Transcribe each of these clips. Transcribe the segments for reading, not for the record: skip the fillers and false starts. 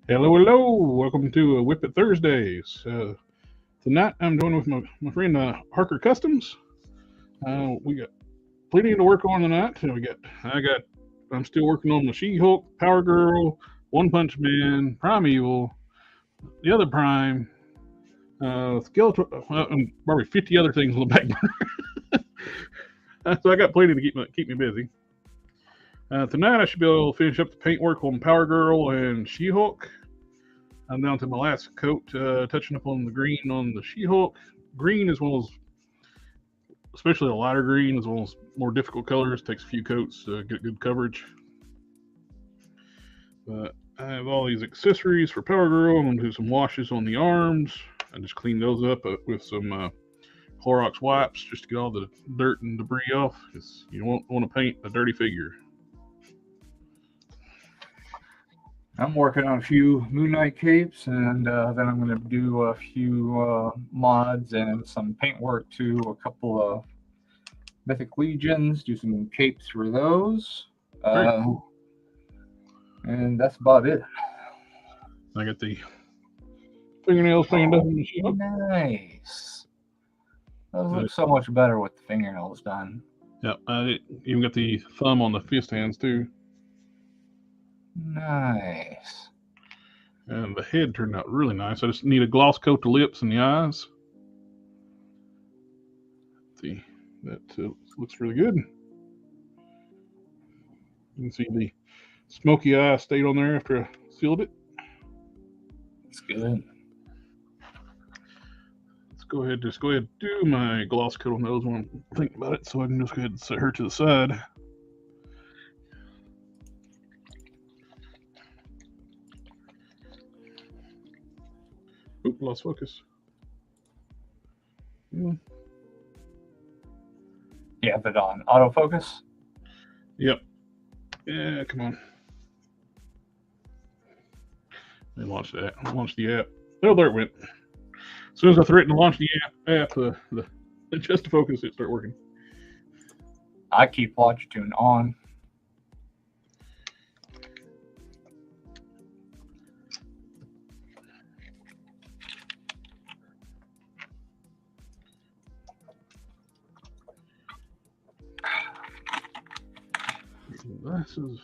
Hello, hello. Welcome to WIP IT Thursdays. Tonight I'm joined with my friend Harker Customs. We got plenty to work on tonight. I'm still working on the She-Hulk, Power Girl, One Punch Man, Primeval, the other Prime, Skeletor, and probably 50 other things on the back burner. So I got plenty to keep me busy. Tonight I should be able to finish up the paint work on Power Girl and She-Hulk. I'm down to my last coat, touching up on the green on the She-Hulk. Green is one of those, especially the lighter green, is one of those more difficult colors. Takes a few coats to get good coverage. But I have all these accessories for Power Girl. I'm going to do some washes on the arms. I just clean those up with some Clorox wipes just to get all the dirt and debris off. Because you don't want to paint a dirty figure. I'm working on a few Moon Knight capes, and then I'm going to do a few mods and some paint work to a couple of Mythic Legions, do some capes for those. Cool. And that's about it. I got the fingernails painted up in the She-Hulk. Nice. Those look so much better with the fingernails done. Yeah, I even got the thumb on the fist hands too. Nice. And the head turned out really nice. I just need a gloss coat the lips and the eyes. See, that looks really good. You can see the smoky eye stayed on there after I sealed it. That's good. Just go ahead and do my gloss coat on those when I'm thinking about it, so I can just go ahead and set her to the side. Oop, lost focus. You have it on autofocus? Yep. Yeah, come on. And launch the app. Oh, there it went. As soon as I threatened to launch the app, the just to focus, it started working. I keep Longitude on. Glasses.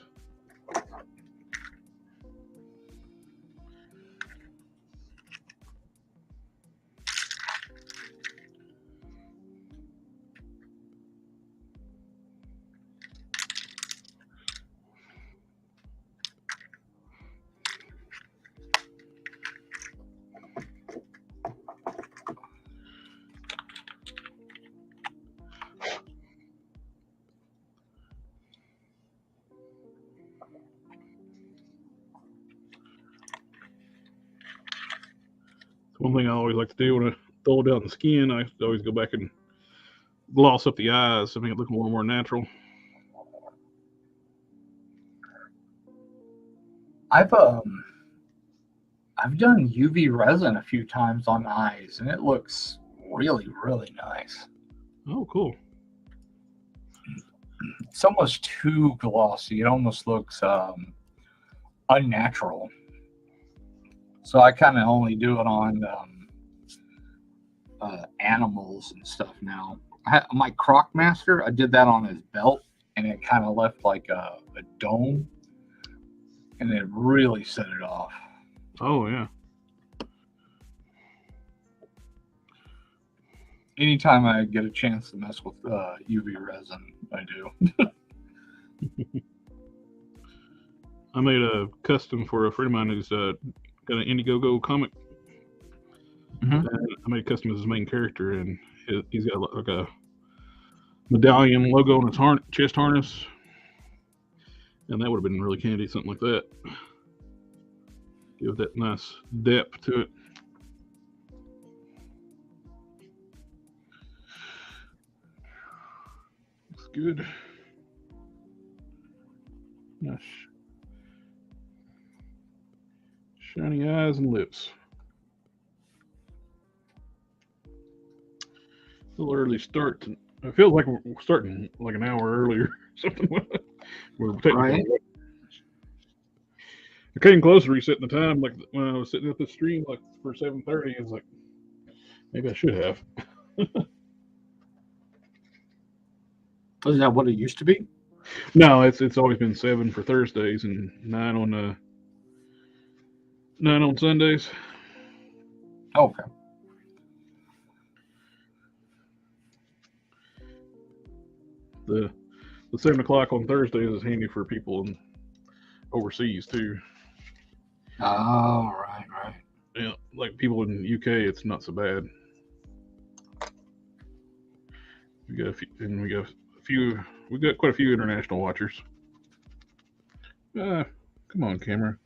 One thing I always like to do when I throw it down the skin, I always go back and gloss up the eyes to make it look a little more natural. I've done UV resin a few times on eyes, and it looks really, really nice. Oh, cool. It's almost too glossy. It almost looks unnatural. So I kind of only do it on animals and stuff now. My Croc Master, I did that on his belt, and it kind of left like a dome, and it really set it off. Oh, yeah. Anytime I get a chance to mess with UV resin, I do. I made a custom for a friend of mine who's got an Indiegogo comic. Mm-hmm. I made a custom as his main character, and he's got like a medallion logo on his chest harness. And that would have been really handy, something like that. Give that nice depth to it. Looks good. Nice. Shiny eyes and lips. A little early start. It feels like we're starting like an hour earlier. Something like that. We're technically Right. I came close to resetting the time, like when I was sitting at the stream, like for 7:30. I was like, maybe I should have. Isn't that what it used to be? No, it's always been 7 for Thursdays and 9 on Sundays. Okay. The 7 o'clock on Thursdays is handy for people overseas too. Oh, right. Yeah, like people in the UK, it's not so bad. We got quite a few international watchers. Come on, camera.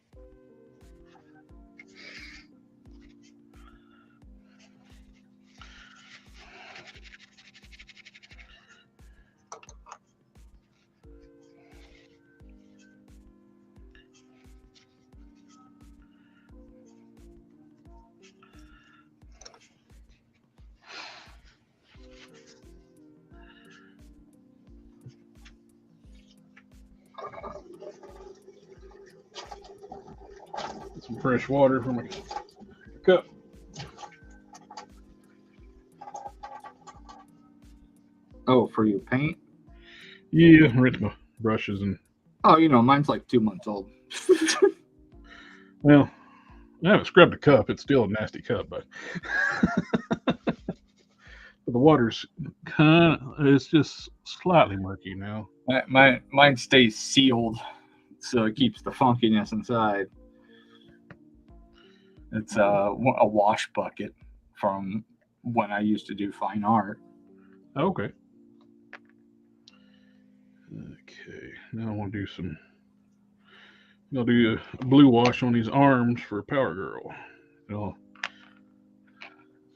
Some fresh water from a cup. Oh, for your paint? Yeah, rinse my brushes and. Oh, mine's like 2 months old. Well, I haven't scrubbed the cup. It's still a nasty cup, but the water's it's just slightly murky now. Mine stays sealed, so it keeps the funkiness inside. It's a wash bucket from when I used to do fine art. Okay. Okay. Now I want to do some. I'll do a blue wash on these arms for Power Girl.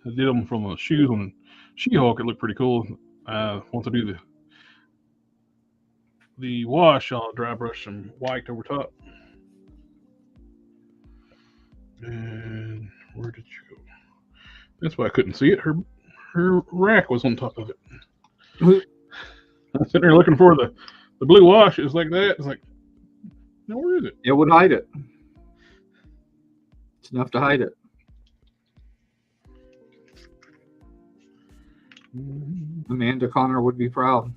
I did them from the shoes on She-Hulk. It looked pretty cool. Once I do the wash, I'll dry brush some white over top. And where did you go? That's why I couldn't see it. Her rack was on top of it. I was sitting there looking for the blue wash. It's like that. It's like, now where is it? It would hide it. It's enough to hide it. Amanda Connor would be proud.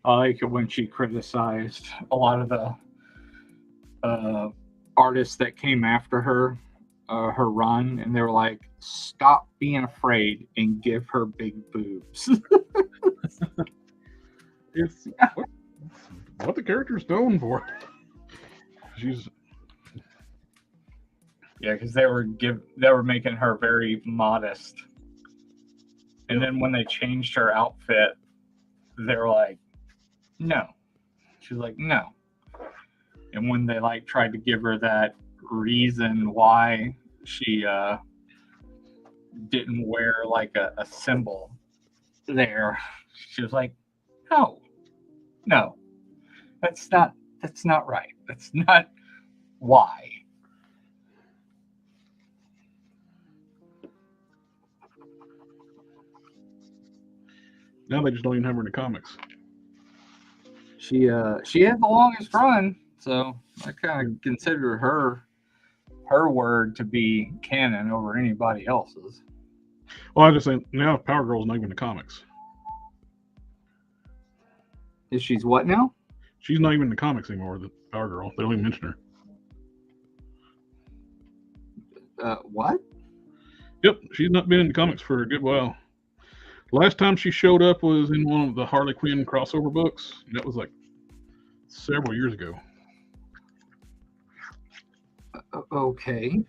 I like it when she criticized a lot of the artists that came after her run, and they were like, stop being afraid and give her big boobs. It's what the character's known for. She's because they were making her very modest, and then when they changed her outfit, they were like, no. She's like, no. And when they tried to give her that reason why she didn't wear a symbol there, she was like, no, that's not right. That's not why. Now they just don't even have her in the comics. She had the longest run, so I kind of consider her word to be canon over anybody else's. Well, I just think now Power Girl's not even in the comics. Is she's what now? She's not even in the comics anymore, the Power Girl. They don't even mention her. What? Yep, she's not been in the comics for a good while. Last time she showed up was in one of the Harley Quinn crossover books. That was like several years ago. Okay.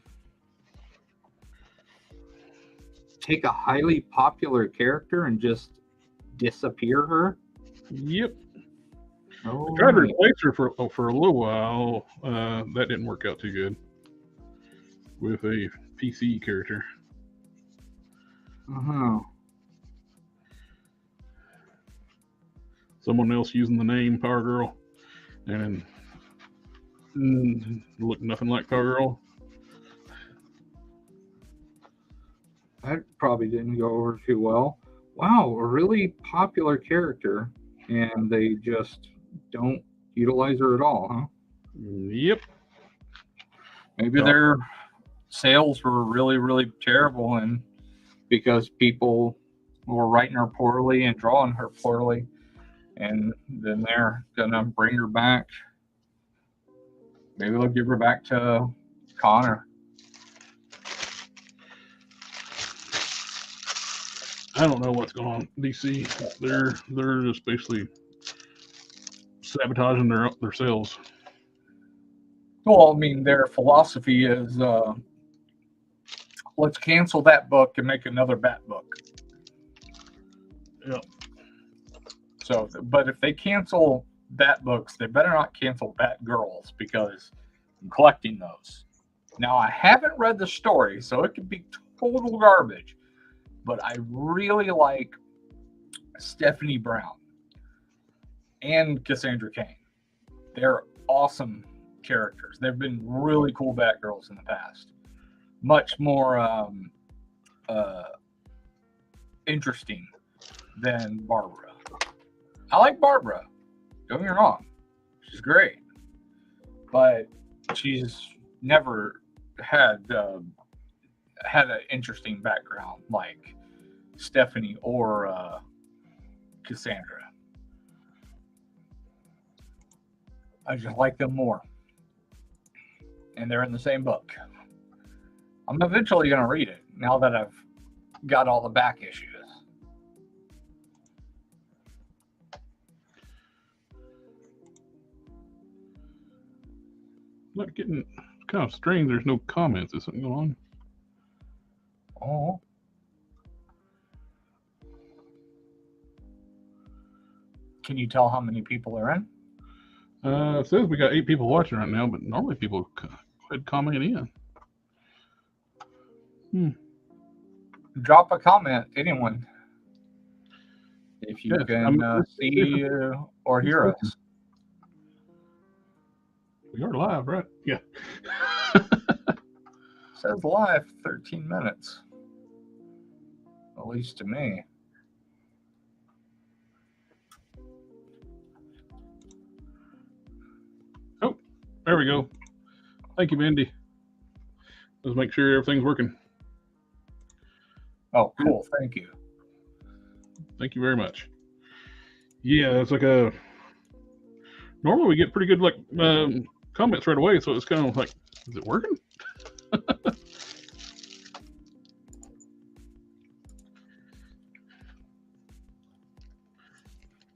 Take a highly popular character and just disappear her? Yep. Oh, I tried to replace her for a little while. That didn't work out too good with a PC character. Uh-huh. Someone else using the name Power Girl, and Look nothing like Cowgirl. That probably didn't go over too well. Wow, a really popular character, and they just don't utilize her at all, huh? Yep. Maybe their sales were really, really terrible, and because people were writing her poorly and drawing her poorly, and then they're gonna bring her back. Maybe they'll give her back to Connor. I don't know what's going on. DC, they're just basically sabotaging their sales. Well, I mean, their philosophy is let's cancel that book and make another Bat book. Yep. So, but if they cancel Bat books, they better not cancel Bat Girls, because I'm collecting those. Now, I haven't read the story, so it could be total garbage, but I really like Stephanie Brown and Cassandra Cain. They're awesome characters. They've been really cool Batgirls in the past. Much more interesting than Barbara. I like Barbara. Don't get me wrong. She's great. But she's never had an interesting background like Stephanie or Cassandra. I just like them more. And they're in the same book. I'm eventually going to read it now that I've got all the back issues. Not getting kind of strange. There's no comments. Is something going on? Oh. Can you tell how many people are in? It says we got 8 people watching right now, but normally people quit commenting in. Drop a comment, anyone, if you can see or hear us. We are live, right? Yeah. Says live 13 minutes. At least to me. Oh, there we go. Thank you, Mandy. Let's make sure everything's working. Oh, cool. Thank you. Thank you very much. Yeah, it's like a... Normally we get pretty good comments right away, so it's kind of like, is it working?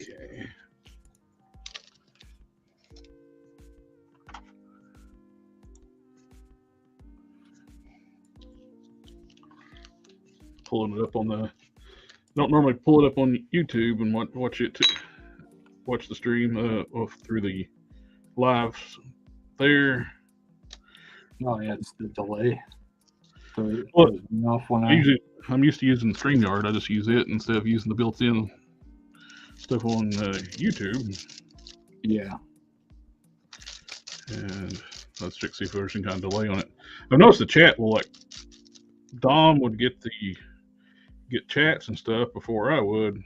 Okay. Pulling it up on the... Don't normally pull it up on YouTube and watch the stream through the live there. Oh yeah, it's the delay. So well, I'm used to using StreamYard. I just use it instead of using the built-in stuff on YouTube. Yeah. And let's check see if there's some kind of delay on it. I've noticed the chat will Dom would get chats and stuff before I would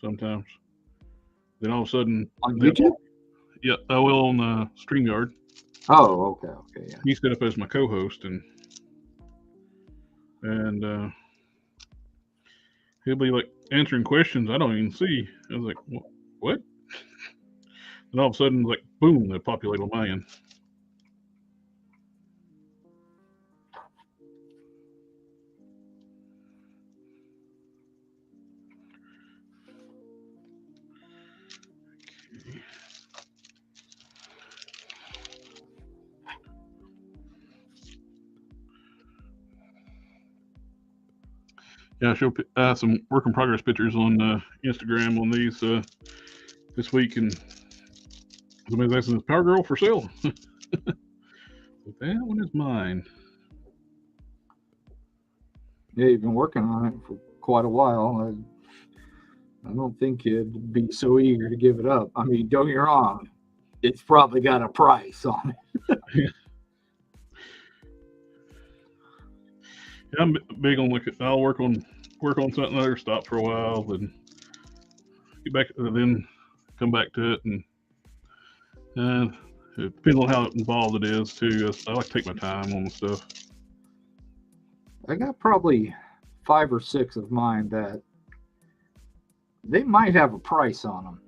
sometimes. Then all of a sudden on YouTube? Yeah, I will on StreamYard. Oh, okay, yeah. He's set up as my co-host and he'll be answering questions I don't even see. I was like, what? And all of a sudden, boom, they populate on my end. Yeah, I show some work in progress pictures on Instagram on these this week, and somebody's asking, "Is Power Girl for sale?" That one is mine. Yeah, you've been working on it for quite a while. I don't think you'd be so eager to give it up. I mean, don't get me wrong. it's probably got a price on it. Yeah, I'm big on I'll work on something other, stop for a while, then get back, then come back to it, and it depends on how involved it is too. I like to take my time on the stuff. I got probably 5 or 6 of mine that they might have a price on them,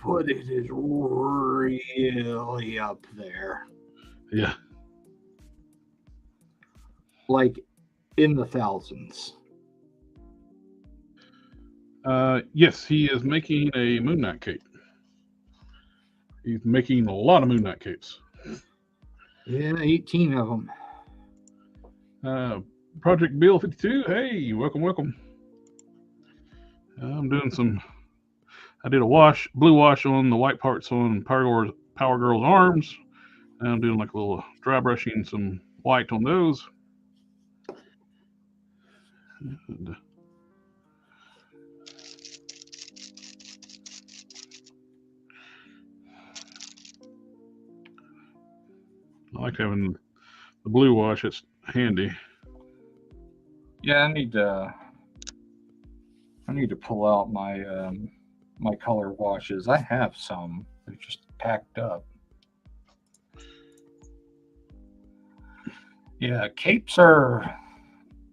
but it is really up there. Yeah. Like in the thousands. Yes, he is making a Moon Knight cape. He's making a lot of Moon Knight capes. Yeah, 18 of them. Project Bill 52. Hey, welcome. I'm doing I did a blue wash on the white parts on Power Girl's arms. And I'm doing like a little dry brushing some white on those. And, I like having the blue wash. It's handy. Yeah, I need to pull out my my color washes. I have some. They're just packed up. Yeah, capes are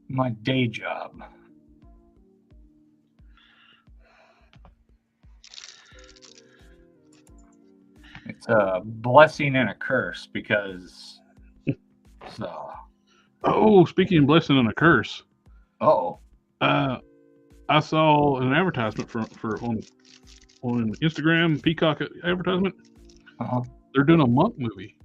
my day job. It's a blessing and a curse because Oh, speaking of blessing and a curse. Oh. I saw an advertisement for on Instagram, Peacock advertisement. Uh-huh. They're doing a Monk movie.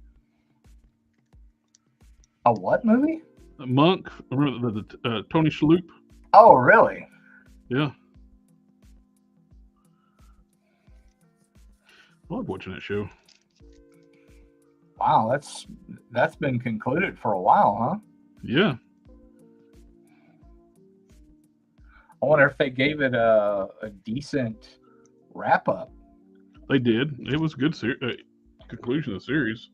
A what movie? A Monk. Remember the Tony Shalhoub? Oh, really? Yeah. I love watching that show. Wow, that's been concluded for a while, huh? Yeah. I wonder if they gave it a decent wrap up. They did. It was a good conclusion of the series.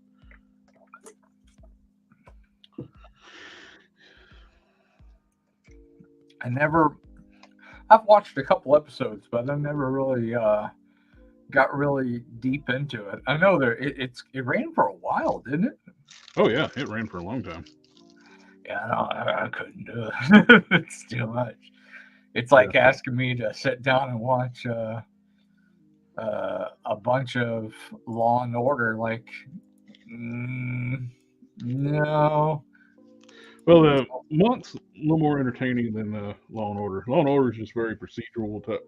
I've watched a couple episodes, but I never really got really deep into it. I know it ran for a while, didn't it? Oh yeah, it ran for a long time. Yeah, I couldn't do it. It's too much. It's like asking me to sit down and watch a bunch of Law and Order. Like, no. Well, Monk's a little more entertaining than Law and Order. Law and Order is just very procedural. It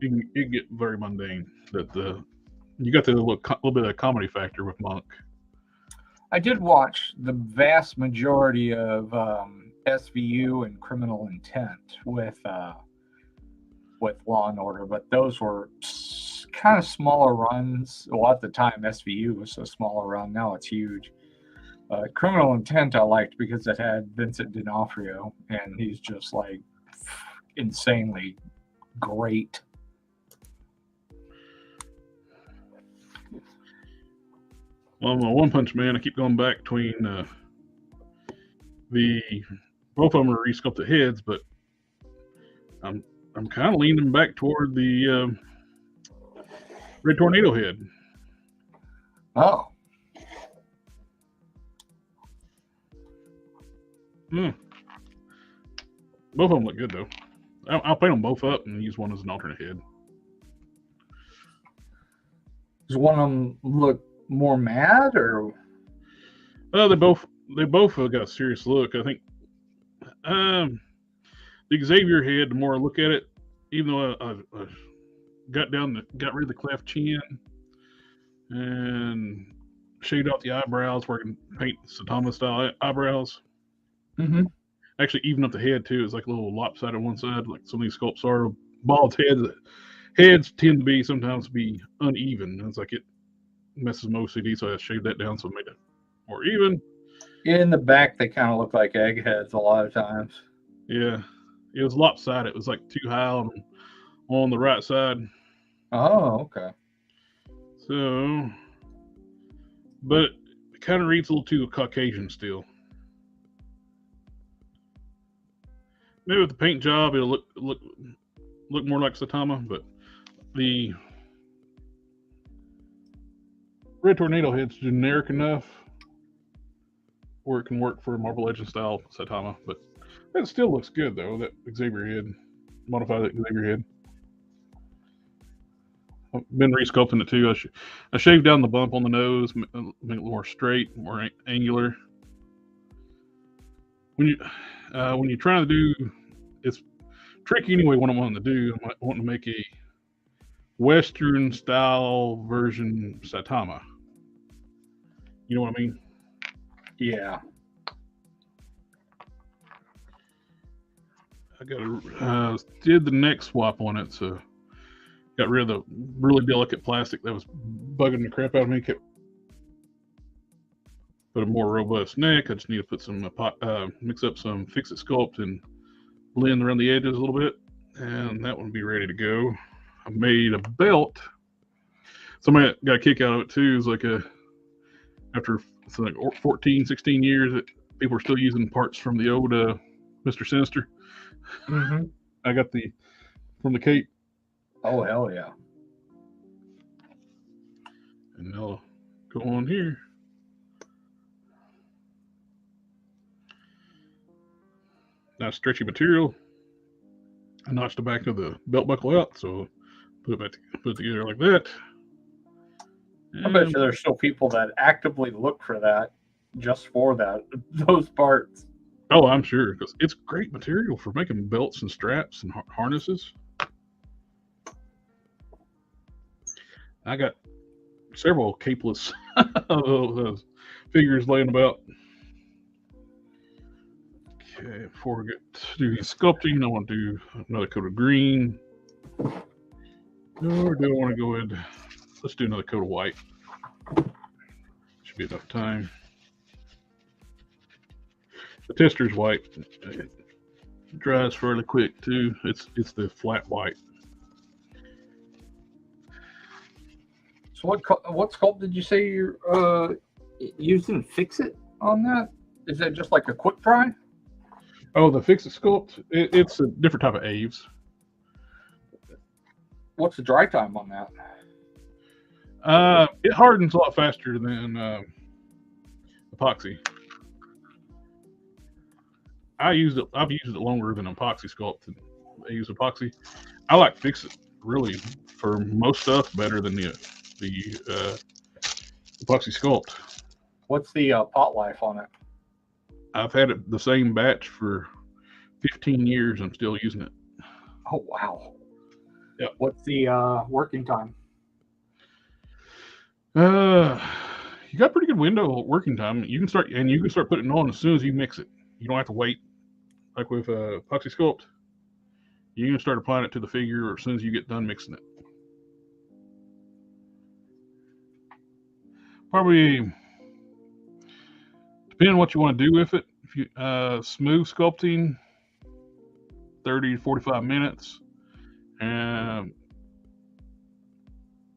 can get very mundane. But you got the little bit of comedy factor with Monk. I did watch the vast majority of SVU and Criminal Intent with Law and Order, but those were kind of smaller runs. Well, at the time, SVU was a smaller run. Now it's huge. Criminal Intent I liked because it had Vincent D'Onofrio, and he's just like insanely great. Well, I'm a One Punch Man. I keep going back between both of them are resculpted heads, but I'm kind of leaning back toward the Red Tornado head. Oh. Both of them look good though. I'll paint them both up and use one as an alternate head. Does one of them look more mad, or? They both have got a serious look. I think the Xavier head, the more I look at it, even though I got rid of the cleft chin and shaved off the eyebrows where I can paint Saitama style eyebrows. Mm-hmm. Actually, even up the head too. It's like a little lopsided on one side, like some of these sculpts are. Bald heads tend to sometimes be uneven. It's like it messes my OCD, so I shaved that down so it made it more even. In the back, they kind of look like eggheads a lot of times. Yeah, it was lopsided. It was like too high on the right side. Oh, okay. So but it kind of reads a little too Caucasian still. Maybe with the paint job, it'll look more like Saitama, but the Red Tornado Head's generic enough where it can work for a Marble Legend style Saitama, but it still looks good though. That Xavier head, modified Xavier head. I've been resculpting it too. I shaved down the bump on the nose, make it a little more straight, more angular. When you're trying to do, it's tricky anyway. What I'm wanting to do, I'm wanting to make a Western style version Saitama. You know what I mean? Yeah. I did the neck swap on it, so got rid of the really delicate plastic that was bugging the crap out of me. Put a more robust neck. I just need to put some mix up some Fixit Sculpt and blend around the edges a little bit, and that one will be ready to go. I made a belt. Somebody got a kick out of it too. It's like after 14, 16 years, that people are still using parts from the old Mr. Sinister. Mm-hmm. I got from the Cape. Oh, hell yeah. And I'll go on here. Nice stretchy material. I notched the back of the belt buckle out, so put it together like that. I bet you there's still people that actively look for that, just for those parts. Oh, I'm sure, because it's great material for making belts and straps and harnesses. I got several capeless figures laying about. Okay, before we get to doing sculpting, I want to do another coat of green. Or do I want to go ahead? Let's do another coat of white. Should be enough time. The tester's white. It dries fairly quick too. It's the flat white. So what sculpt did you say you're using Fixit on that? Is that just like a quick dry? Oh, the Fixit Sculpt. It's a different type of Aves. What's the dry time on that? It hardens a lot faster than Epoxy. I've used it longer than Epoxy Sculpt. I use Epoxy. I like Fixit really for most stuff better than the Epoxy Sculpt. What's the pot life on it? I've had it the same batch for 15 years. I'm still using it. Oh wow! Yeah. What's the working time? You got pretty good window working time. You can start putting it on as soon as you mix it. You don't have to wait like with Epoxy Sculpt. You can start applying it to the figure as soon as you get done mixing it. Probably depending on what you want to do with it. If you smooth sculpting, 30 to 45 minutes, and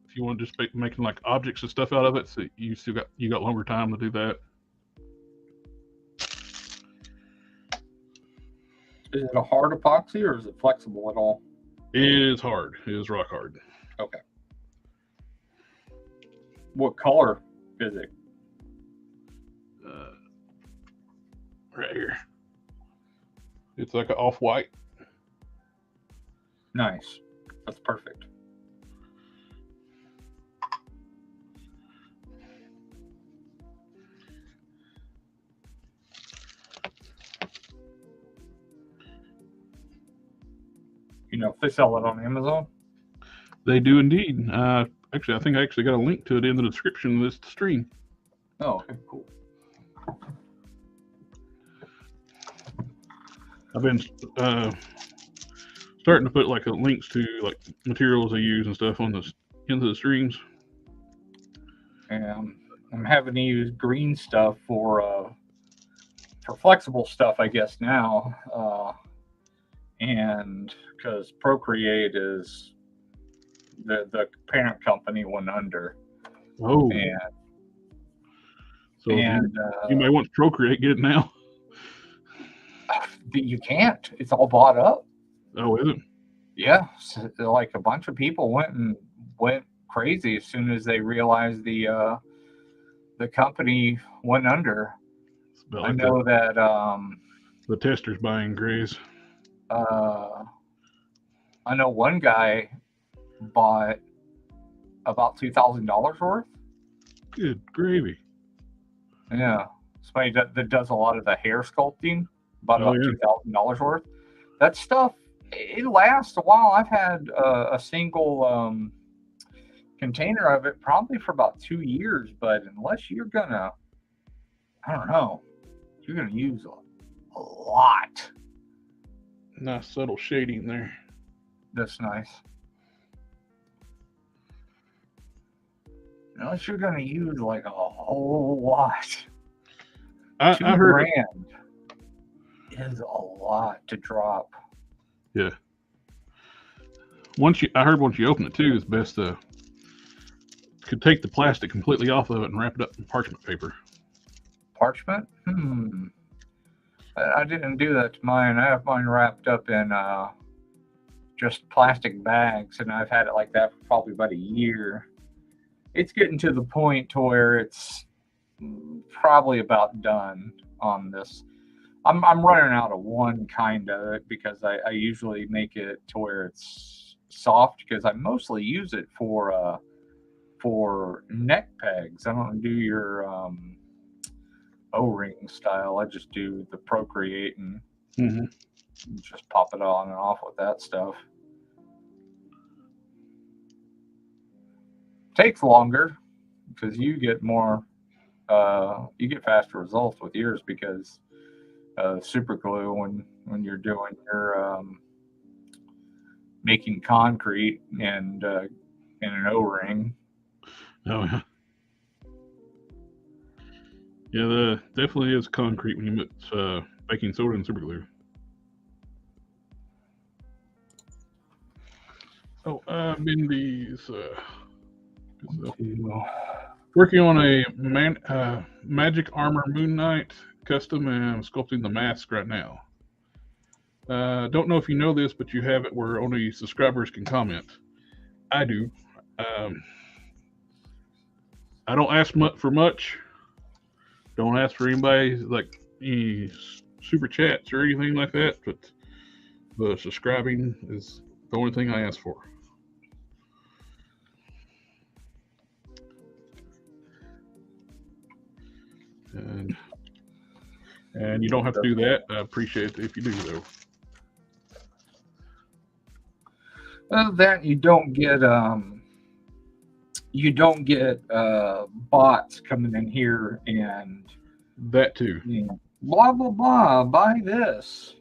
if you want to just making like objects and stuff out of it, so you got longer time to do that. Is it a hard epoxy or is it flexible at all? It is hard. It is rock hard. Okay. What color is it? Right here. It's like an off-white. Nice. That's perfect. You know, if they sell it on Amazon? They do indeed. Actually, I think I got a link to it in the description of this stream. Oh, okay, cool. I've been starting to put like links to like materials I use and stuff on into the streams. And I'm having to use green stuff for flexible stuff, I guess now, and because Procreate is the parent company went under. Oh, and So And you may want to Procreate, get it now. you can't. It's all bought up. Oh, is it? Yeah, so, like a bunch of people went crazy as soon as they realized the company went under. I know that the testers buying craze. I know one guy bought about $2,000 worth. Good gravy. Yeah, somebody that does a lot of the hair sculpting, bought about $2,000 worth. That stuff, it lasts a while. I've had a single container of it probably for about 2 years, but unless you're gonna, I don't know, you're gonna use a lot. Nice subtle shading there. That's nice. Unless you're gonna use like a whole lot. I heard $2,000 is a lot to drop. Yeah. I heard once you open it too, it's best to could take the plastic completely off of it and wrap it up in parchment paper. Parchment? I didn't do that to mine. I have mine wrapped up in just plastic bags, and I've had it like that for probably about a year. It's getting to the point to where it's probably about done on this. I'm running out of one kind of it because I usually make it to where it's soft because I mostly use it for neck pegs. I don't do your O-ring style. I just do the Procreate and just pop it on and off with that stuff. Takes longer because you get more, you get faster results with yours because super glue when you're doing your making concrete and in an O-ring. Oh yeah. Yeah, the definitely is concrete when you mix baking soda and super glue. Oh, I've been working on a Magic Armor Moon Knight custom and sculpting the mask right now. Don't know if you know this, but you have it where only subscribers can comment. I do. I don't ask for much. Don't ask for anybody like any super chats or anything like that, but the subscribing is the only thing I ask for. And you don't have to do that. I appreciate it if you do, though. Other than that, you don't get bots coming in here and that too. You know, blah blah blah. Buy this.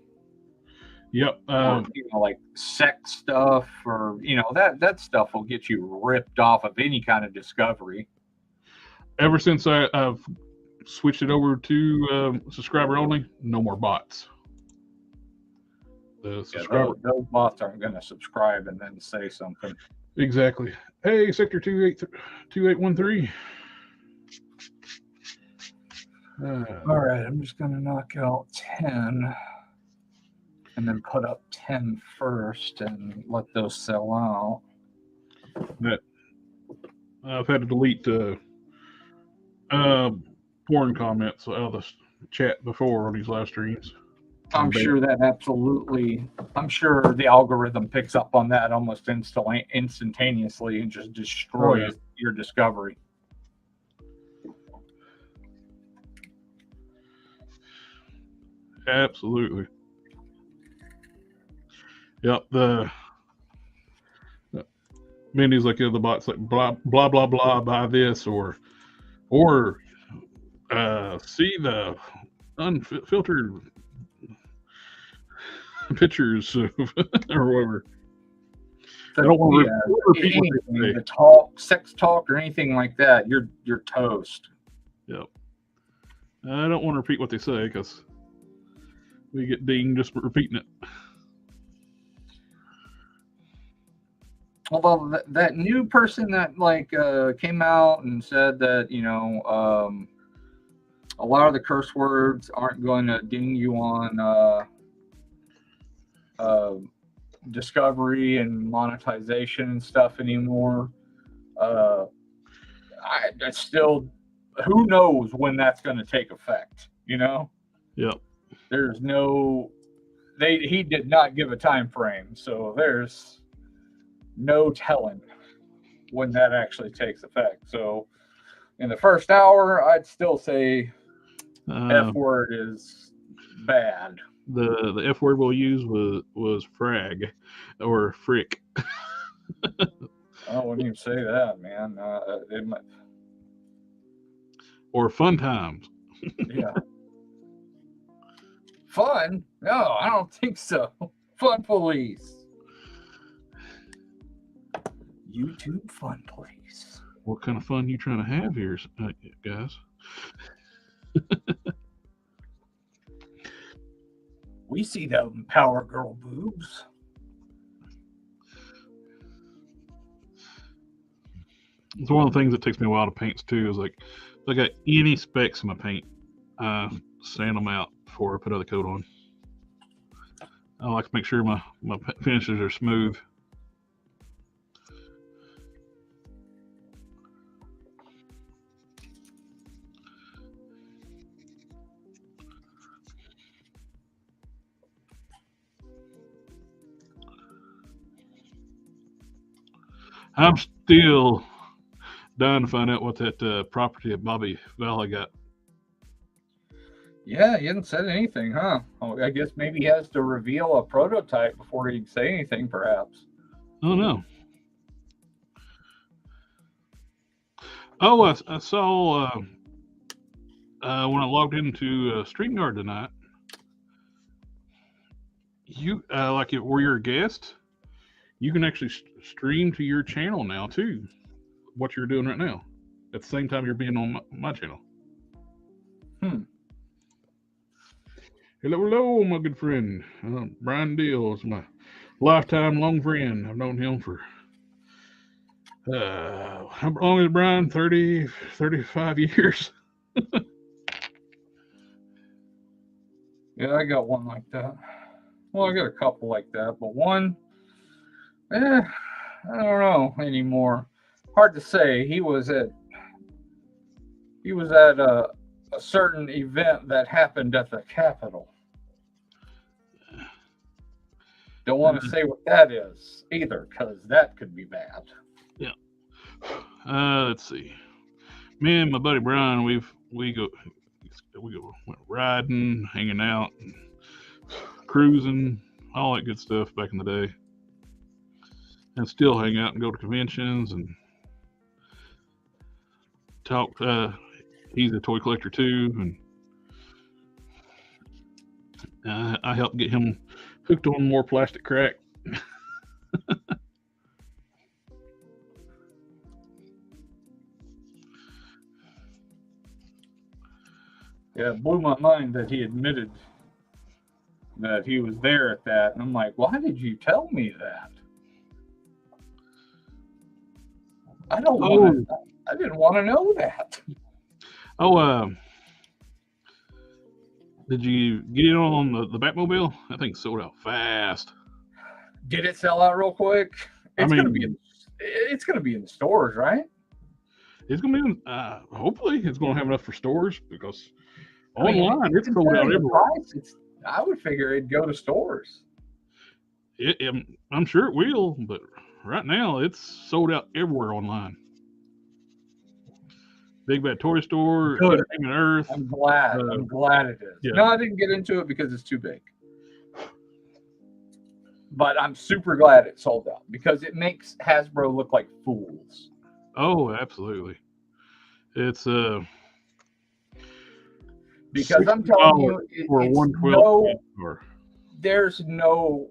Yep. Like sex stuff, or that stuff will get you ripped off of any kind of discovery. Ever since I've switched it over to subscriber only, no more bots. Those bots aren't going to subscribe and then say something. Exactly. Hey, Sector 2813. All right, I'm just going to knock out 10 and then put up 10 first and let those sell out. That I've had to delete porn comments out of the chat before on these live streams. I'm sure the algorithm picks up on that almost instantaneously and just destroys your discovery. Absolutely. Yep. The Mindy's like the bots like blah blah blah blah buy this or see the unfiltered pictures or whatever. I don't want to repeat anything, the talk, sex talk, or anything like that. You're toast. Yep. I don't want to repeat what they say because we get dinged just for repeating it. Although that new person that came out and said that a lot of the curse words aren't going to ding you on discovery and monetization and stuff anymore. I still, who knows when that's going to take effect, you know? Yep. There's no, he did not give a time frame, so there's no telling when that actually takes effect. So in the first hour, I'd still say F word is bad. The F word we'll use was frag or frick. I wouldn't even say that, man. Or fun times. Yeah. Fun? No, I don't think so. Fun police. YouTube fun police. What kind of fun you trying to have here, guys? We see them Power Girl boobs. It's one of the things that takes me a while to paint too. Is like, if I got any specks in my paint, sand them out before I put other coat on. I like to make sure my finishes are smooth. I'm still dying to find out what that property at Bobby Valley got. Yeah, he hasn't said anything, huh? Oh, I guess maybe he has to reveal a prototype before he can say anything, perhaps. Oh, no. Oh, I saw when I logged into StreamYard tonight, you like it where you're a guest, you can actually stream to your channel now too. What you're doing right now, at the same time you're being on my channel. Hello, my good friend. Brian Deal is my lifetime long friend. I've known him for how long is Brian? 30, 35 years. Yeah, I got one like that. Well, I got a couple like that, but one, I don't know anymore. Hard to say. He was at a certain event that happened at the Capitol. Don't want to say what that is either, because that could be bad. Yeah. Let's see. Me and my buddy Brian, we go went riding, hanging out, cruising, all that good stuff back in the day, and still hang out and go to conventions and talk. He's a toy collector too, and I helped get him hooked on more plastic crack. Yeah, it blew my mind that he admitted that he was there at that. And I'm like, why did you tell me that? I didn't want to know that. Oh, did you get in on the Batmobile? That thing sold out fast. Did it sell out real quick? It's gonna be in the stores, right? It's gonna be hopefully it's gonna have enough for stores, because online it's sold out everywhere. I would figure it'd go to stores. I'm sure it will, but right now it's sold out everywhere online. Big Bad Toy Store, Entertainment Earth. I'm glad it is. Yeah. No, I didn't get into it because it's too big. But I'm super glad it sold out, because it makes Hasbro look like fools. Oh, absolutely. It's because I'm telling you, for 112. There's no.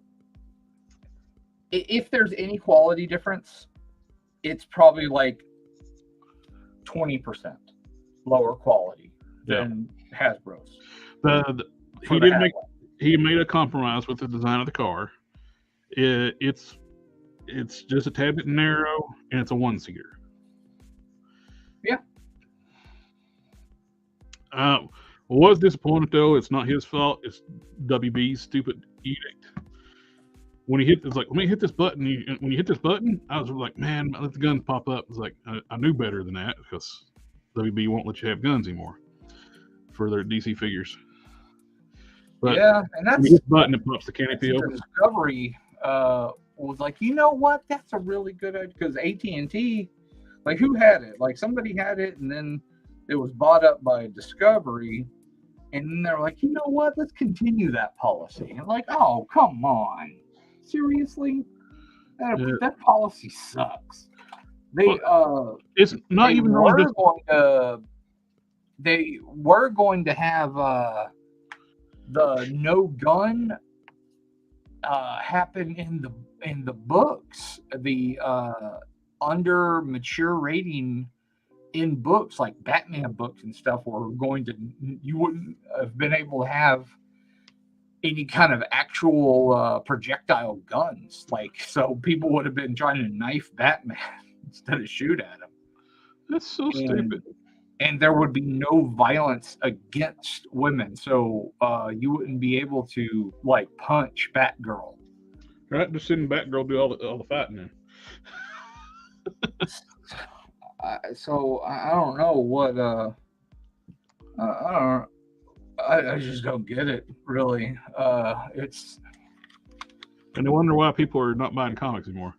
If there's any quality difference, it's probably like 20% lower quality than Hasbro's. He made a compromise with the design of the car. It's just a tad bit narrow, and it's a one-seater. Yeah. Was disappointed though. It's not his fault. It's WB's stupid edict. When he hit, it's like, let me hit this button. When you hit this button, I was like, man, let the guns pop up. It's like I knew better than that because WB won't let you have guns anymore for their DC figures. But yeah, and that's when you hit the button, it pops the canopy open. Discovery was like, you know what? That's a really good idea because AT&T, like, who had it? Like, somebody had it, and then it was bought up by Discovery, and then they're like, you know what? Let's continue that policy. And like, oh, come on, seriously? That policy sucks. It's not even they were going to have the no gun happen in the books, the under mature rating in books like Batman books and stuff were going to, you wouldn't have been able to have any kind of actual projectile guns, like, so people would have been trying to knife Batman instead of shoot at him. That's so stupid. And there would be no violence against women, so you wouldn't be able to, like, punch Batgirl. Right, just sitting Batgirl do all the fighting then. So I don't know what I just don't get it, really. It's, and I wonder why people are not buying comics anymore.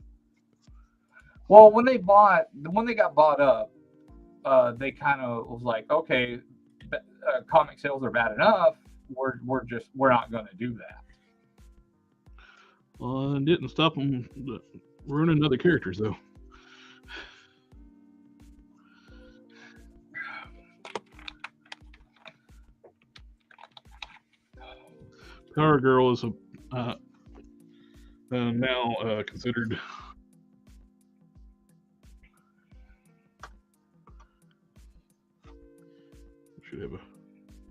Well, when they got bought up, they kind of was like, okay, comic sales are bad enough. We're not going to do that. Well, it didn't stop them ruining other characters, though. Power Girl is now considered. Should have a.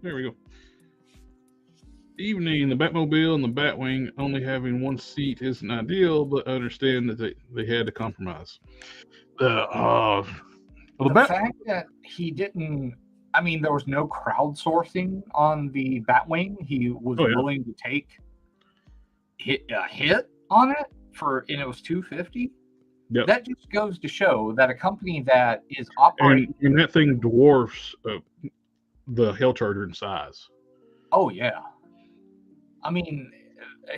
There we go. Evening, the Batmobile and the Batwing only having one seat isn't ideal, but I understand that they had to compromise. The fact that he didn't, I mean, there was no crowdsourcing on the Batwing. He was willing to take a hit on it and it was $250. Yep. That just goes to show that a company that is operating, and that thing dwarfs the Hellcharger in size. Oh yeah. I mean,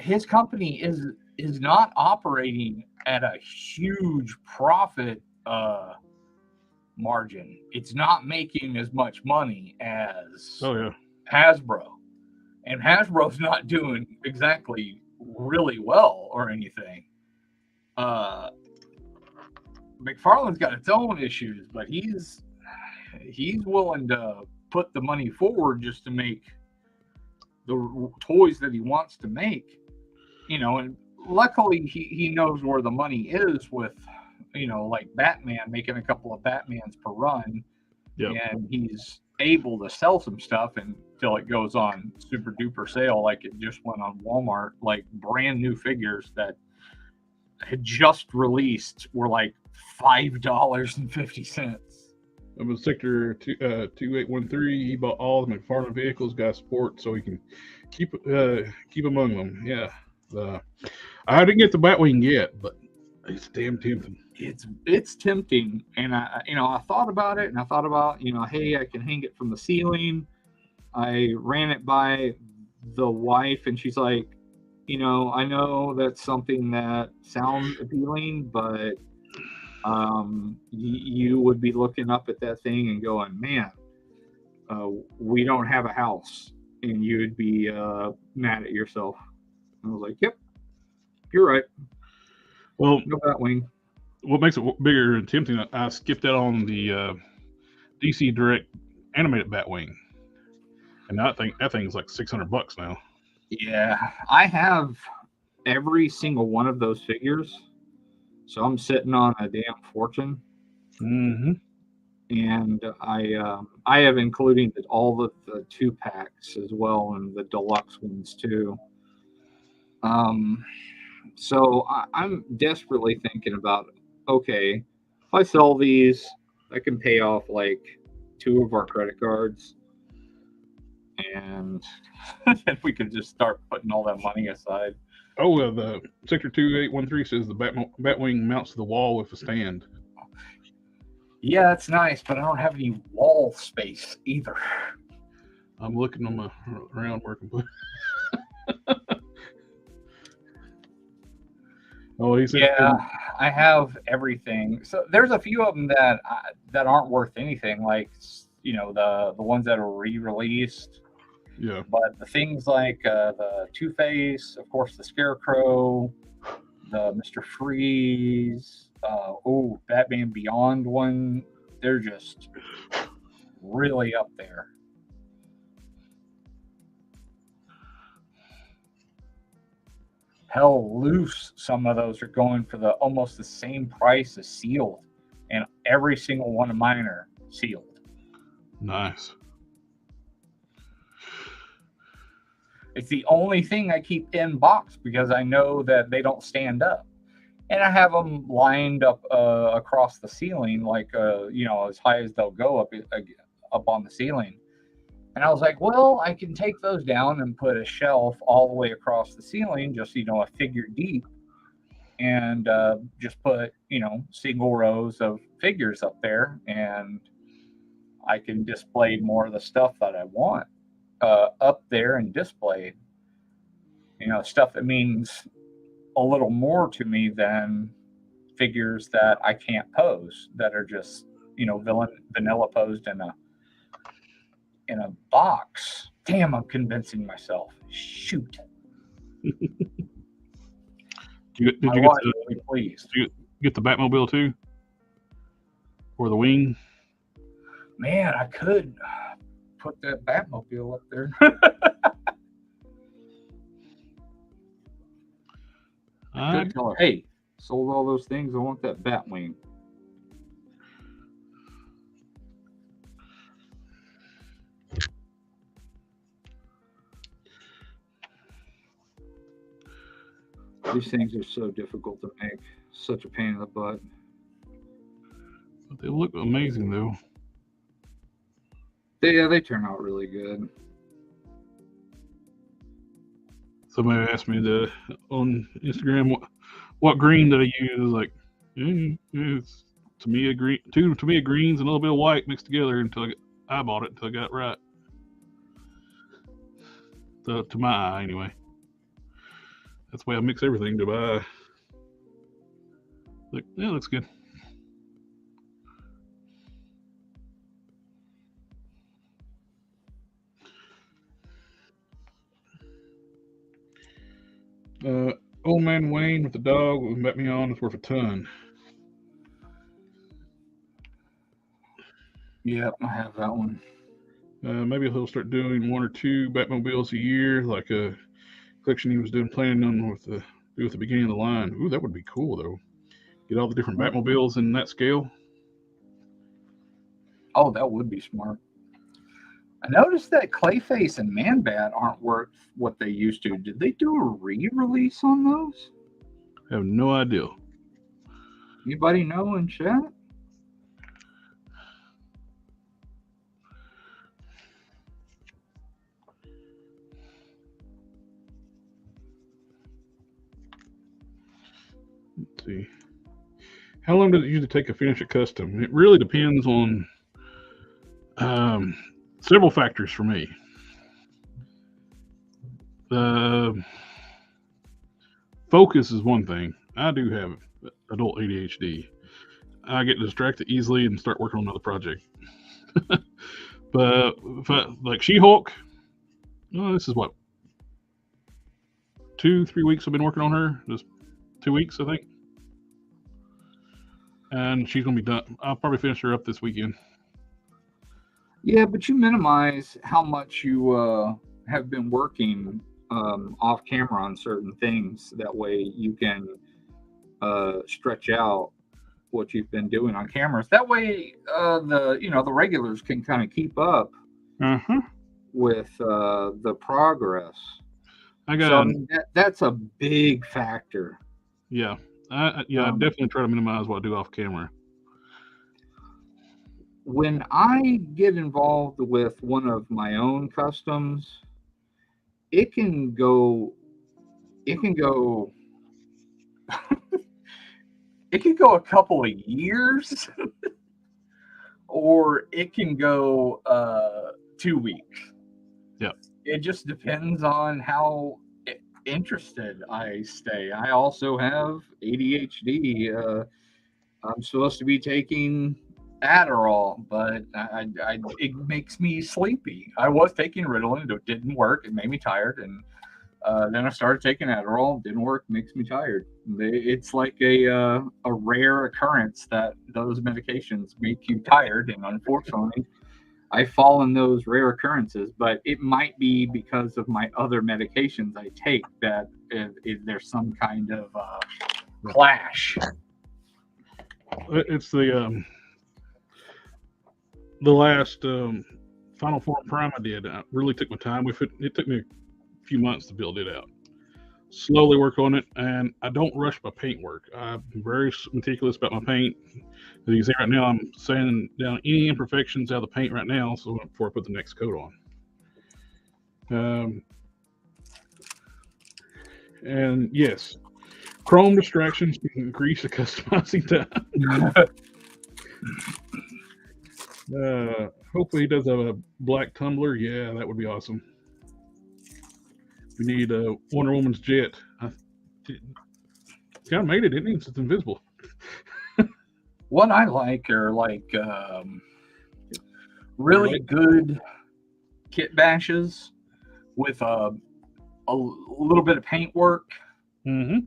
his company is not operating at a huge profit margin. It's not making as much money as Hasbro. And Hasbro's not doing exactly really well or anything. McFarlane's got its own issues, but he's willing to put the money forward just to make the toys that he wants to make, and luckily he knows where the money is with, like Batman, making a couple of Batmans per run. Yep. And he's able to sell some stuff until it goes on super duper sale, like it just went on Walmart, like brand new figures that had just released were like $5.50. Of a Sector 2813, he bought all the McFarlane vehicles, got support so he can keep among them. Yeah, I didn't get the Batwing yet, but it's damn tempting. It's tempting, and I thought about it, and I thought about, hey, I can hang it from the ceiling. I ran it by the wife, and she's like, I know that's something that sounds appealing, but you would be looking up at that thing and going, man, we don't have a house, and you would be mad at yourself. I was like, yep, you're right. Well, no Batwing. What makes it bigger and tempting, I skipped out on the DC Direct animated Batwing, and I think that thing's like $600 now. Yeah, I have every single one of those figures. So I'm sitting on a damn fortune. Mm-hmm. And I have including all the 2-packs as well, and the deluxe ones too. So I'm desperately thinking about, okay, if I sell these, I can pay off like 2 of our credit cards. and then we could just start putting all that money aside. Oh, the Sector 2813 says the Batwing mounts to the wall with a stand. Yeah, that's nice, but I don't have any wall space either. I'm looking on my around where I can put. Oh, he said. Yeah, I have everything. So there's a few of them that aren't worth anything, like the ones that are re-released. Yeah. But the things like the Two-Face, of course, the Scarecrow, the Mr. Freeze, Batman Beyond one, they're just really up there. Hell, loose, some of those are going for almost the same price as sealed, and every single one of mine are sealed. Nice. It's the only thing I keep in box because I know that they don't stand up. And I have them lined up across the ceiling, like as high as they'll go up on the ceiling. And I was like, well, I can take those down and put a shelf all the way across the ceiling, just a figure deep, and just put single rows of figures up there, and I can display more of the stuff that I want up there and displayed. Stuff that means a little more to me than figures that I can't pose, that are just vanilla posed in a box. Damn, I'm convincing myself. Shoot. Did you get the Batmobile too, or the wing? Man, I could put that Batmobile up there. I could tell her, hey, sold all those things. I want that Batwing. These things are so difficult to make. Such a pain in the butt. But they look amazing, though. They turn out really good. Somebody asked me on Instagram what green did I use. Like, it's to me a green, two to me a greens and a little bit of white mixed together until I bought it until I got it right. So, to my eye, anyway. That's the way I mix everything to buy. Like, yeah, looks good. Old Man Wayne with the dog with Bet Me On is worth a ton. Yep, I have that one. Maybe he'll start doing 1 or 2 Batmobiles a year, like a collection he was planning on with the beginning of the line. Ooh, that would be cool though. Get all the different Batmobiles in that scale. Oh, that would be smart. I noticed that Clayface and Man-Bat aren't worth what they used to. Did they do a re-release on those? I have no idea. Anybody know in chat? Let's see. How long does it usually take to finish a custom? It really depends on several factors for me. Focus is one thing. I do have adult ADHD. I get distracted easily and start working on another project. But like She-Hulk, this is what, 2-3 weeks I've been working on her. Just 2 weeks, I think. And she's going to be done. I'll probably finish her up this weekend. Yeah, but you minimize how much you have been working off camera on certain things. That way you can stretch out what you've been doing on cameras. That way the regulars can kind of keep up with the progress. That's a big factor. Yeah. I definitely try to minimize what I do off camera. when I get involved with one of my own customs, it can go it can go it can go a couple of years or it can go 2 weeks. Yeah. It just depends on how interested I stay. I also have ADHD. I'm supposed to be taking Adderall, but it makes me sleepy. I was taking Ritalin, it didn't work. It made me tired, and then I started taking Adderall. Didn't work. Makes me tired. It's like a rare occurrence that those medications make you tired, and unfortunately, I fall in those rare occurrences. But it might be because of my other medications I take that if there's some kind of clash. It's the last Final Form Prime I did. I really took my time with it. It took me a few months to build it out. Slowly work on it, and I don't rush my paint work. I'm very meticulous about my paint. As you can see right now, I'm sanding down any imperfections out of the paint right now, so before I put the next coat on. And yes, chrome distractions can increase the customizing time. Hopefully he does have a black tumbler. Yeah, that would be awesome. We need a Wonder Woman's jet. It's kind of made it, didn't he? It's invisible. What I like are like really good kit bashes with a little bit of paint work to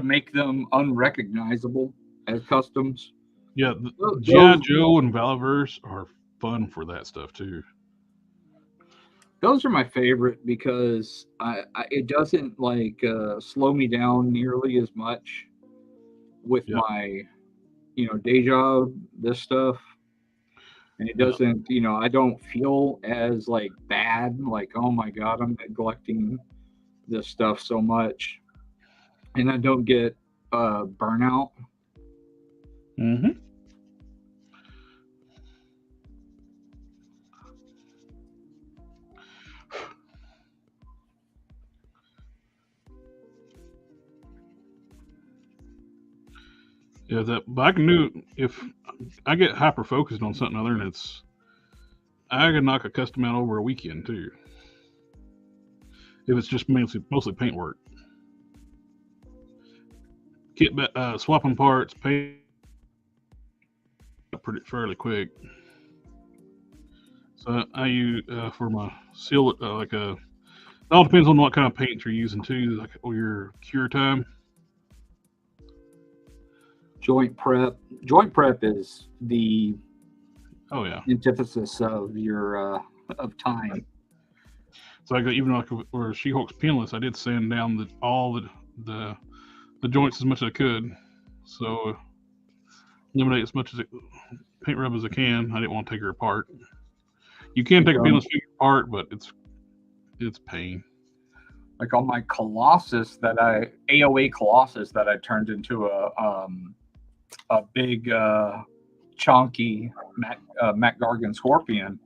make them unrecognizable as customs. Yeah, G.I. Joe and Valaverse are fun for that stuff too. Those are my favorite because it doesn't like slow me down nearly as much with my day job, this stuff, and it doesn't I don't feel as like bad, like, oh my god, I'm neglecting this stuff so much, and I don't get burnout. Yeah, but I can do if I get hyper focused on something other, and I can knock a custom out over a weekend too. If it's just mostly paint work, kit swapping parts, paint fairly quick. So I use for my seal it all depends on what kind of paint you're using too, like your cure time. Joint prep is the antithesis of your of time. So even like where She-Hulk's pinless, I did sand down all the joints as much as I could, so eliminate as much paint rub as I can. I didn't want to take her apart. You can take a pinless figure apart, but it's pain. Like on my Colossus AOA Colossus that I turned into a big chunky Mac Gargan Scorpion.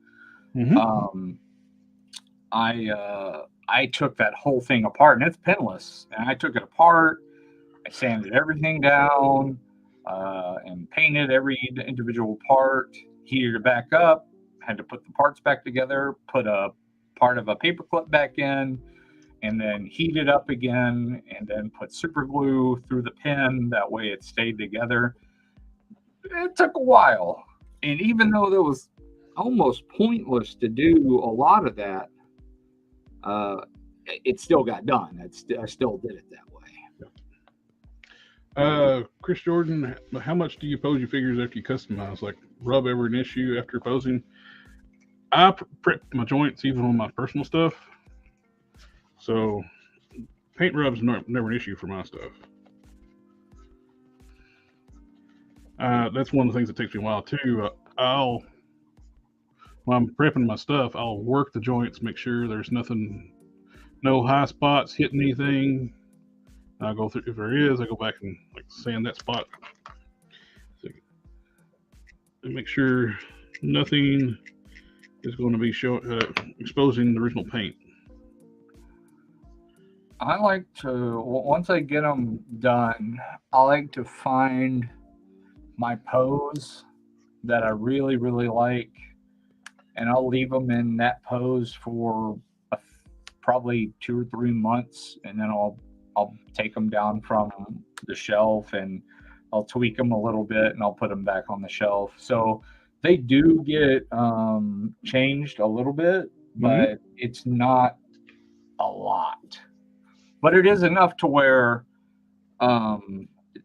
I took that whole thing apart, and it's pinless. And I took it apart. I sanded everything down and painted every individual part. Heated it back up. Had to put the parts back together. Put a part of a paper clip back in, and then heat it up again, and then put super glue through the pin. That way it stayed together. It took a while. And even though that was almost pointless to do a lot of that, it still got done. I still did it that way. Chris Jordan, how much do you pose your figures after you customize? Like rub ever an issue after posing? I prep my joints even on my personal stuff. So paint rub's never an issue for my stuff. That's one of the things that takes me a while too. When I'm prepping my stuff, I'll work the joints, make sure there's no high spots hitting anything. I'll go through, if there is, I go back and like sand that spot. and make sure nothing is going to be exposing the original paint. I like to, once I get them done, I like to find my pose that I really, really like, and I'll leave them in that pose for probably 2 or 3 months, and then I'll take them down from the shelf and I'll tweak them a little bit and I'll put them back on the shelf. So they do get changed a little bit, but it's not a lot. But it is enough to where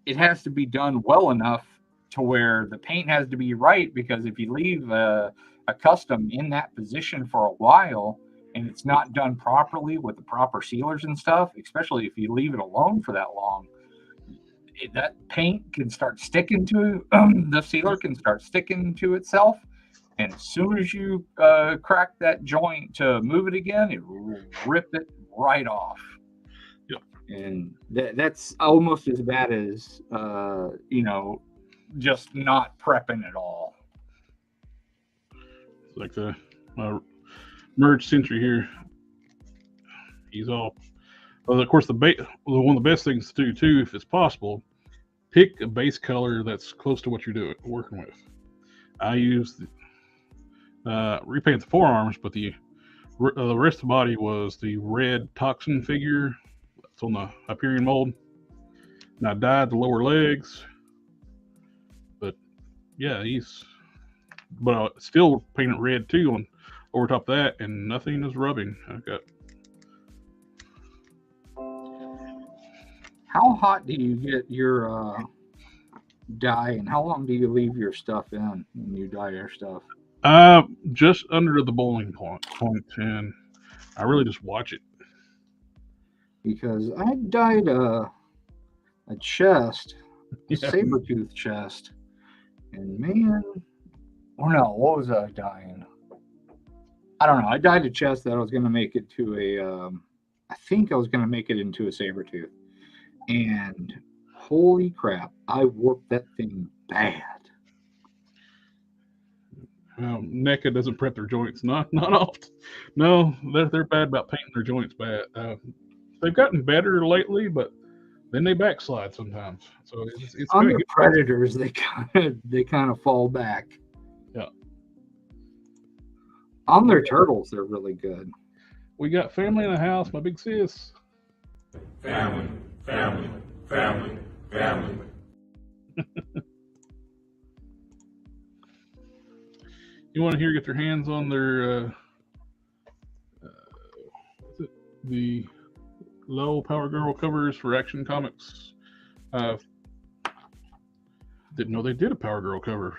it has to be done well enough to where the paint has to be right, because if you leave a custom in that position for a while and it's not done properly with the proper sealers and stuff, especially if you leave it alone for that long, that paint can start sticking to the sealer can start sticking to itself, and as soon as you crack that joint to move it again, it will rip it right off. And that's almost as bad as just not prepping at all. It's like the merged Century here. He's all. Well, of course, one of the best things to do too, if it's possible, pick a base color that's close to what you're working with. I use repaint the forearms, but the rest of the body was the red toxin figure. It's on the Hyperion mold, and I dyed the lower legs. But yeah, but I still painted red too on over top of that, and nothing is rubbing. How hot do you get your dye, and how long do you leave your stuff in when you dye your stuff? Just under the boiling point, and I really just watch it. Because I dyed a chest, a saber-tooth chest, and man, what was I dyeing? I don't know. I dyed a chest that I was going to make it to I think I was going to make it into a saber-tooth. And holy crap, I warped that thing bad. NECA doesn't prep their joints, not often. No, they're bad about painting their joints bad. They've gotten better lately, but then they backslide sometimes. So it's on the predators, they kind of fall back. Yeah. On their turtles, they're really good. We got family in the house, my big sis. Family. You want to get their hands on their the low Power Girl covers for Action Comics? Didn't know they did a Power Girl cover.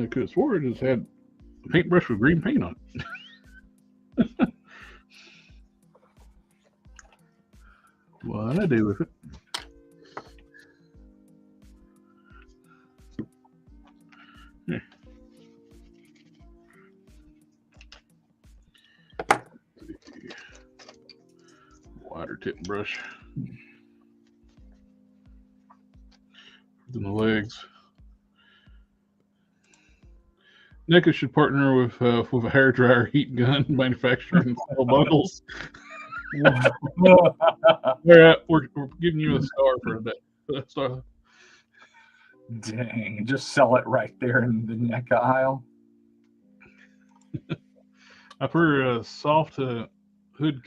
Could have swore it just had a paintbrush with green paint on it. What I do with it? Here. Wider tip brush than the legs. NECA should partner with a hairdryer heat gun manufacturer and sell bundles. We're giving you a star for that. Star. Dang, just sell it right there in the NECA aisle. I prefer soft hood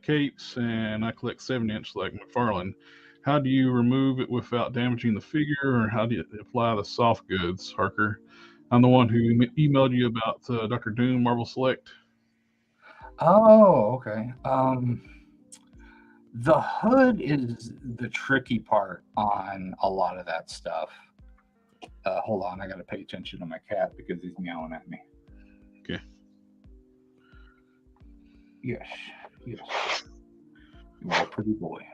capes, and I collect 7-inch like McFarlane. How do you remove it without damaging the figure, or how do you apply the soft goods, Harker? I'm the one who emailed you about Dr. Doom Marvel Select. Oh, okay. The hood is the tricky part on a lot of that stuff. Hold on, I got to pay attention to my cat because he's meowing at me. Okay. Yes. You are a pretty boy.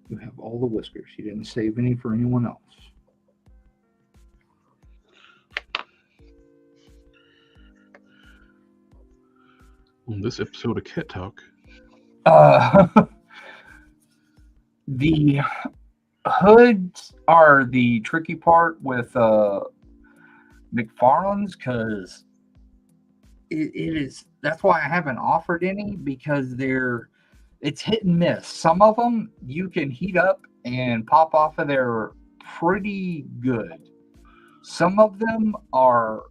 You have all the whiskers. You didn't save any for anyone else. On this episode of Cat Talk. The hoods are the tricky part with McFarland's, because it is. That's why I haven't offered any, because it's hit and miss. Some of them you can heat up and pop off of there pretty good. Some of them are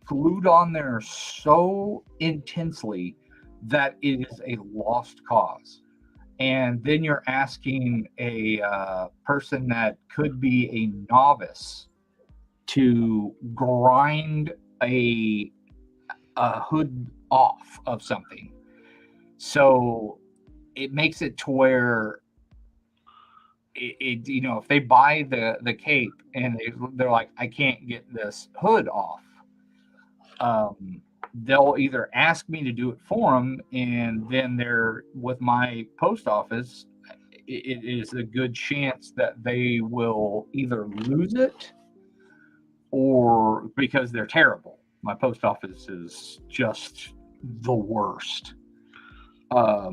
glued on there so intensely that it is a lost cause. And then you're asking a person that could be a novice to grind a hood off of something. So it makes it to where it if they buy the cape and they're like, I can't get this hood off, they'll either ask me to do it for them, and then they're with my post office, it is a good chance that they will either lose it, or because they're terrible. My post office is just the worst. I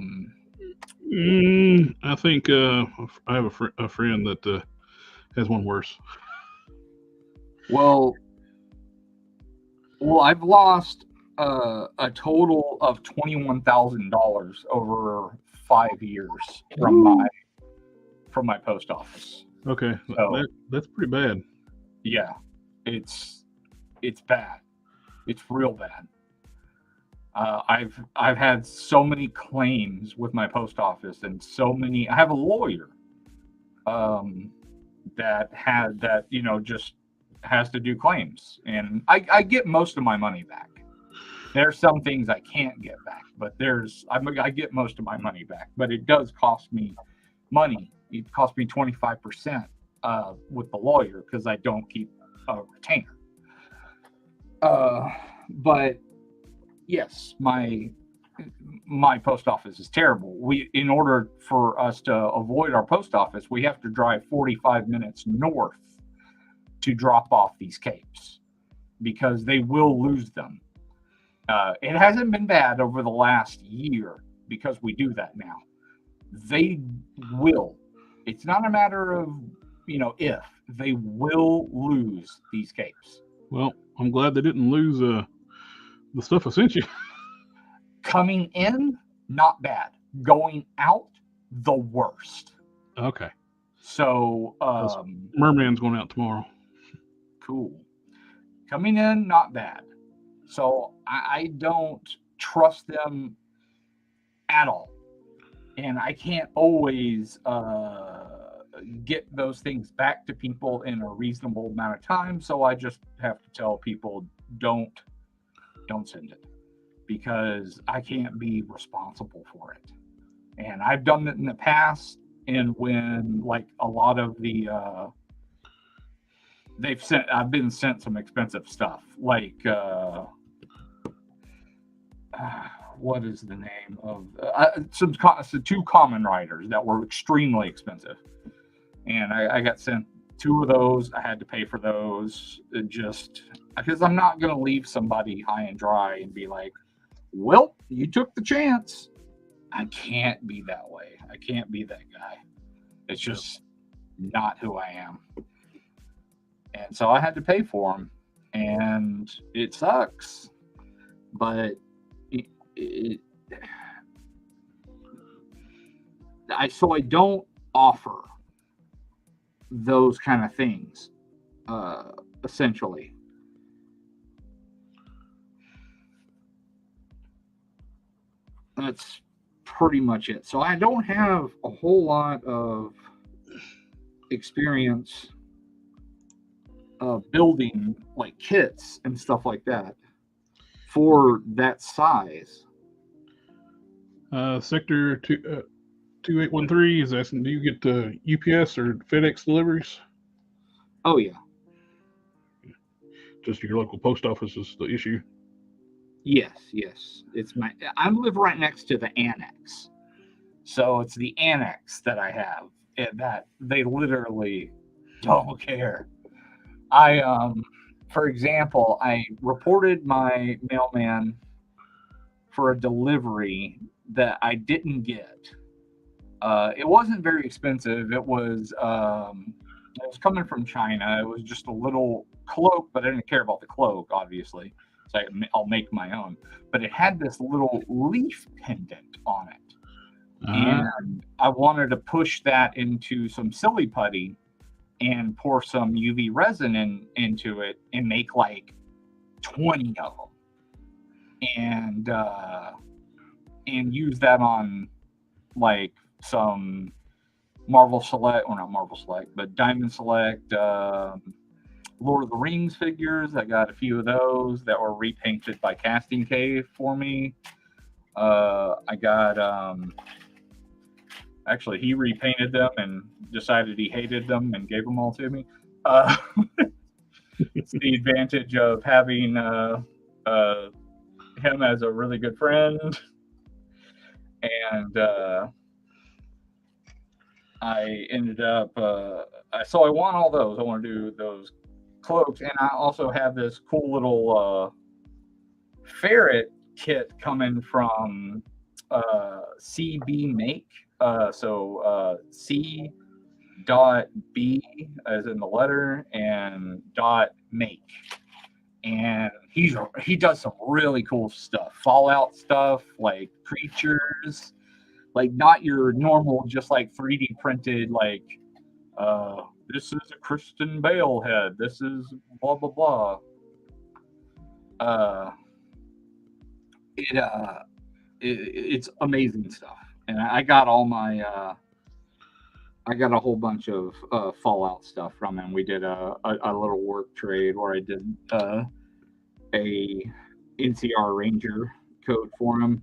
think I have a friend that has one worse. Well, I've lost a total of $21,000 over 5 years from my post office. Okay, so, that's pretty bad. Yeah, it's bad. It's real bad. I've had so many claims with my post office, and so many. I have a lawyer that just has to do claims, and I get most of my money back. There's some things I can't get back, but I get most of my money back. But it does cost me money. It cost me 25% with the lawyer, because I don't keep a retainer. But yes, my post office is terrible. In order for us to avoid our post office, we have to drive 45 minutes north to drop off these capes, because they will lose them. It hasn't been bad over the last year, because we do that now. They will. It's not a matter of, if. They will lose these capes. Well, I'm glad they didn't lose the stuff I sent you. Coming in, not bad. Going out, the worst. Okay. So Merman's going out tomorrow. Cool. Coming in, not bad. So I don't trust them at all. And I can't always get those things back to people in a reasonable amount of time. So I just have to tell people, don't send it, because I can't be responsible for it. And I've done it in the past. And when, like, a lot of the I've been sent some expensive stuff, like what is the name of two common writers that were extremely expensive, and I got sent 2 of those. I had to pay for those, just because I'm not going to leave somebody high and dry and be like, well, you took the chance. I can't be that way. I can't be that guy. It's just not who I am. And so I had to pay for them, and it sucks, but I don't offer those kind of things, essentially. That's pretty much it. So I don't have a whole lot of experience building like kits and stuff like that for that size. Sector 2813 is asking, do you get UPS or FedEx deliveries? Oh yeah. Just your local post office is the issue. Yes. I live right next to the annex. So it's the annex that I have. that they literally don't care. For example, I reported my mailman for a delivery that I didn't get. It wasn't very expensive. It was coming from China. It was just a little cloak, but I didn't care about the cloak, obviously. So I'll make my own. But it had this little leaf pendant on it. And I wanted to push that into some silly putty and pour some UV resin into it and make like 20 of them. And use that on like some Marvel Select, or not Marvel Select, but Diamond Select, Lord of the Rings figures. I got a few of those that were repainted by Casting Cave for me. I got, actually, he repainted them and decided he hated them and gave them all to me. It's the advantage of having him as a really good friend. And I ended up, so I want all those. I want to do those cloaks. And I also have this cool little ferret kit coming from CB Make. So C.B as in the letter and .make. And he does some really cool stuff, Fallout stuff, like creatures, like not your normal, just like 3D printed, like this is a Kristen Bale head, this is blah blah blah. It's amazing stuff, and I got all my I got a whole bunch of Fallout stuff from him. We did a little work trade where I did a NCR Ranger code for him,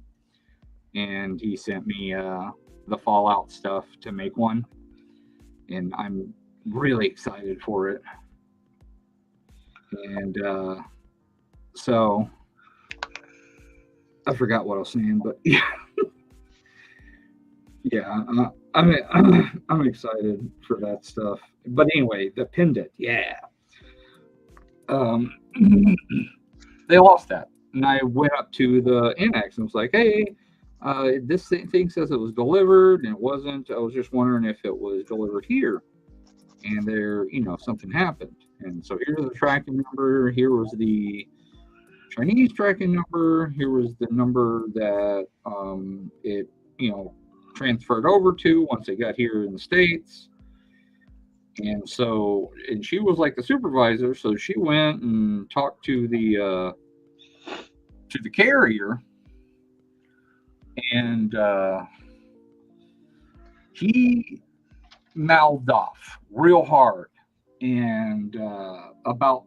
and he sent me the Fallout stuff to make one, and I'm really excited for it. And so I forgot what I was saying, but yeah. Yeah, I'm excited for that stuff. But anyway, the pendant, yeah. They lost that, and I went up to the annex and was like, "Hey, this thing says it was delivered, and it wasn't. I was just wondering if it was delivered here." And there, something happened. And so here's the tracking number. Here was the Chinese tracking number. Here was the number that it, transferred over to once they got here in the States. And so, and she was like the supervisor, so she went and talked to the carrier, and he mouthed off real hard and about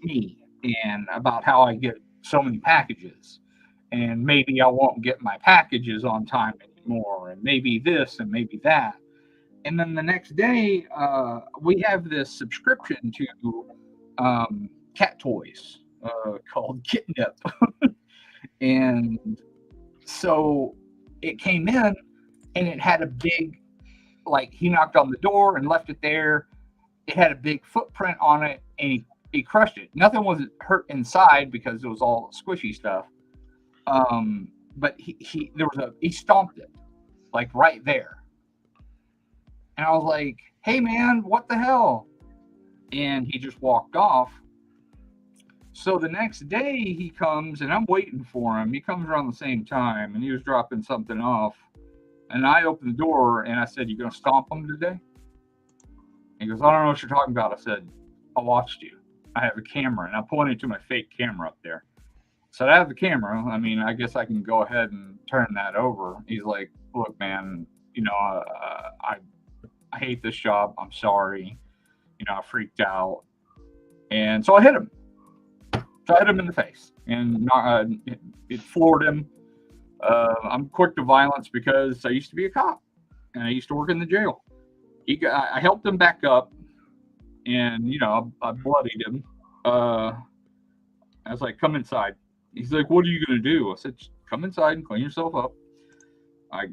me and about how I get so many packages, and maybe I won't get my packages on time anymore, and maybe this and maybe that. And then the next day, we have this subscription to cat toys called Kitnip. And so it came in, and it had a big, like, he knocked on the door and left it there. It had a big footprint on it, and he crushed it. Nothing was hurt inside because it was all squishy stuff. But he stomped it, like right there. And I was like, "Hey man, what the hell?" And he just walked off. So the next day he comes, and I'm waiting for him. He comes around the same time, and he was dropping something off. And I opened the door, and I said, "You gonna stomp him today?" He goes, "I don't know what you're talking about." I said, "I watched you. I have a camera," and I pointed to my fake camera up there. So I have the camera. I mean, I guess I can go ahead and turn that over. He's like, "Look, man, I hate this job. I'm sorry. I freaked out." And so I hit him. So I hit him in the face, and it floored him. I'm quick to violence because I used to be a cop, and I used to work in the jail. I helped him back up, and, I bloodied him. I was like, "Come inside." He's like, "What are you going to do?" I said, "Come inside and clean yourself up." I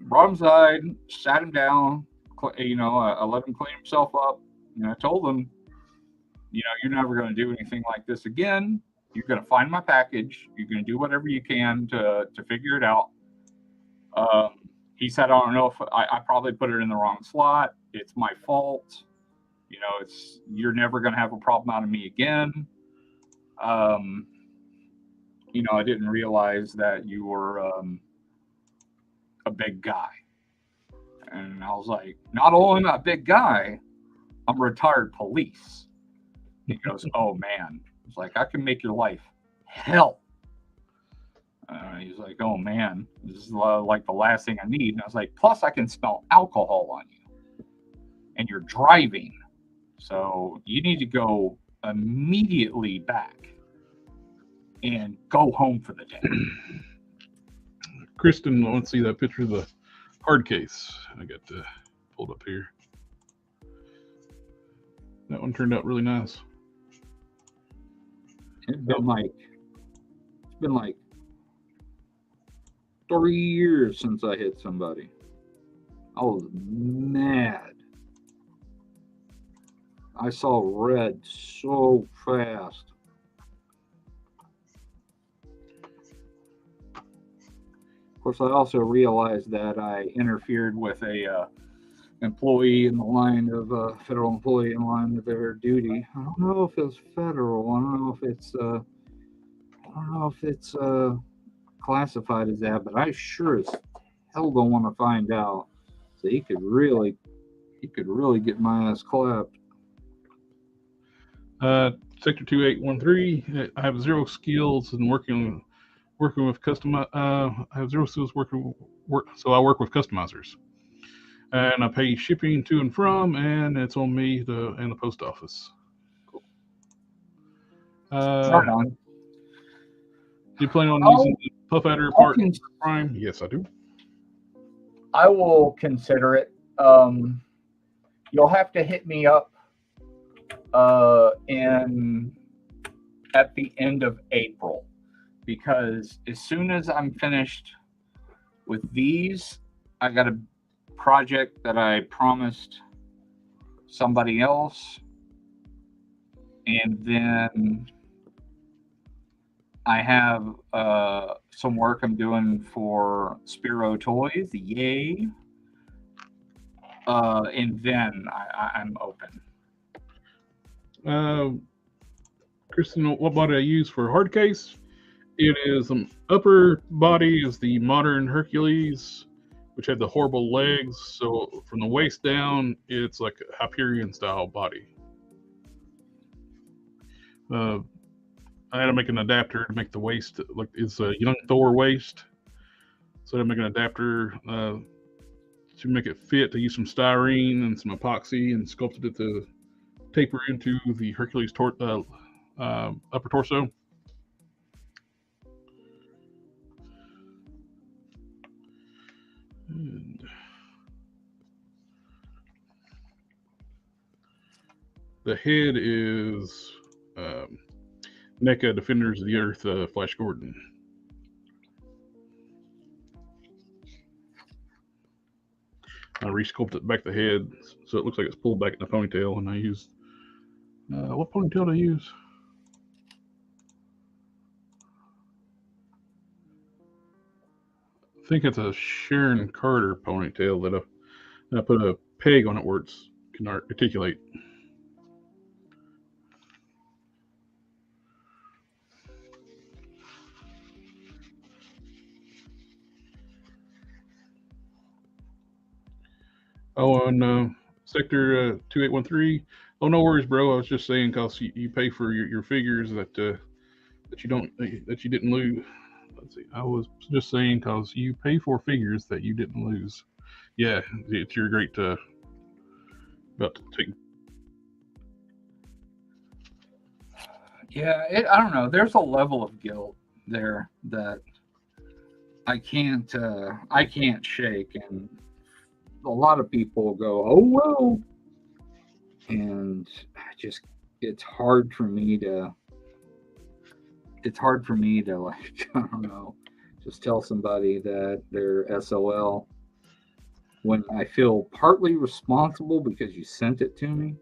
brought him inside, sat him down, I let him clean himself up. And I told him, you're never going to do anything like this again. You're going to find my package. You're going to do whatever you can to figure it out. He said, I don't know if I probably put it in the wrong slot. It's my fault. You're never going to have a problem out of me again. I didn't realize that you were a big guy. And I was like, not only am I a big guy, I'm a retired police. He goes, oh man. It's like, I can make your life hell. He's like, oh man, this is like the last thing I need. And I was like, plus I can smell alcohol on you. And you're driving. So you need to go immediately back and go home for the day. Kristen wants to see that picture of the hard case. I got pulled up here. That one turned out really nice. It's been like 3 years since I hit somebody. I was mad. I saw red so fast. Of course, I also realized that I interfered with a employee in the line of federal employee in line of their duty. I don't know if it's federal. I don't know if it's classified as that, but I sure as hell don't want to find out. So he could really get my ass clapped. Sector 2813. I have zero skills in working with I have zero skills so I work with customizers, and I pay shipping to and from, and it's on me and the post office. Cool. Right on. Do you plan on using the puff adder part for prime? Yes, I do. I will consider it. You'll have to hit me up at the end of April, because as soon as I'm finished with these, I got a project that I promised somebody else, and then I have some work I'm doing for Spiro Toys, yay, and then I'm open. Kristen, what body I use for hard case? It is upper body is the modern Hercules, which had the horrible legs. So from the waist down, it's like a Hyperion style body. I had to make an adapter to make the waist like it's a young Thor waist. So I had to make an adapter to make it fit. To use some styrene and some epoxy and sculpted it to taper into the Hercules upper torso. And the head is NECA Defenders of the Earth Flash Gordon. I resculpted back the head so it looks like it's pulled back in a ponytail, and I used what ponytail did I use? I think it's a Sharon Carter ponytail that I put a peg on it where it can articulate. Oh, and Sector 2813. Oh, no worries, bro. I was just saying because you pay for your figures that you didn't lose. Let's see. I was just saying because you pay for figures that you didn't lose. Yeah, it's your great about to take. Yeah, I don't know. There's a level of guilt there that I can't shake, and a lot of people go, "Oh well," and it's hard for me to like, I don't know, just tell somebody that they're SOL. when I feel partly responsible because you sent it to me.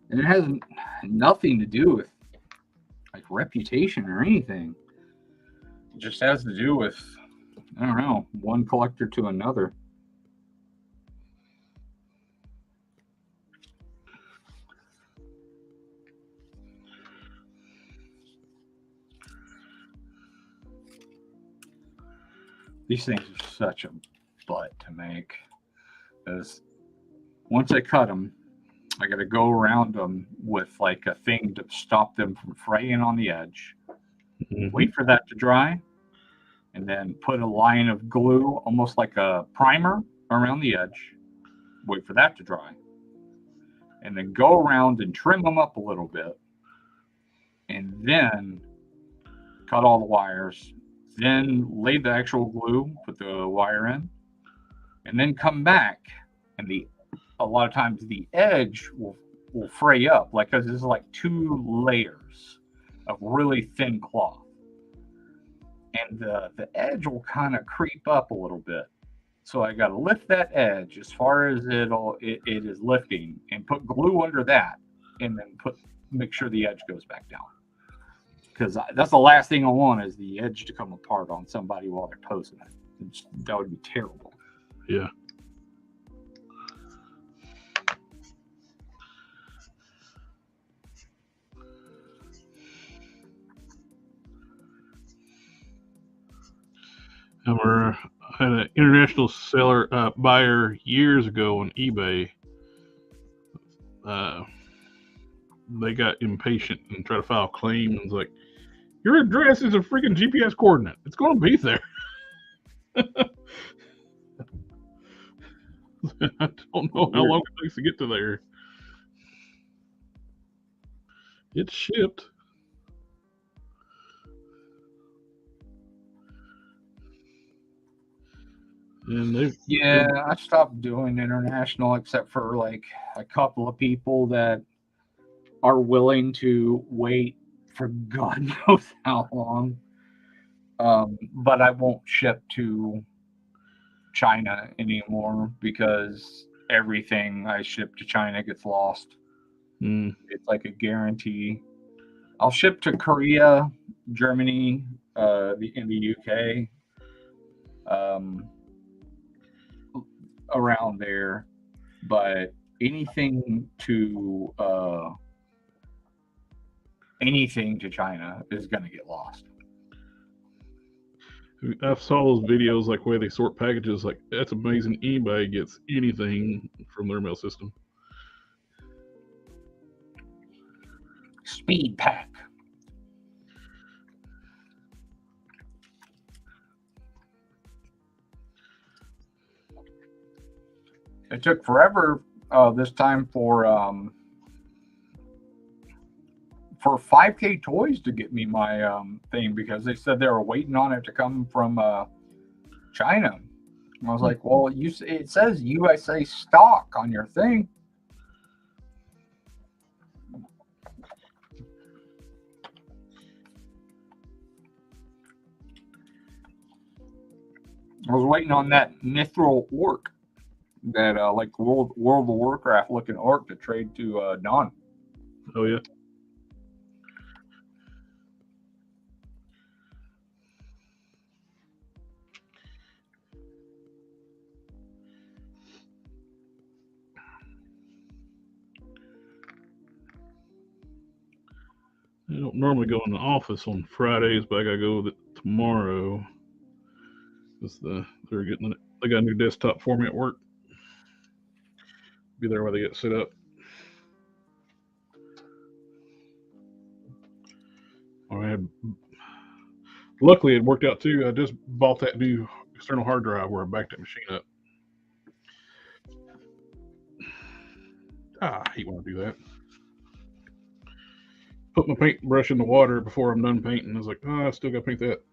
And it has nothing to do with like reputation or anything. It just has to do with, I don't know, one collector to another. These things are such a butt to make. Because once I cut them, I got to go around them with like a thing to stop them from fraying on the edge. Wait for that to dry, and then put a line of glue, almost like a primer, around the edge. Wait for that to dry, and then go around and trim them up a little bit, and then cut all the wires. Then lay the actual glue, put the wire in, and then come back, and a lot of times the edge will fray up, like, because this is like 2 layers of really thin cloth, and the edge will kind of creep up a little bit. So I got to lift that edge as far as it is lifting, and put glue under that, and then make sure the edge goes back down. Because that's the last thing I want, is the edge to come apart on somebody while they're posing it. That would be terrible. Yeah. And I had an international buyer years ago on eBay. They got impatient and tried to file a claim, and was like, "Your address is a freaking GPS coordinate. It's going to be there." I don't know how long it takes to get to there. It's shipped. And I stopped doing international, except for like a couple of people that are willing to wait for God knows how long. But I won't ship to China anymore because everything I ship to China gets lost. It's like a guarantee. I'll ship to Korea, Germany, in the UK, around there, but anything to China is going to get lost. I saw those videos, like where they sort packages. Like, that's amazing. Anybody gets anything from their mail system. Speed pack. It took forever this time for 5K Toys to get me my thing, because they said they were waiting on it to come from China. And I was like, well, it says USA stock on your thing. I was waiting on that Nicpro orc, that like World of Warcraft looking orc to trade to Don. Oh yeah. I don't normally go in the office on Fridays, but I gotta go tomorrow. They got a new desktop for me at work. Be there while they get set up. Luckily, it worked out too. I just bought that new external hard drive where I backed that machine up. I hate when I do that. Put my paintbrush in the water before I'm done painting. I was like, I still got to paint that.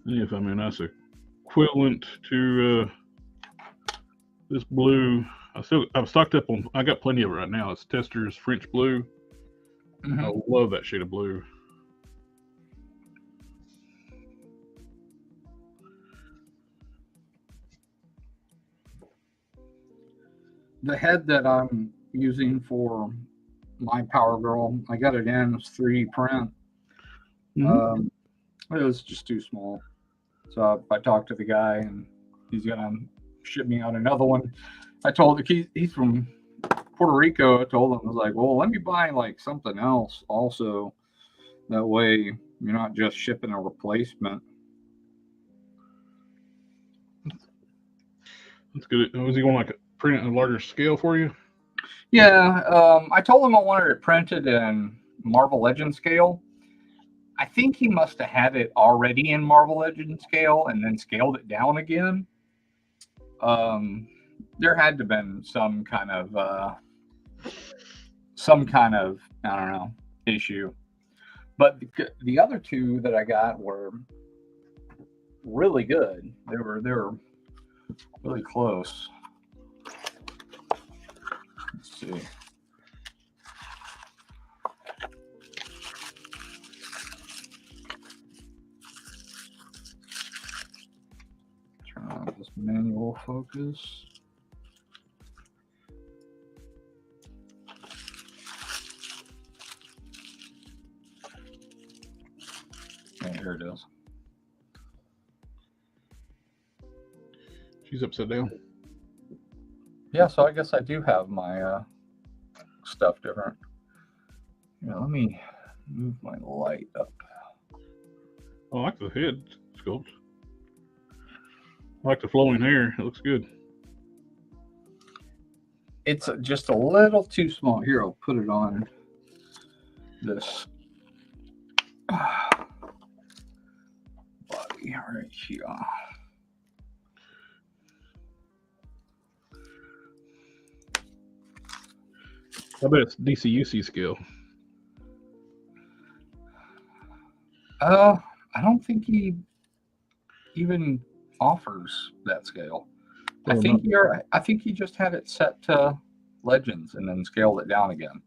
If I mean that's equivalent to this blue. I've stocked up on. I got plenty of it right now. It's Tester's French blue. Mhm. I love that shade of blue. The head that I'm using for my Power Girl, I got it in. It's 3D print. Mhm. It was just too small. So I talked to the guy, and he's gonna ship me out another one. I told he's from Puerto Rico. I told him, I was like, well, let me buy like something else also. That way you're not just shipping a replacement. That's good. Was he going like print a larger scale for you? Yeah, I told him I wanted it printed in Marvel Legend scale. I think he must have had it already in Marvel Legend scale and then scaled it down again. There had to have been some kind of I don't know issue. But the other two that I got were really good. They were really close. Let's see. Turn on this manual focus. Yeah, here it is. She's upside down. Yeah, so I guess I do have my stuff different. Yeah, let me move my light up. I like the head sculpt. I like the flowing hair. It looks good. It's just a little too small. Here, I'll put it on this body right here. I bet it's DCUC scale. I don't think he even offers that scale. I think he just had it set to Legends and then scaled it down again.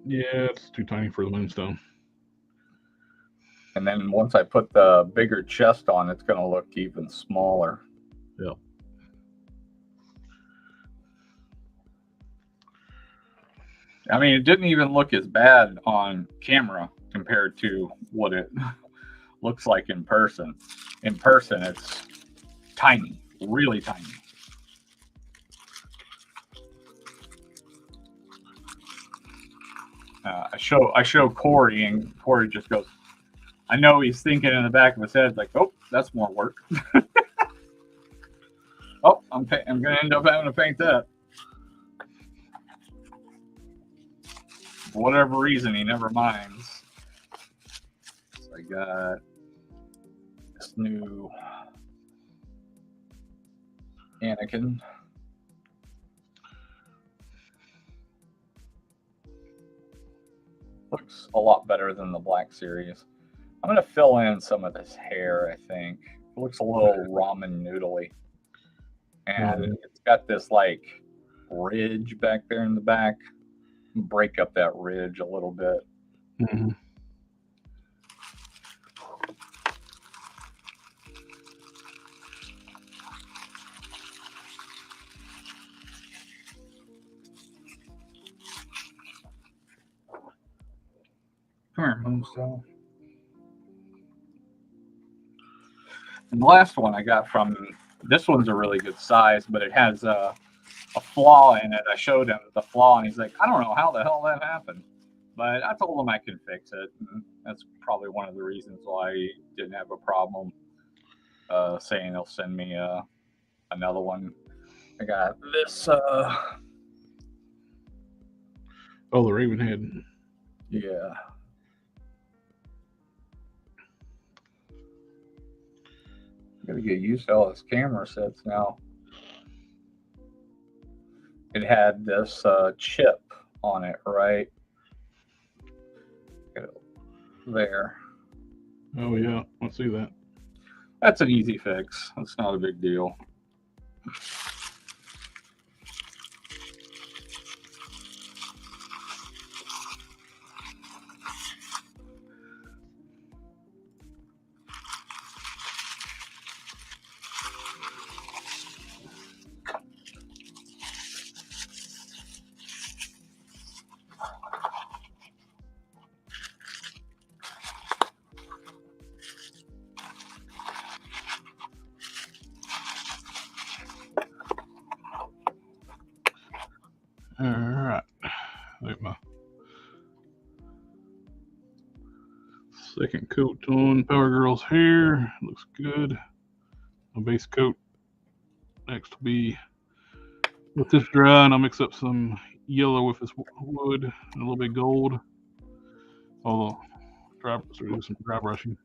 Yeah, it's too tiny for the Moonstone. And then once I put the bigger chest on, it's going to look even smaller. Yeah. I mean, it didn't even look as bad on camera compared to what it looks like in person. In person, it's tiny, really tiny. I show Corey, and Corey just goes, I know he's thinking in the back of his head, like, oh, that's more work. Oh, I'm going to end up having to paint that. For whatever reason, he never minds. So I got this new Anakin. Looks a lot better than the Black Series. I'm going to fill in some of this hair, I think. It looks a little ramen noodly. And it's got this like ridge back there in the back. Break up that ridge a little bit. Mm-hmm. Come here, Moonstone. And the last one I got from, this one's a really good size, but it has a flaw in it. I showed him the flaw, and he's like, I don't know how the hell that happened. But I told him I can fix it. And that's probably one of the reasons why he didn't have a problem saying he'll send me another one. I got this. Oh, the Raven head. Yeah. Gotta get used to all his camera sets now. it had this chip on it, right? There. Oh yeah, I see that. That's an easy fix. That's not a big deal. All right. Like my second coat on Power Girl's hair. Looks good. My base coat next will be with this dry, and I'll mix up some yellow with this wood and a little bit gold. I'll do some dry brushing.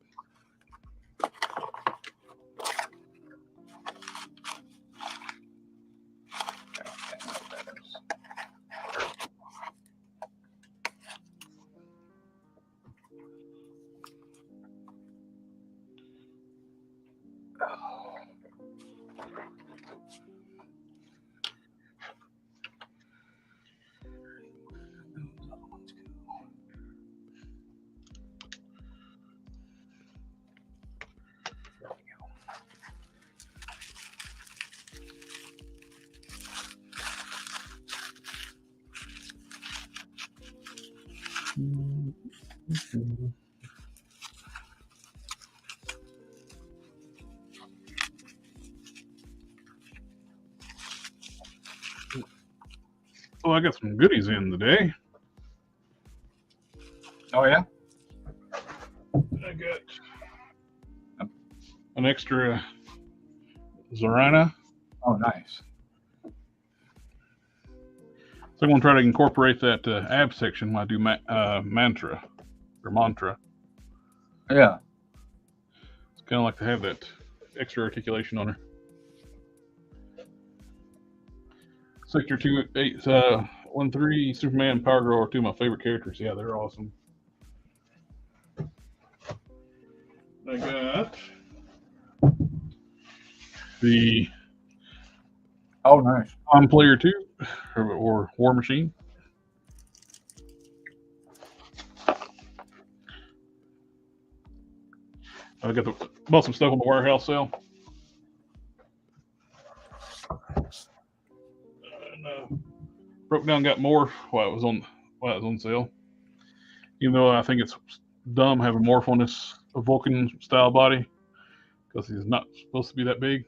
Oh, I got some goodies in today. Oh yeah? I got an extra Zorana. Oh, nice. So I'm going to try to incorporate that ab section when I do mantra. Yeah. It's kind of like to have that extra articulation on her. Sector 2-8-1-3, Superman, Power Girl are two of my favorite characters. Yeah, they're awesome. I got the Nice. On Player 2 or War Machine. I bought some stuff on the warehouse sale. And broke down, got more while it was on sale. Even though I think it's dumb having morph on this Vulcan style body because he's not supposed to be that big.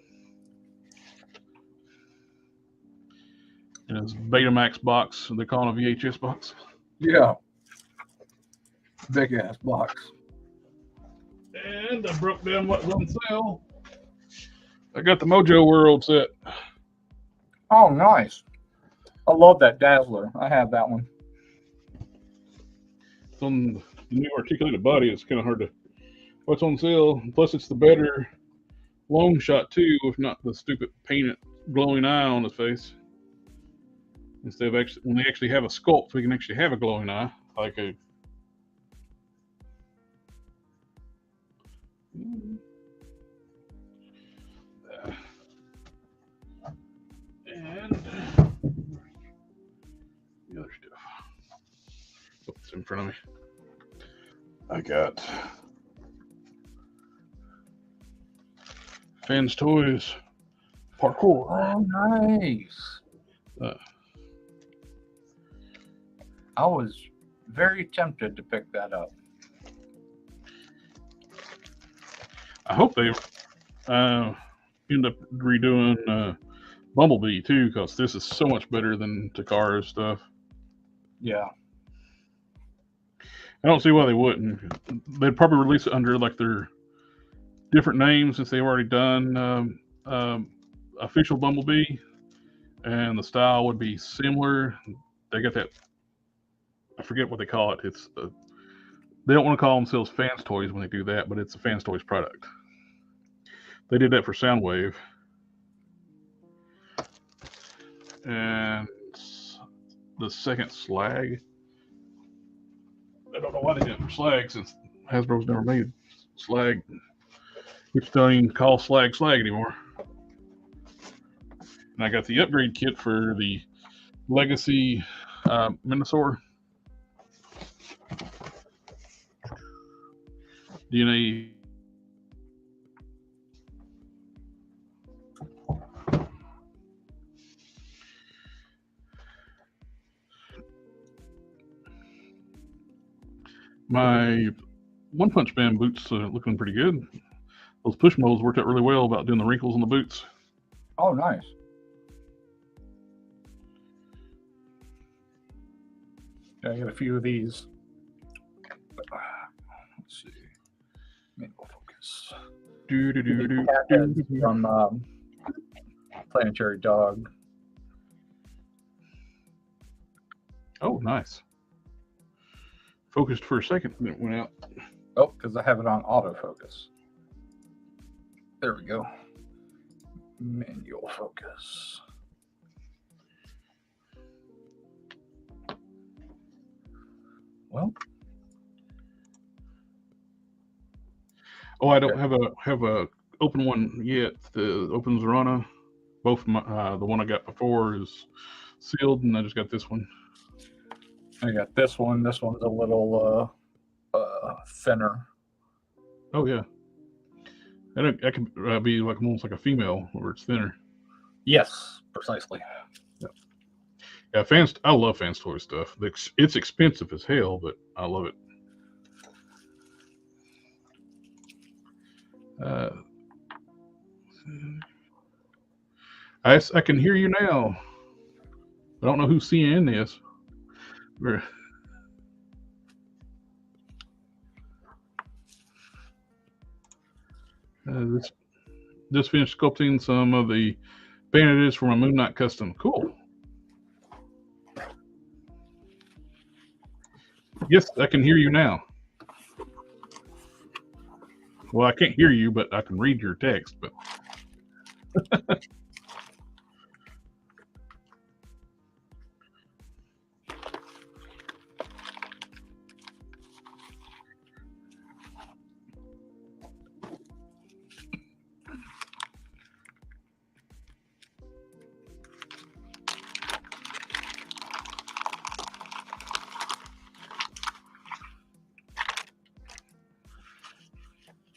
And his Betamax box, they call it a VHS box. Yeah. Big ass box. And I broke down what was on sale. I got the Mojo World set. Oh, nice. I love that Dazzler. I have that one. It's on the new articulated body. It's kind of hard to. What's on sale? Plus, it's the better long shot too, if not the stupid painted glowing eye on his face. Instead of when they actually have a sculpt, we can actually have a glowing eye, like a. And the other stuff. What's in front of me? I got Fans Toys Parkour. Oh, nice. I was very tempted to pick that up. I hope they end up redoing Bumblebee too, because this is so much better than Takara's stuff. Yeah. I don't see why they wouldn't. They'd probably release it under like their different names since they've already done official Bumblebee, and the style would be similar. They got that. I forget what they call it. It's they don't want to call themselves Fans Toys when they do that, but it's a Fans Toys product. They did that for Soundwave, and the second slag. I don't know why they did it for slag, since Hasbro's never made slag, which don't even call slag anymore. And I got the upgrade kit for the Legacy Minosaur DNA. My One Punch Man boots looking pretty good. Those push molds worked out really well about doing the wrinkles on the boots. Oh, nice. Yeah, I got a few of these. Let's see. Manual focus. From Planetary Dog. Oh, nice. Focused for a second, and it went out. Oh, because I have it on autofocus. There we go. Manual focus. Well. Oh, I don't have a open one yet. The Open Zorana, both my, the one I got before is sealed, and I just got this one. I got this one. This one's a little thinner. Oh yeah, and that could be like almost like a female, where it's thinner. Yes, precisely. Yeah, I love Fans Toy stuff. It's expensive as hell, but I love it. I can hear you now. I don't know who's seeing this. Just finished sculpting some of the bandages for my Moon Knight custom. Cool. Yes, I can hear you now. Well, I can't hear you, but I can read your text. But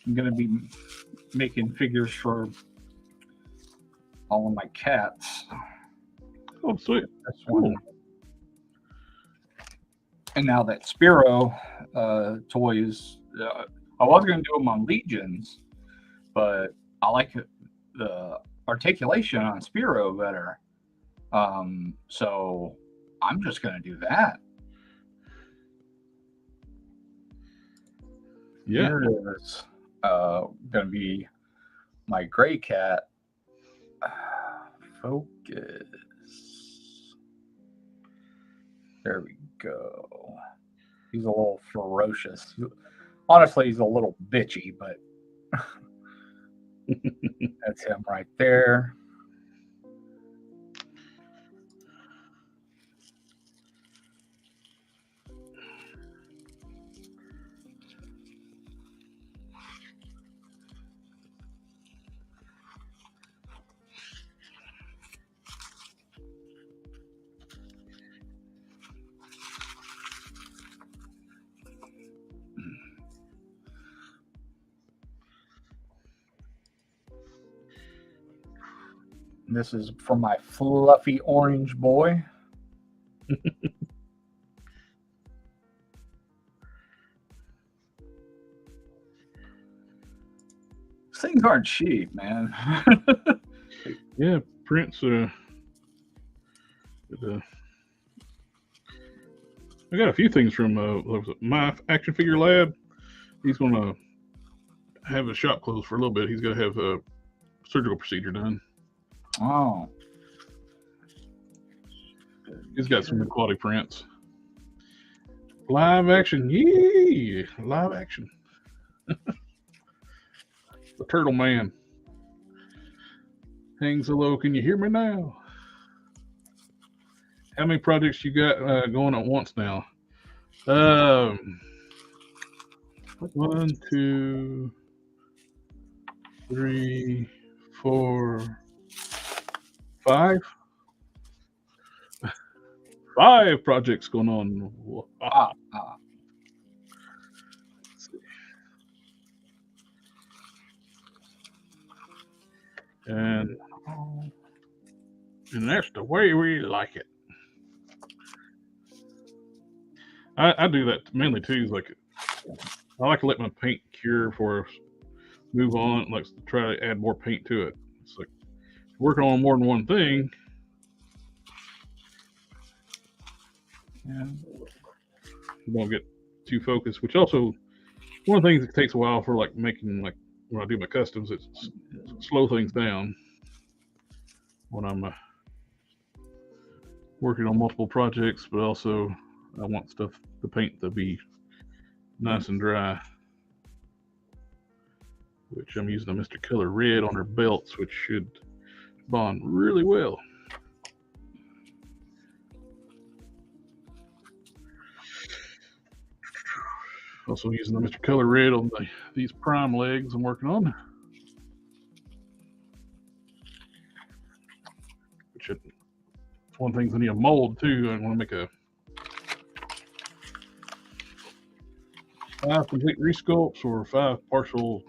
I'm going to be making figures for all of my cats. oh, sweet. That's one. And now that Spiro toys, I was going to do them on Legions, but I like the articulation on Spiro better. So I'm just going to do that. Yeah. Here it is. Going to be my gray cat. Focus. There we go. He's a little ferocious. Honestly, he's a little bitchy, but that's him right there. This is for my fluffy orange boy. Things aren't cheap, man. Yeah, Prince. I got a few things from my action figure lab. He's gonna have his shop closed for a little bit. He's gonna have a surgical procedure done. Oh. He's got some good quality prints. Live action, yee! Live action. The Turtle Man. Hangs low, can you hear me now? how many projects you got going at once now? 1, 2, 3, 4, 5. 5 projects going on. Ah. And that's the way we like it. I do that mainly too. Is like I like to let my paint cure before I move on. Like try to add more paint to it. It's like working on more than one thing. And you don't get too focused. Which also one of the things that takes a while for like making like when I do my customs, it's slow things down when I'm working on multiple projects, but also I want the paint to be nice and dry, which I'm using a Mr. Color Red on her belts, which should bond really well. Also using the Mr. Color Red on these prime legs I'm working on. Which it's one of the things I need a mold too. I want to make a 5 complete resculpts or 5 partial.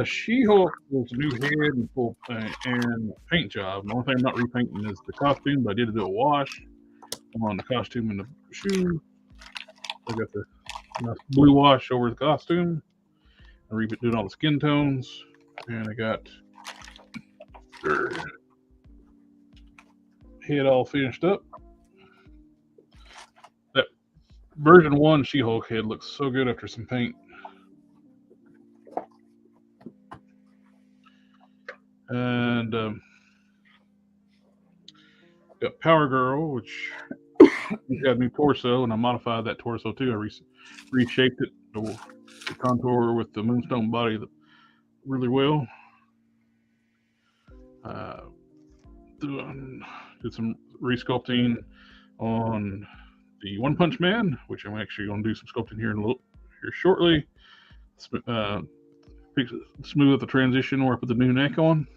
She-Hulk was a new head and full and paint job. The only thing I'm not repainting is the costume, but I did do a wash on the costume and the shoe. I got the nice blue wash over the costume. I doing all the skin tones, and I got her head all finished up. That version 1 She-Hulk head looks so good after some paint. And got Power Girl, which got a new torso, and I modified that torso too. I reshaped it, the contour with the Moonstone body really well. Did some resculpting on the One Punch Man, which I'm actually going to do some sculpting here shortly. Smooth up the transition where I put the new neck on.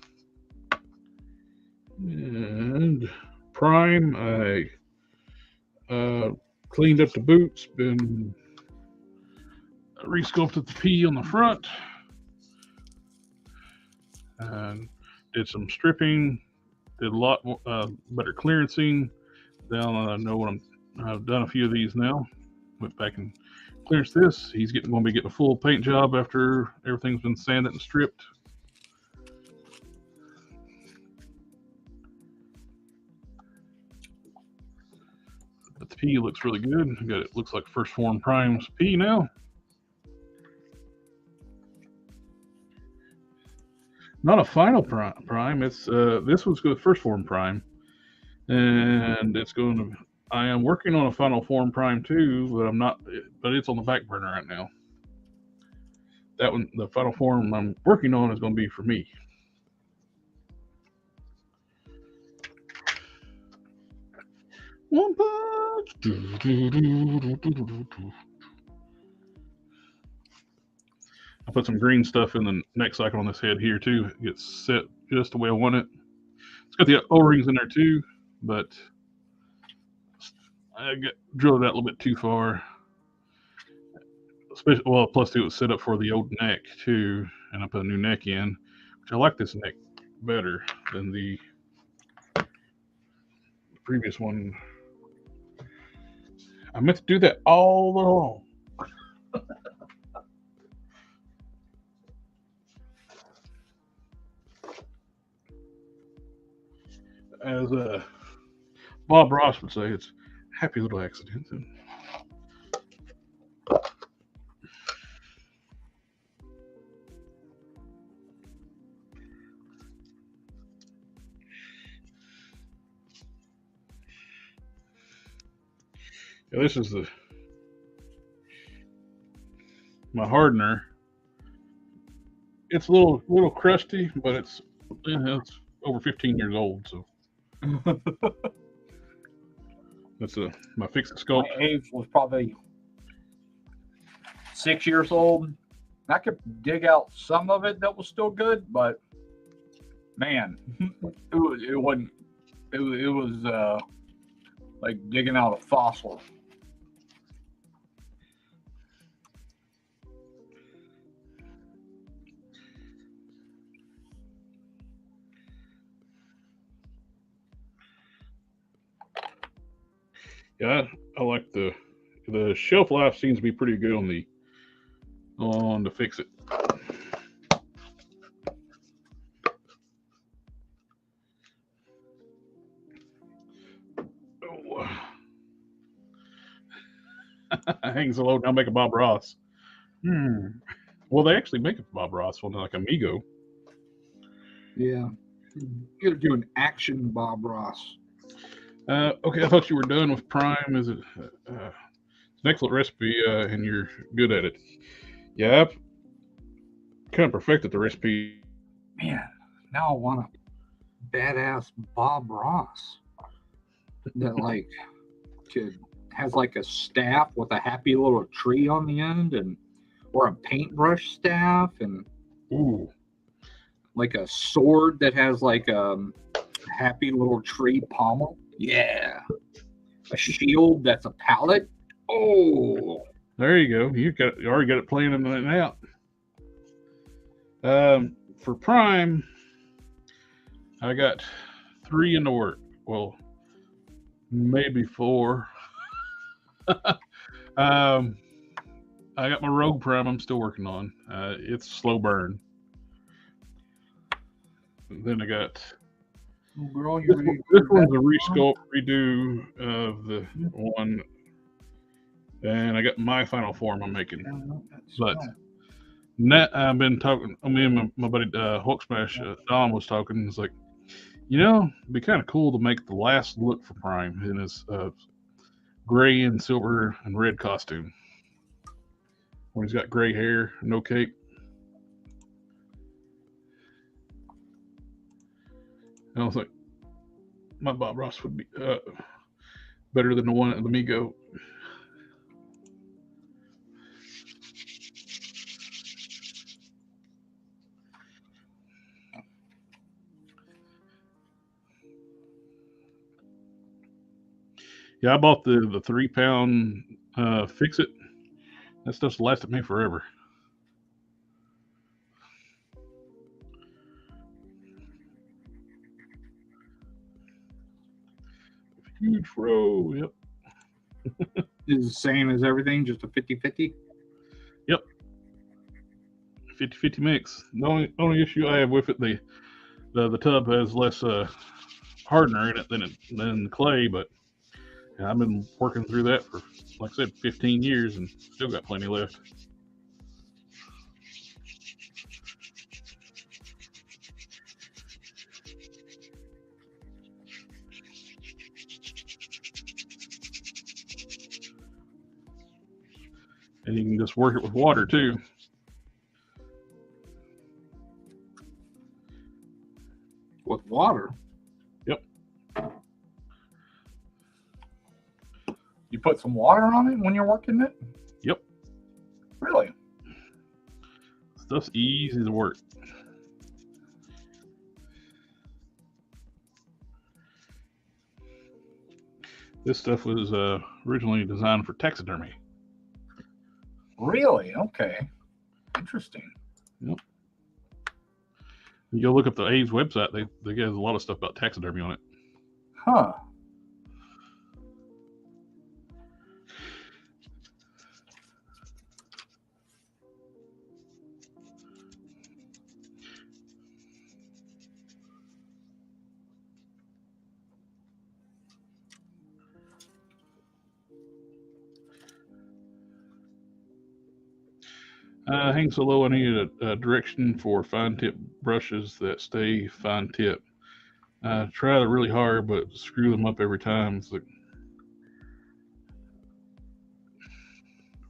And Prime, I cleaned up the boots, been resculpted the P on the front, and did some stripping, did a lot better clearancing. Now I know I've done a few of these now. Went back and clearance this. He's going to be getting a full paint job after everything's been sanded and stripped. But the P looks really good. It looks like First Form Prime's P now. Not a final prime. It's this one's good First Form Prime, and it's going to. I am working on a final form prime too, but I'm not. But it's on the back burner right now. That one, the final form I'm working on, is going to be for me. One punch. I put some green stuff in the neck cycle on this head here too. It gets set just the way I want it. It's got the O-rings in there too, but I drilled it out a little bit too far. Especially, well, plus it was set up for the old neck too, and I put a new neck in, which I like this neck better than the previous one. I meant to do that all along. As Bob Ross would say, it's a happy little accident. Yeah, this is my hardener. It's a little crusty, but it's over 15 years old, so. That's my Fixit My Sculpt. Aves was probably 6 years old. I could dig out some of it that was still good, but man, it wasn't. It was like digging out a fossil. Yeah, I like the shelf life seems to be pretty good on the Fixit. Oh. Hangs low. Now make a Bob Ross. Well, they actually make a Bob Ross one, like Amigo. Yeah, you gotta do an action Bob Ross. Okay, I thought you were done with Prime. Is it? It's an excellent recipe, and you're good at it. Yeah, I've kind of perfected the recipe. Man, now I want a badass Bob Ross that like has like a staff with a happy little tree on the end, and or a paintbrush staff, and Ooh, like a sword that has like a happy little tree pommel. Yeah, a shield that's a pallet. Oh, there you go. You already got it playing in out. For Prime, I got 3 in the work. Well, maybe 4. I got my Rogue Prime I'm still working on. It's slow burn. Then I got girl, you ready? this one's a resculpt redo of the one, and I got my final form I'm making. But I've been talking. Me and my buddy Hulk Smash Don was talking. It's like, it'd be kind of cool to make the last look for Prime in his gray and silver and red costume when he's got gray hair, no cape. And I was like, my Bob Ross would be better than the one at the Amigo. Yeah, I bought the 3-pound Fixit. That stuff's lasted me forever. Huge row, yep. Is the same as everything, just a 50-50? Yep. 50-50 mix. The only issue I have with it, the tub has less hardener in it than the clay, but I've been working through that for, like I said, 15 years and still got plenty left. And you can just work it with water too. With water? Yep. You put some water on it when you're working it? Yep. Really? Stuff's easy to work. This stuff was originally designed for taxidermy. Really? Okay. Interesting. Yep. You go look up the Aves website, they get a lot of stuff about taxidermy on it. Huh. Hang so low, I needed a direction for fine tip brushes that stay fine tip. I try really hard, but screw them up every time. It's like,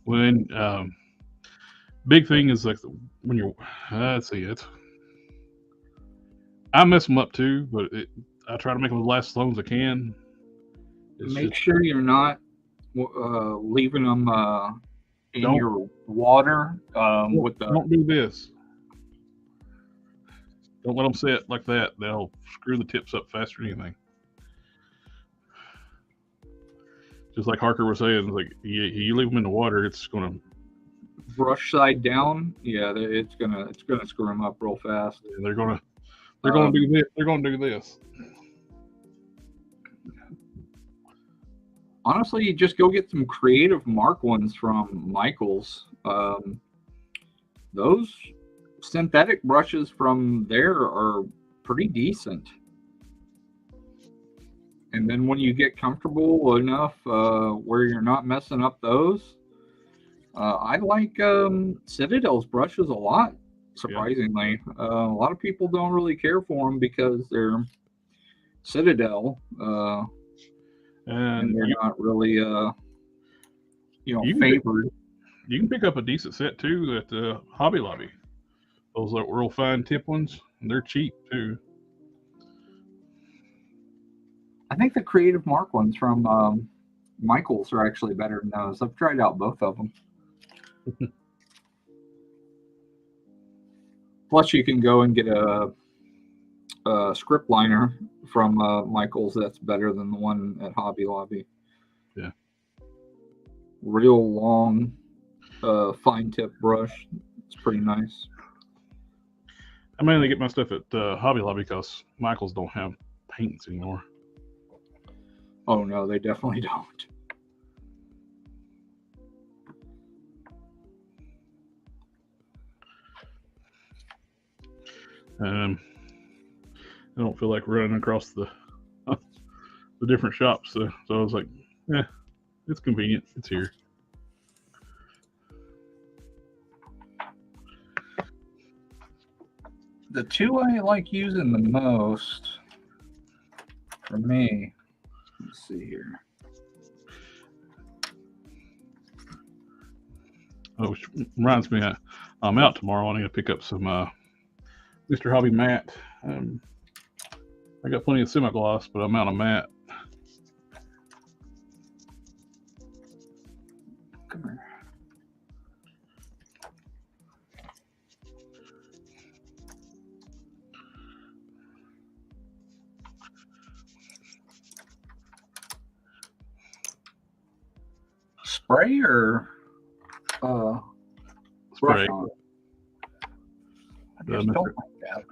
when big thing is like when you're, let's see, I mess them up too, but I try to make them last as long as I can. Make sure you're not leaving them in Don't- your water with the. Don't do this. Don't let them sit like that. They'll screw the tips up faster than anything. Just like Harker was saying, like you leave them in the water, it's gonna Brush side down, yeah, it's gonna screw them up real fast. they're gonna do this. They're gonna do this. Honestly, just go get some creative mark ones from Michaels. Those synthetic brushes from there are pretty decent. And then when you get comfortable enough where you're not messing up those, I like Citadel's brushes a lot, surprisingly. A lot of people don't really care for them because they're Citadel, and they're not really, favored. You can pick up a decent set too at Hobby Lobby. Those are real fine tip ones, and they're cheap too. I think the creative mark ones from Michaels are actually better than those. I've tried out both of them. Plus, you can go and get a script liner from Michaels that's better than the one at Hobby Lobby. Yeah. Real long, fine tip brush. It's pretty nice. I mainly get my stuff at Hobby Lobby because Michaels don't have paints anymore. Oh no, they definitely don't. I don't feel like running across the different shops, so I was like, it's convenient. It's here. The two I like using the most, for me, let's see here. Oh, which reminds me, I'm out tomorrow. I need to pick up some Mr. Hobby matte. I got plenty of semi-gloss, but I'm out of matte. Come here. Spray or Spray. brush on? I Yeah, just don't Mr. like that.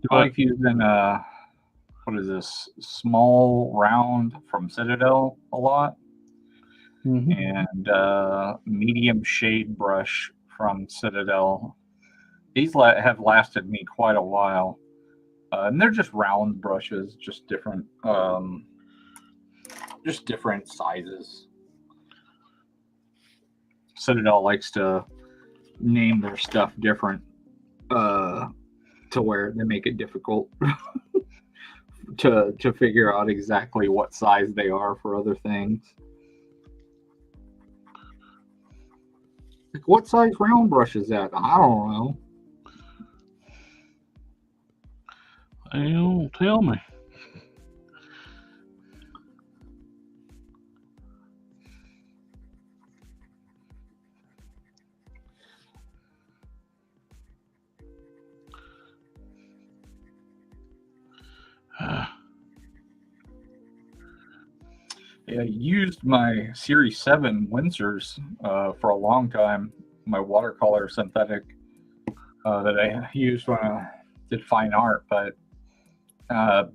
Do I like using what is this, small round from Citadel a lot, and medium shade brush from Citadel. These have lasted me quite a while, and they're just round brushes, just different sizes. Citadel likes to name their stuff different to where they make it difficult to figure out exactly what size they are for other things. Like, what size round brush is that? I don't know. Well, tell me. Yeah, I used my Series 7 Winsors for a long time. My watercolor synthetic that I used when I did fine art, but I've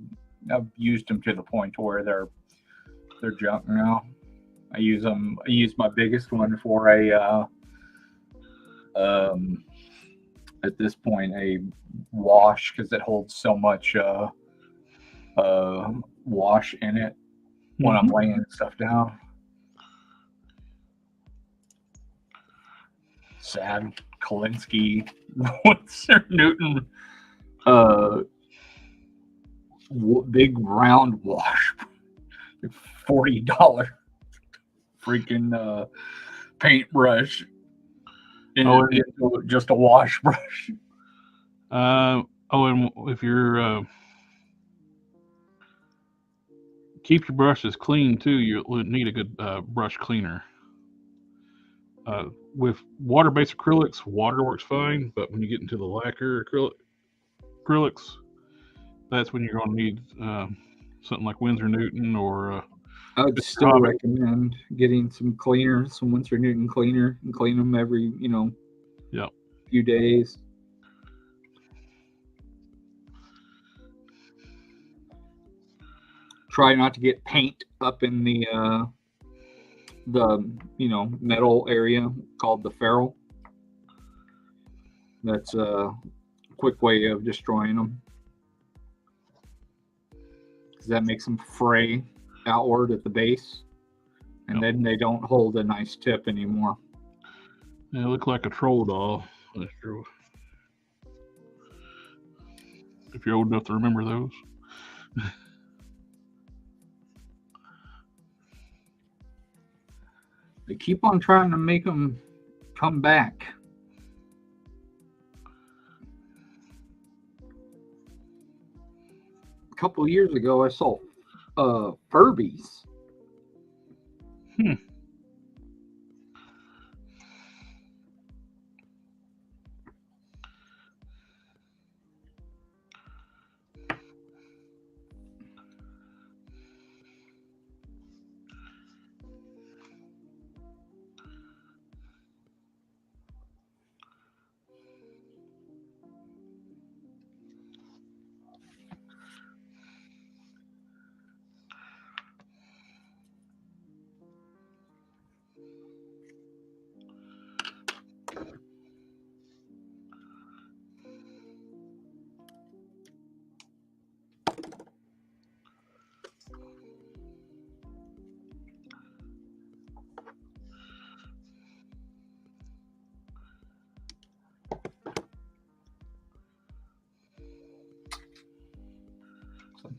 used them to the point where they're junk now. I use them. I use my biggest one for a at this point a wash because it holds so much wash in it when I'm laying stuff down. Sad Kolinsky Winsor Newton big round wash, $40 freaking paintbrush into just a wash brush. And if you're keep your brushes clean too. You'll need a good brush cleaner. With water-based acrylics, water works fine, but when you get into the lacquer acrylics, that's when you're going to need something like Winsor Newton or I would still recommend getting some cleaner, some Winsor Newton cleaner, and clean them every, few days. Try not to get paint up in the metal area called the ferrule. That's a quick way of destroying them, because that makes them fray outward at the base, and then they don't hold a nice tip anymore. They look like a troll doll. That's true. If you're old enough to remember those. They keep on trying to make them come back. A couple of years ago, I saw Furbies.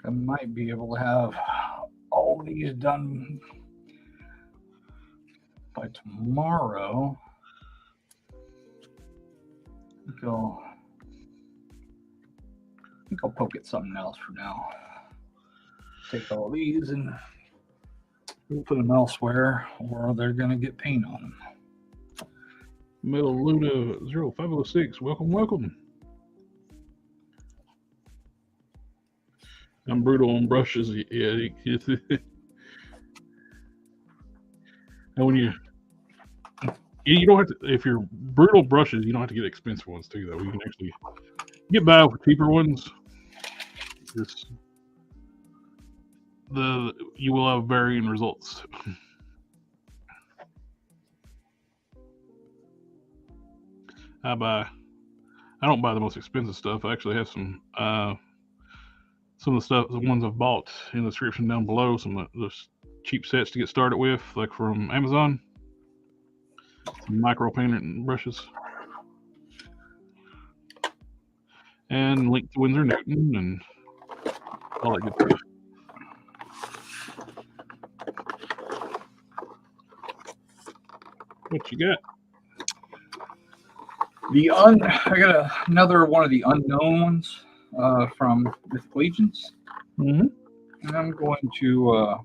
I might be able to have all these done by tomorrow. I think I'll poke at something else for now. Take all these and put them elsewhere, or they're going to get paint on them. Metal Luna 0506, welcome. I'm brutal on brushes. Yeah, and when you don't have to, if you're brutal brushes, you don't have to get expensive ones too, though. You can actually get by with cheaper ones. You will have varying results. I don't buy the most expensive stuff. I actually have some of the ones I've bought in the description down below. Some of those cheap sets to get started with, like from Amazon. Some micro painting brushes. And link to Winsor Newton and all that good stuff. What you got? I got another one of the unknown ones from Mythic Legions. Mm-hmm. And I'm going to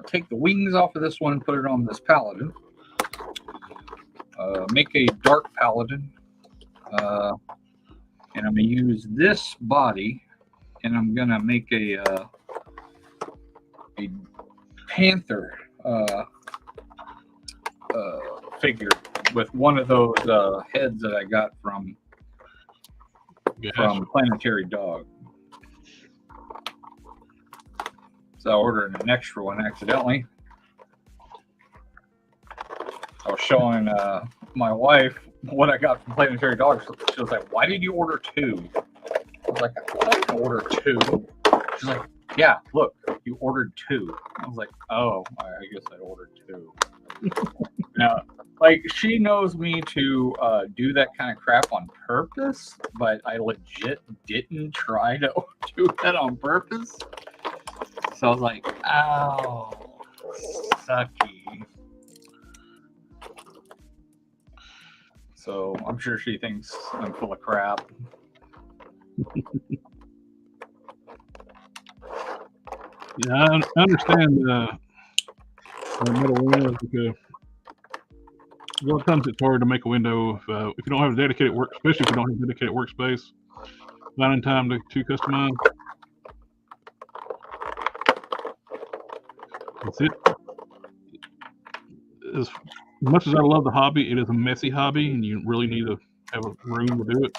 take the wings off of this one and put it on this paladin. Make a dark paladin. And I'm going to use this body, and I'm going to make a panther figure with one of those heads that I got from Planetary Dog. So I ordered an extra one accidentally. I was showing my wife what I got from Planetary Dog. She was like, "Why did you order two?" I was like, "I didn't order two." She's like, "Yeah, look, you ordered two." I was like, "Oh, I guess I ordered two." Now, like, she knows me to do that kind of crap on purpose, but I legit didn't try to do that on purpose. So I was like, "Ow, sucky." So I'm sure she thinks I'm full of crap. Yeah, I understand metal windows because a lot of times it's hard to make a window if you don't have a dedicated work, especially if you don't have a dedicated workspace. Finding time to customize. That's it. As much as I love the hobby, it is a messy hobby, and you really need to have a room to do it.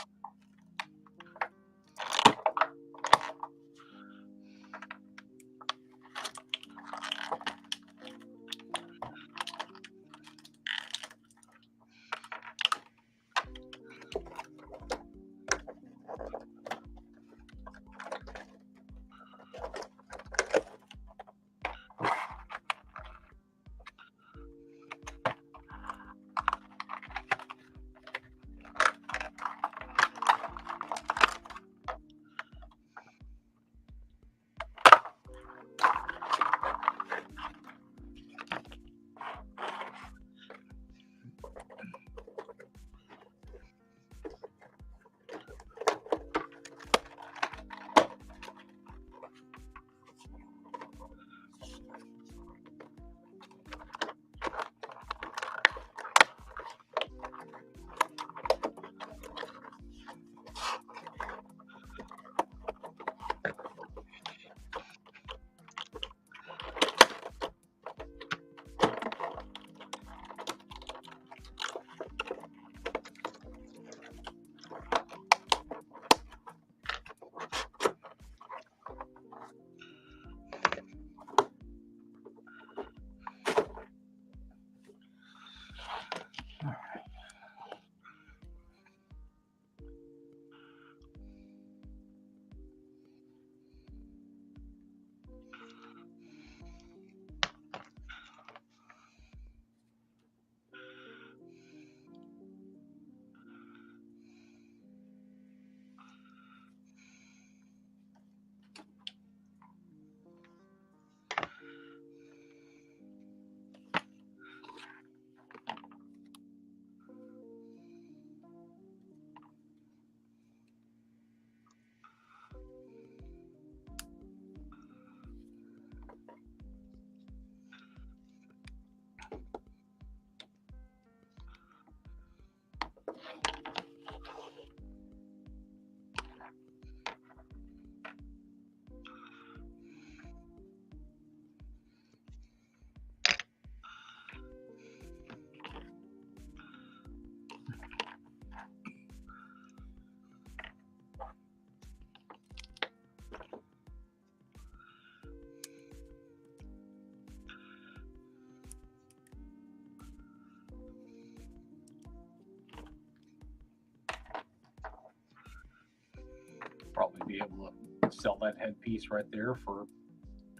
Probably be able to sell that headpiece right there for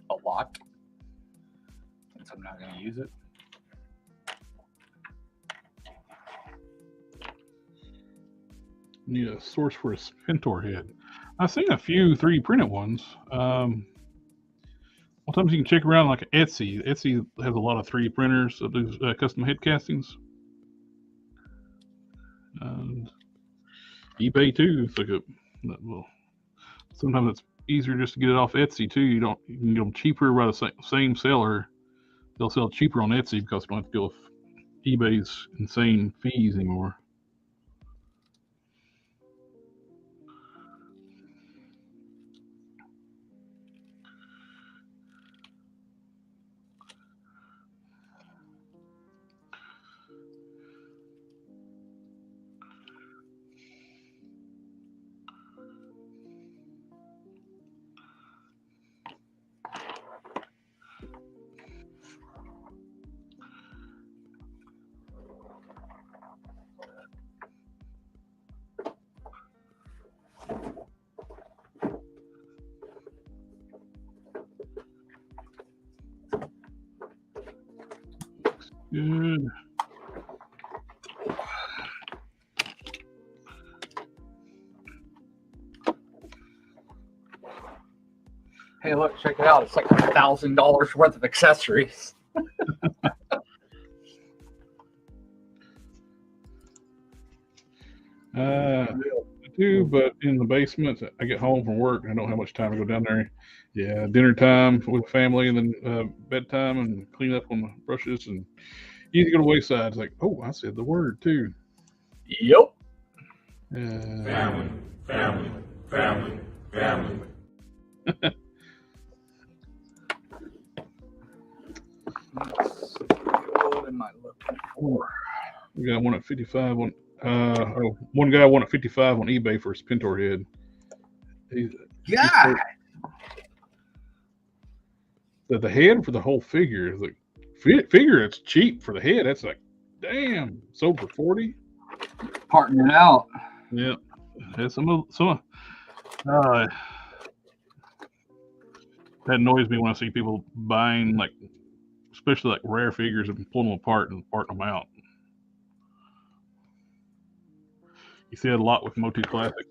a lot, since I'm not going to use it. Need a source for a Spintor head. I've seen a few 3D printed ones. Sometimes you can check around like Etsy. Etsy has a lot of 3D printers that do custom head castings. eBay too. It's like well, sometimes it's easier just to get it off Etsy too. You can get them cheaper by the same seller. They'll sell cheaper on Etsy because you don't have to deal with eBay's insane fees anymore. Good. Hey, look, check it out. It's like $1,000 worth of accessories. to, but in the basement, I get home from work and I don't have much time to go down there. Yeah, dinner time with family, and then bedtime and clean up on the brushes, and you go to the wayside. It's like, oh, I said the word too. Yep. Family, family, family, family. What am I looking for? We got one at 55 on. One guy won at 55 on eBay for his Pintor head. God. The head for the whole figure is like figure. It's cheap for the head. That's like, damn, sold for 40. Parting it out. Yeah, that's some. That annoys me when I see people buying, like, especially like rare figures, and pulling them apart and parting them out. You see that a lot with Motif Classics.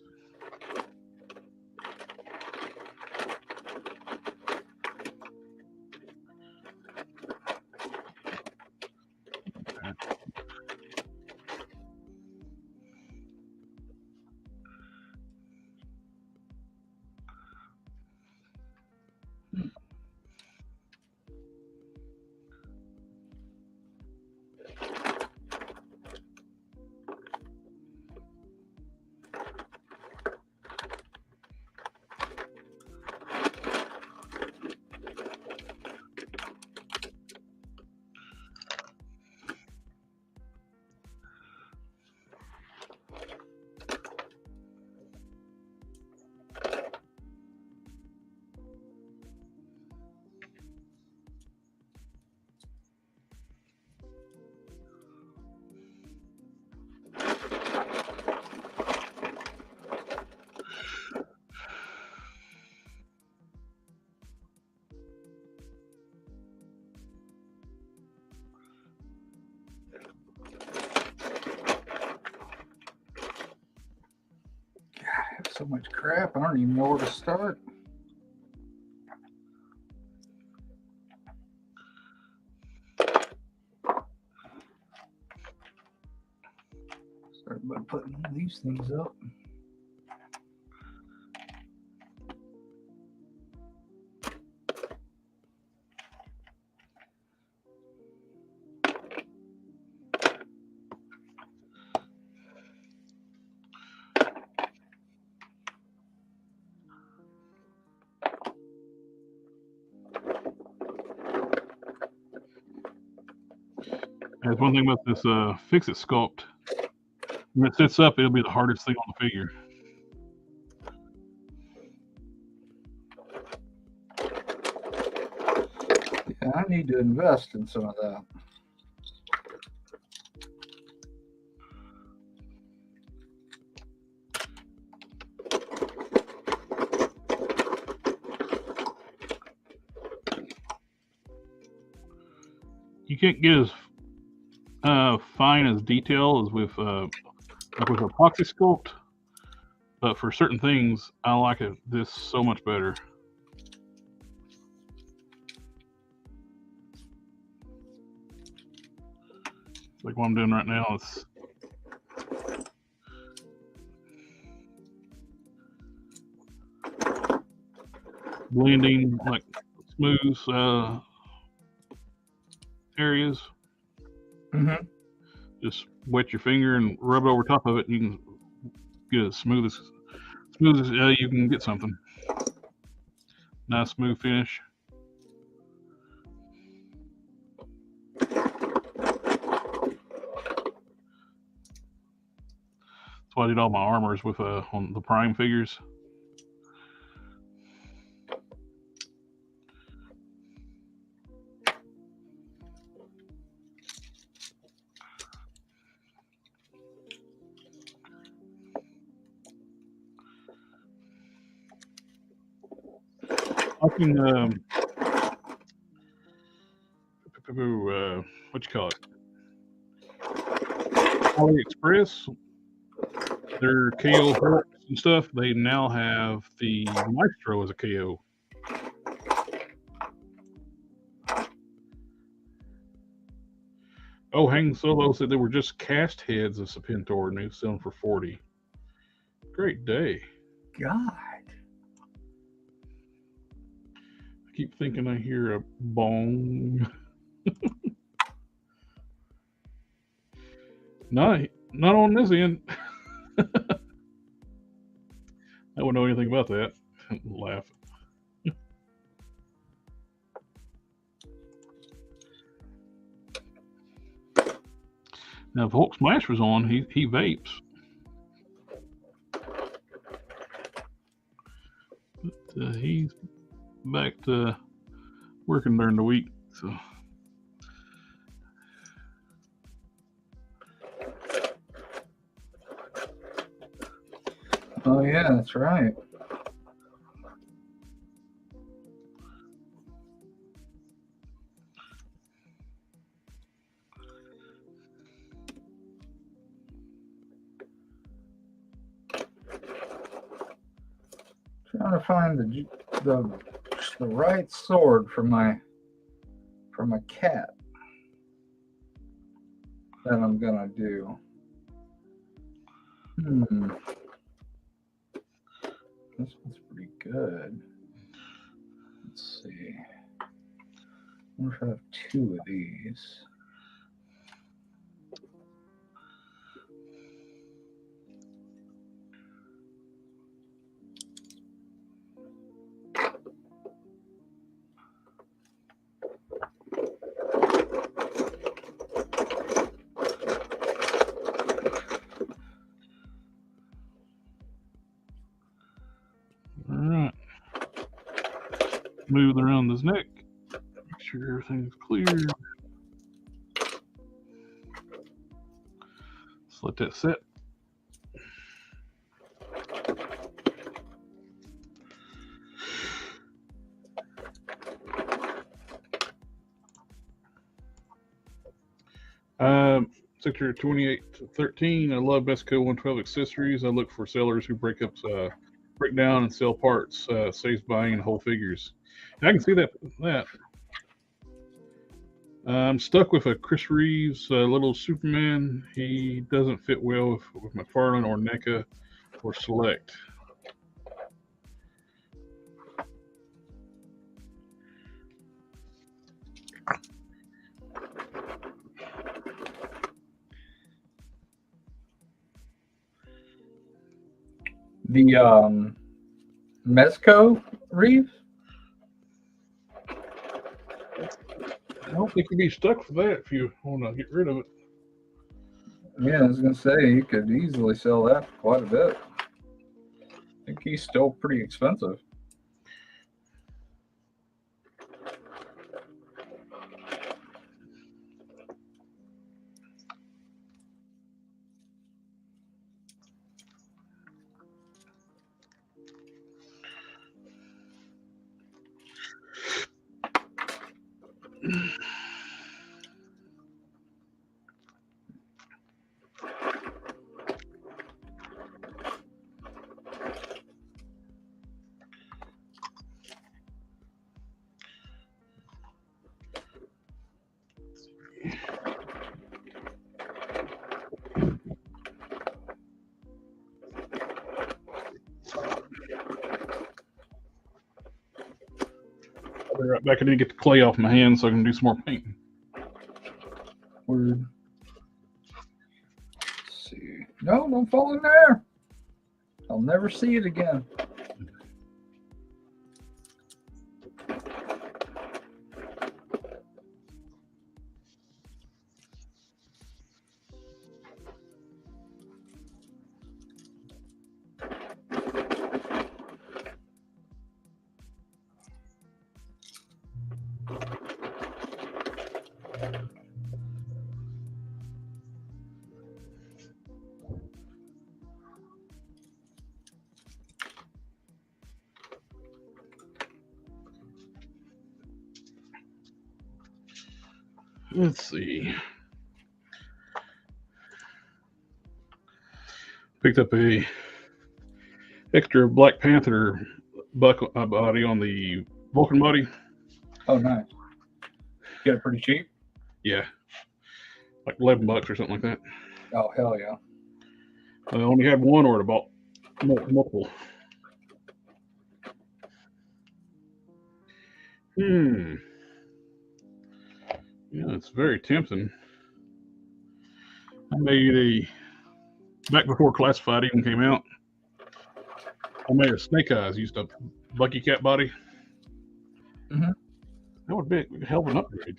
So much crap. I don't even know where to start. Start by putting these things up. That's one thing about this Fixit Sculpt. When it sits up, it'll be the hardest thing on the figure. Yeah, I need to invest in some of that. You can't get as fine as detail as with like with Epoxy Sculpt, but for certain things, I like this so much better. Like what I'm doing right now, it's blending like smooth areas. Mm-hmm. Just wet your finger and rub it over top of it, and you can get as smooth as you can get something. Nice smooth finish. That's why I did all my armors with on the prime figures. I can what you call it? AliExpress, their KO hooks and stuff. They now have the Nicpro as a KO. Oh, Hang Solo said they were just cast heads of Serpentor and they were selling for 40. great day. God. I keep thinking I hear a bong. Not on this end. I wouldn't know anything about that. Laugh. Now, if Hulk Smash was on, he vapes. But he's back to working during the week. So. Oh yeah, that's right. Trying to find the right sword for my cat that I'm gonna do. This one's pretty good. Let's see. I wonder if I have two of these. Alright. Smooth around his neck. Make sure everything's clear. Just let that set. Sector 28-13. I love Mexico 112 accessories. I look for sellers who break down and sell parts. Saves buying in whole figures. And I can see that. I'm stuck with a Chris Reeves little Superman. He doesn't fit well with McFarlane or NECA or Select. The Mezco Reeves? I don't think you'd be stuck for that if you want to get rid of it. Yeah, I was gonna say you could easily sell that for quite a bit. I think he's still pretty expensive. I'll be right back. I need to get the clay off my hands so I can do some more painting. Word. Let's see. No, don't fall in there. I'll never see it again. Let's see. Picked up a extra Black Panther body on the Vulcan body. Oh, nice. Get it pretty cheap? Yeah. Like $11 or something like that. Oh, hell yeah. I only had one order, bought multiple. Yeah, it's very tempting. I made back before Classified even came out, I made a Snake Eyes, used a Bucky Cat body. Mhm. That would be a hell of an upgrade.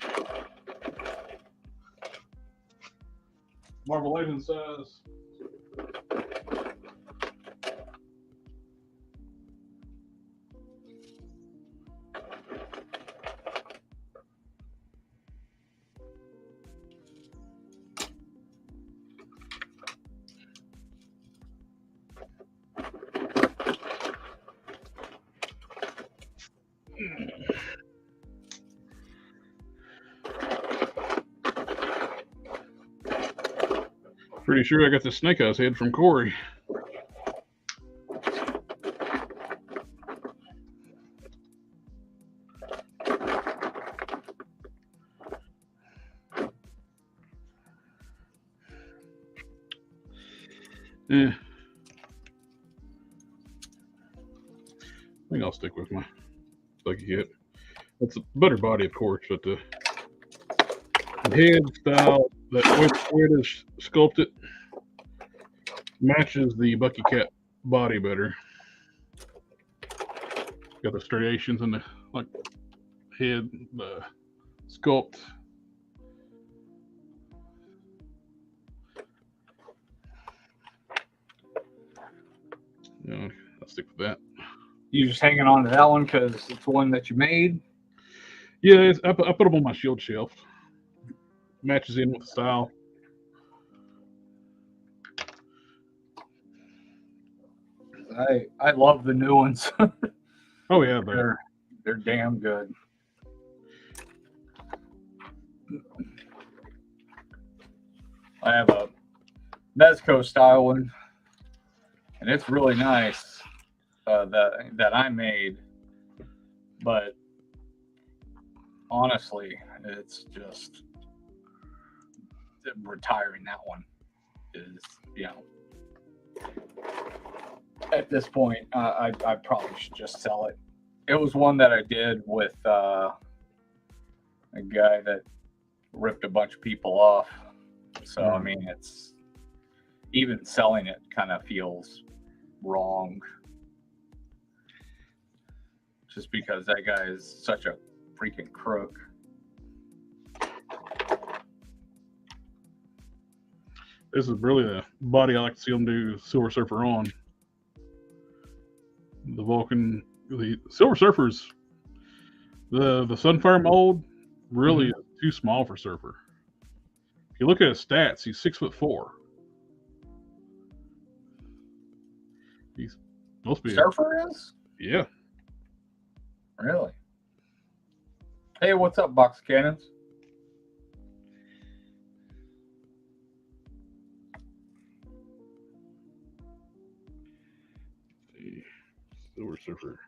Marvel Legends size. Pretty sure I got the Snake Eyes head from Corey. Yeah. I think I'll stick with my Bucky Cat. It's a better body, of course, but the head style, that way it is sculpted, matches the Bucky Cat body better. Got the striations in the like head, the sculpt. Yeah, I'll stick with that. You just hanging on to that one because it's one that you made? Yeah, I put them on my shield shelf. Matches in with the style. I love the new ones. Oh yeah, they're damn good. I have a Mezco style one, and it's really nice that I made. But honestly, it's just retiring that one is, at this point, I probably should just sell it. It was one that I did with a guy that ripped a bunch of people off. So, I mean, it's even selling it kind of feels wrong. Just because that guy is such a freaking crook. This is really the body I like to see them do Silver Surfer on. The Vulcan, the Silver Surfer's, the Sunfire mold really is too small for Surfer. If you look at his stats, he's 6'4". He's supposed to be Surfer is? Yeah. Really? Hey, what's up, Box Cannons? Silver Surfer.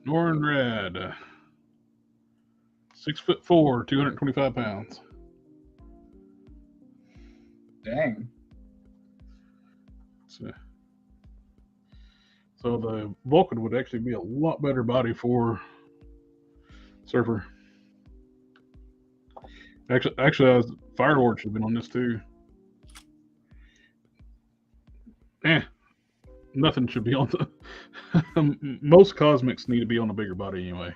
Norrin Red. 6'4", 225 pounds. Dang. So the Vulcan would actually be a lot better body for Surfer. Actually, Firelord should have been on this too. Nothing should be on the. Most cosmics need to be on a bigger body anyway.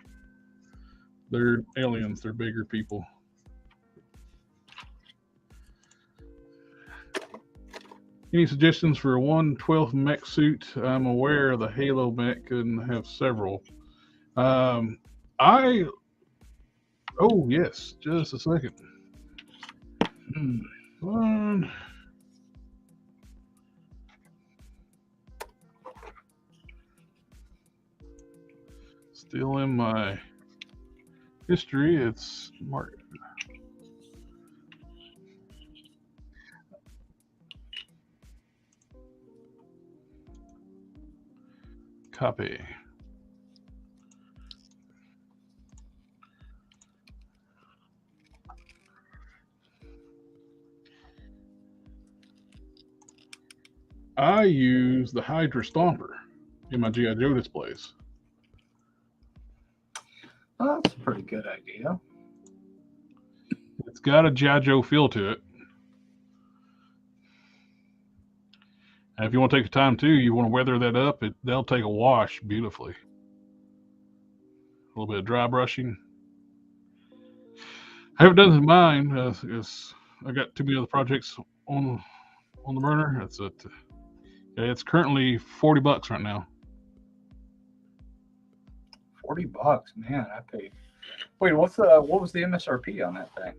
They're aliens. They're bigger people. Any suggestions for a 1/12 mech suit? I'm aware of the Halo mech and have several. Oh yes, just a second. One. Still in my history, it's marked. Copy. I use the Hydra Stomper in my G.I. Joe displays. Oh, that's a pretty good idea. It's got a G.I. Joe feel to it. And if you want to take the time too, you want to weather that up, they'll take a wash beautifully. A little bit of dry brushing. I haven't done this in mine because I got too many other projects on the burner. It's currently $40 right now. $40, man. I paid. Wait, what was the MSRP on that thing?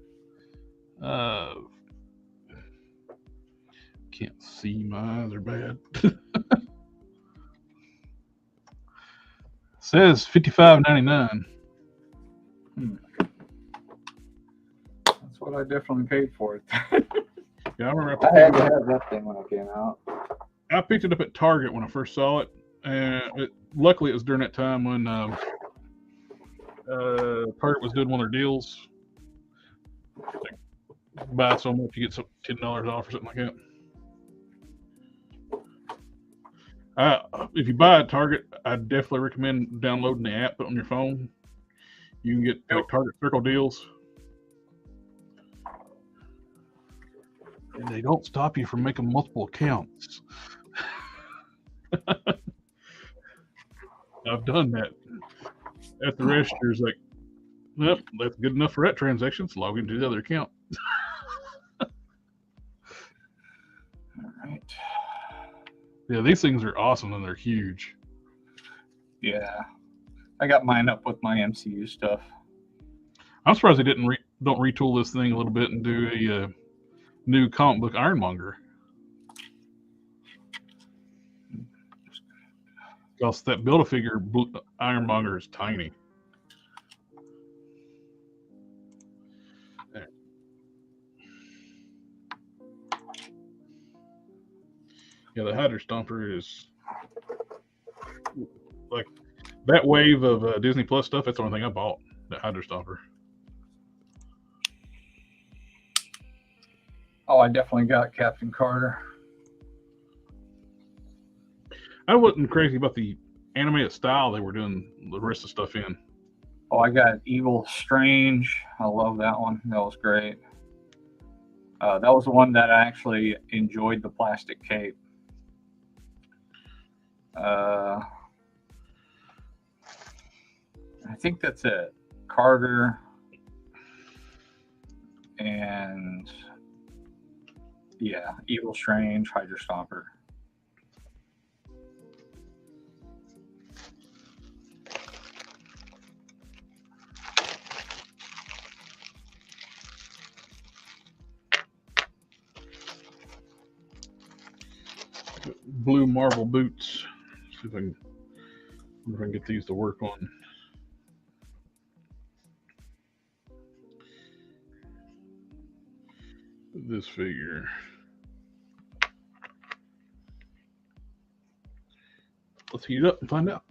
Can't see, my eyes are bad. Says $55.99. That's what I definitely paid for it. Yeah, I remember I had to have that thing when it came out. I picked it up at Target when I first saw it, and luckily it was during that time when Target was doing one of their deals. Like, buy so much, you get some $10 off or something like that. If you buy at Target, I definitely recommend downloading the app on your phone. You can get like Target Circle deals. And they don't stop you from making multiple accounts. I've done that. At the registers, like, nope, that's good enough for that transaction. So log into the other account. All right. Yeah, these things are awesome and they're huge. Yeah, I got mine up with my MCU stuff. I'm surprised they don't retool this thing a little bit and do a new comic book Ironmonger. Because that Build-A-Figure Ironmonger is tiny. There. Yeah, the Hydra Stomper is like that wave of Disney Plus stuff. That's the only thing I bought. That Hydra Stomper. Oh, I definitely got Captain Carter. I wasn't crazy about the animated style they were doing the rest of the stuff in. Oh, I got Evil Strange. I love that one. That was great. That was the one that I actually enjoyed, the plastic cape. I think that's it. Carter and yeah, Evil Strange, Hydra Stomper. Blue marble boots. See if I can get these to work on. This figure. Let's heat it up and find out.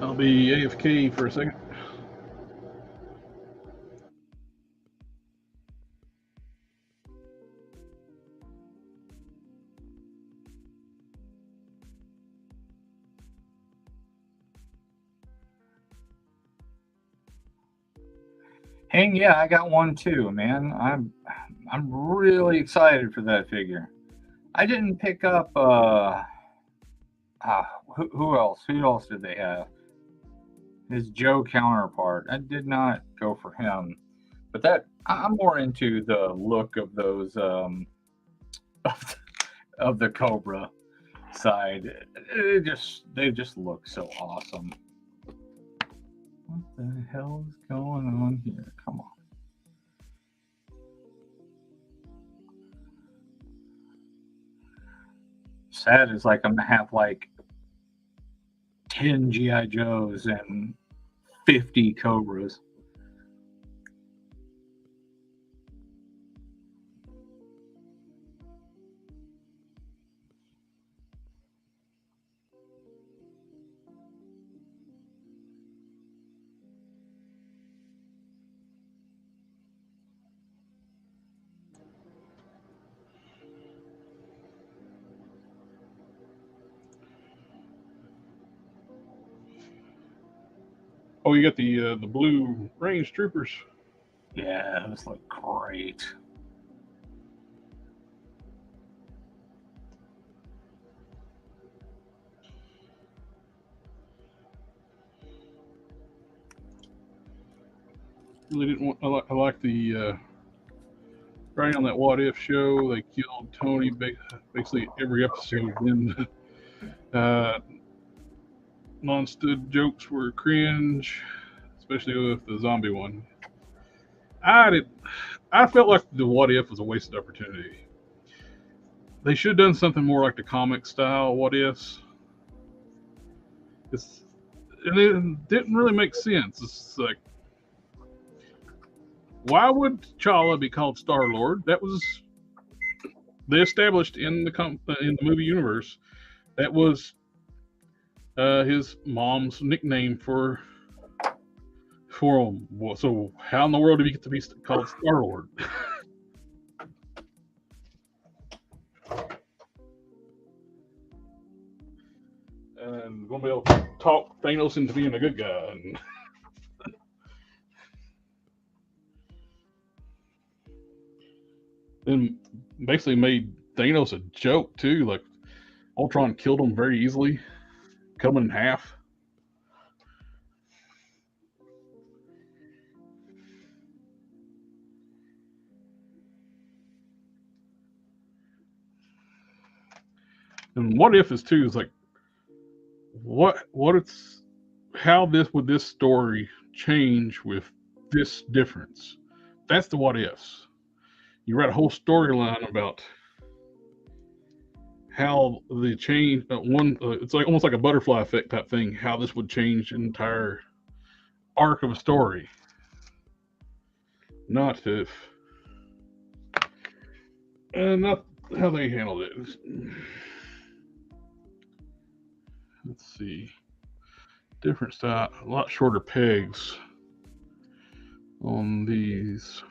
I'll be AFK for a second. Hang, yeah, I got one too, man. I'm really excited for that figure. I didn't pick up Who else? Who else did they have? His Joe counterpart. I did not go for him, but that I'm more into the look of those of the Cobra side. They just look so awesome. What the hell is going on here? Come on. Sad is like I'm gonna have like 10 GI Joes and 50 Cobras. Oh, you got the blue range troopers. Yeah, those look great. Really didn't want. I like the right on that What If show. They killed Tony basically every episode. Then non-stood jokes were cringe, especially with the zombie one. I felt like the What If was a wasted opportunity. They should have done something more like the comic style What Ifs. It didn't really make sense. It's like, why would T'Challa be called Star-Lord? That was they established in the movie universe. That was his mom's nickname for him. So how in the world did he get to be called Star-Lord? And gonna be able to talk Thanos into being a good guy. And then basically made Thanos a joke too. Like Ultron killed him very easily, cut him in half. And What If is too is like how would this story change with this difference? That's the what ifs. You write a whole storyline about how the change it's like almost like a butterfly effect type thing, how this would change an entire arc of a story. Not if not how they handled it. Let's see. Different style, a lot shorter pegs on these.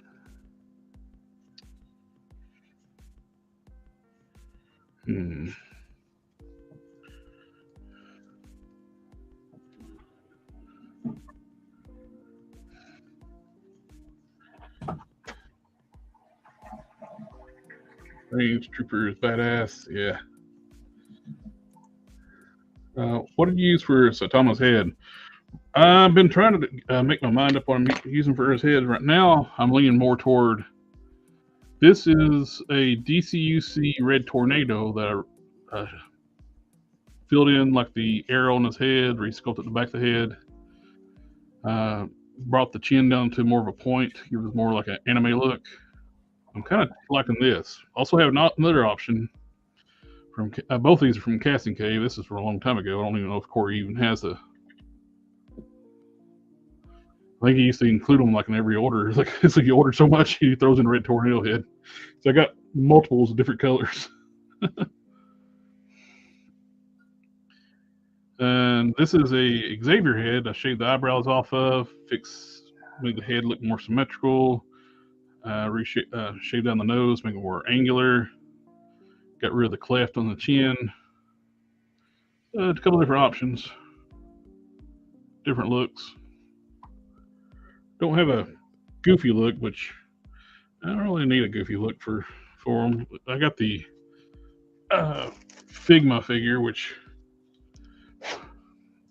Range Trooper is badass, yeah. What did you use for Satama's head? I've been trying to make my mind up what I'm using for his head. Right now, I'm leaning more toward. This is a DCUC Red Tornado that I filled in like the arrow on his head, resculpted the back of the head, brought the chin down to more of a point, give it more like an anime look. I'm kind of liking this. Also have another option from both of these are from Casting Cave. This is from a long time ago. I don't even know if Corey even has a. I think he used to include them like in every order. It's like you order so much, he throws in a Red Tornado head. So I got multiples of different colors. And this is a Xavier head. I shaved the eyebrows off of, made the head look more symmetrical. Shaved down the nose, make it more angular. Got rid of the cleft on the chin. A couple different options, different looks. Don't have a goofy look, which I don't really need a goofy look for them. I got the Figma figure, which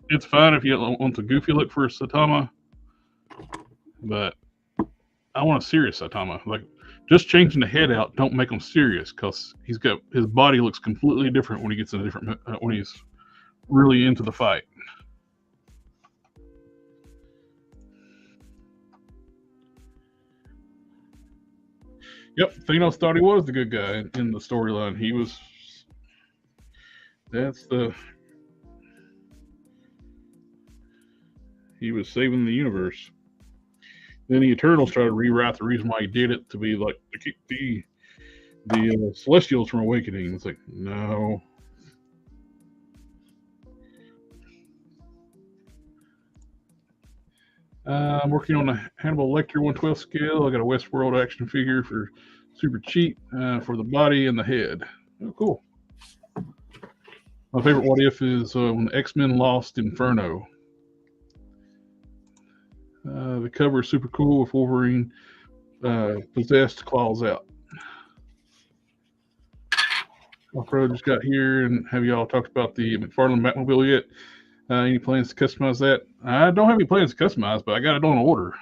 it's fine if you want the goofy look for a Saitama, but I want a serious Saitama. Like, just changing the head out don't make him serious, because his body looks completely different when he gets in a different when he's really into the fight. Yep, Thanos thought he was the good guy in the storyline. He was saving the universe. Then the Eternals tried to rewrite the reason why he did it to be like to keep the Celestials from awakening. It's like, no. I'm working on a Hannibal Lecter 1/12 scale. I got a Westworld action figure for super cheap for the body and the head. Oh, cool. My favorite what if is when the X-Men lost Inferno. The cover is super cool with Wolverine possessed, claws out. Off-road just got here, and have y'all talked about the McFarlane Batmobile yet? Any plans to customize that? I don't have any plans to customize, but I got it on order.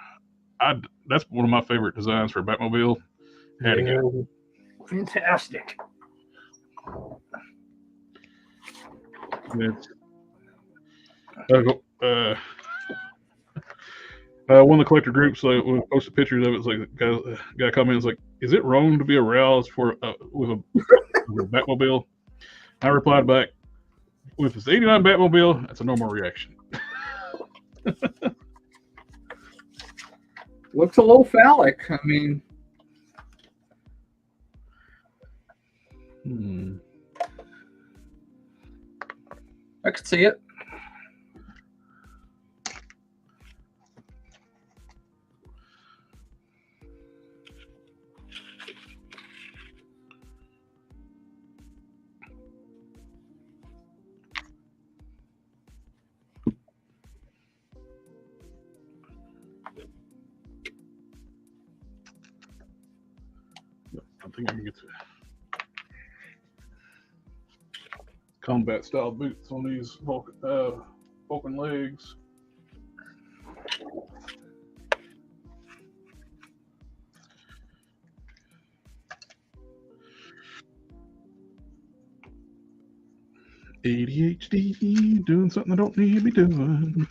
That's one of my favorite designs for a Batmobile. Had to get it. Fantastic. One of the collector groups posted pictures of it. It's like the guy comments like, "Is it wrong to be aroused with a Batmobile?" I replied back, "With this '89 Batmobile, that's a normal reaction." Looks a little phallic. I mean, I could see it. I think I can get to combat style boots on these Vulcan legs. ADHD, doing something I don't need to be doing.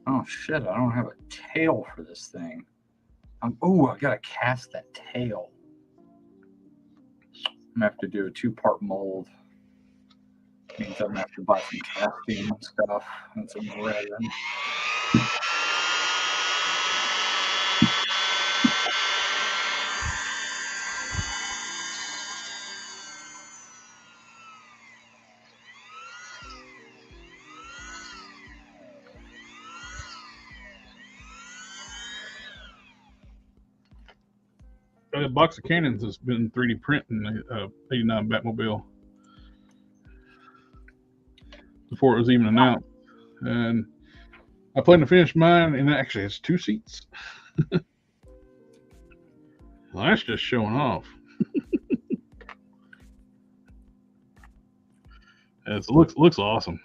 Oh shit, I don't have a tail for this thing. Oh, I gotta cast that tail. I'm gonna have to do a 2-part mold. Means I'm gonna have to buy some casting stuff and some resin. A box of cannons has been 3D printing the '89 Batmobile before it was even announced, and I plan to finish mine, and it actually has 2 seats. Well, that's just showing off. It looks awesome.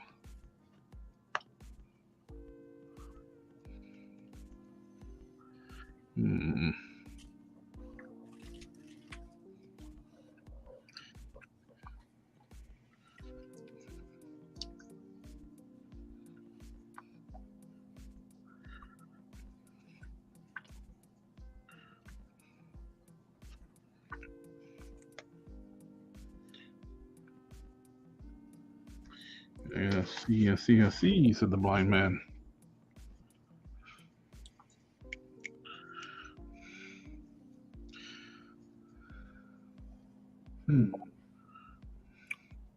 I see, said the blind man.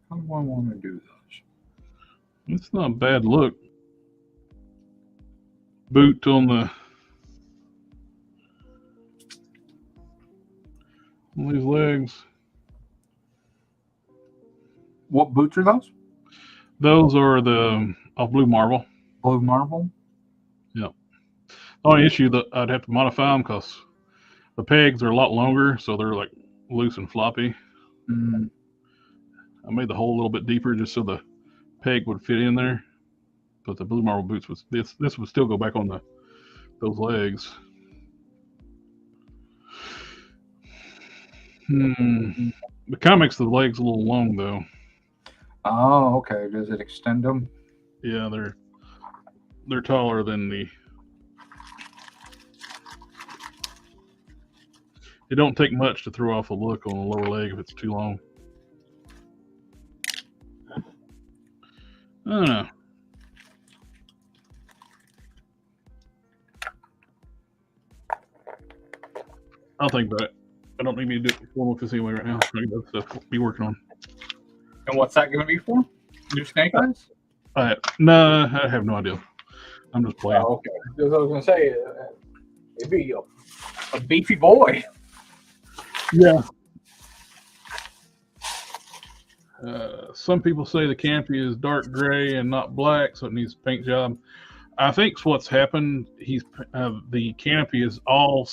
How do I want to do this? It's not a bad look. Boot on these legs. What boots are those? Those are the Blue Marble. Blue Marble? Yep. The only issue that I'd have to modify them because The pegs are a lot longer, so they're like loose and floppy. Mm. I made the hole a little bit deeper just so the peg would fit in there. But the blue marble boots was this would still go back on those legs. It kind of makes the legs a little long though. Oh, okay. Does it extend them? Yeah, they're taller than the. It don't take much to throw off a look on the lower leg if it's too long. I don't know. I'll think about it. I don't need me to do it before with this anyway right now. I got stuff to be working on. And what's that going to be for? New snake eyes? No, I have no idea. I'm just playing. Oh, okay. I was going to say, it'd be a beefy boy. Yeah. Some people say the canopy is dark gray and not black, so it needs a paint job. I think what's happened. The canopy is all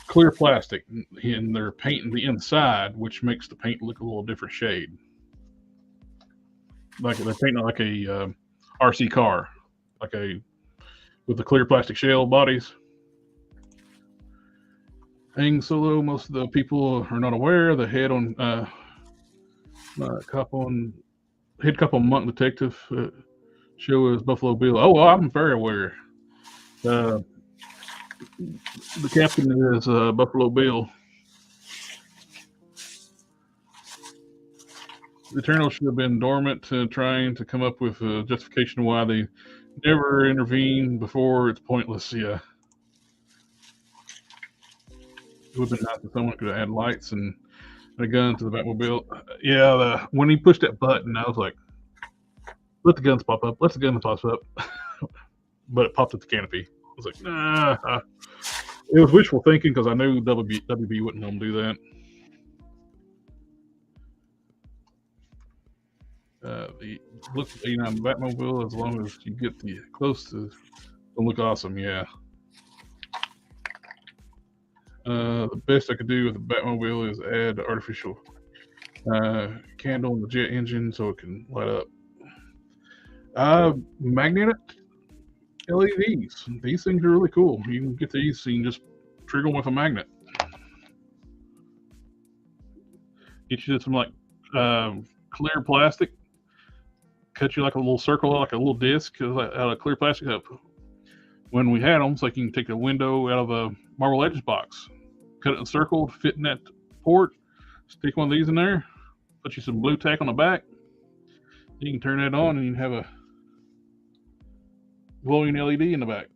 clear plastic, and they're painting the inside, which makes the paint look a little different shade. Like they're painting like a RC car, with the clear plastic shell bodies. Hang solo. Most of the people are not aware. The head on head cop on Monk Detective show is Buffalo Bill. Oh, well, I'm very aware. The captain is Buffalo Bill. The Eternal should have been dormant, trying to come up with a justification why they never intervened before. It's pointless. Yeah. It would have been nice if someone could add lights and a gun to the Batmobile. Yeah, when he pushed that button, I was like, let the guns pop up. Let the gun pop up. But it popped at the canopy. I was like, nah. It was wishful thinking because I knew WB wouldn't let them do that. The looks of the 89 Batmobile, as long as you get the close to, it'll look awesome. Yeah. The best I could do with the Batmobile is add artificial candle in the jet engine so it can light up. Magnetic LEDs. These things are really cool. You can get these so you can just trigger them with a magnet. Get you some clear plastic. Cut you like a little circle, like a little disc out of clear plastic. When we had them, so you can take a window out of a Marble Legends box, cut it in a circle, fit in that port, stick one of these in there, put you some blue tack on the back. You can turn that on and you can have a glowing LED in the back.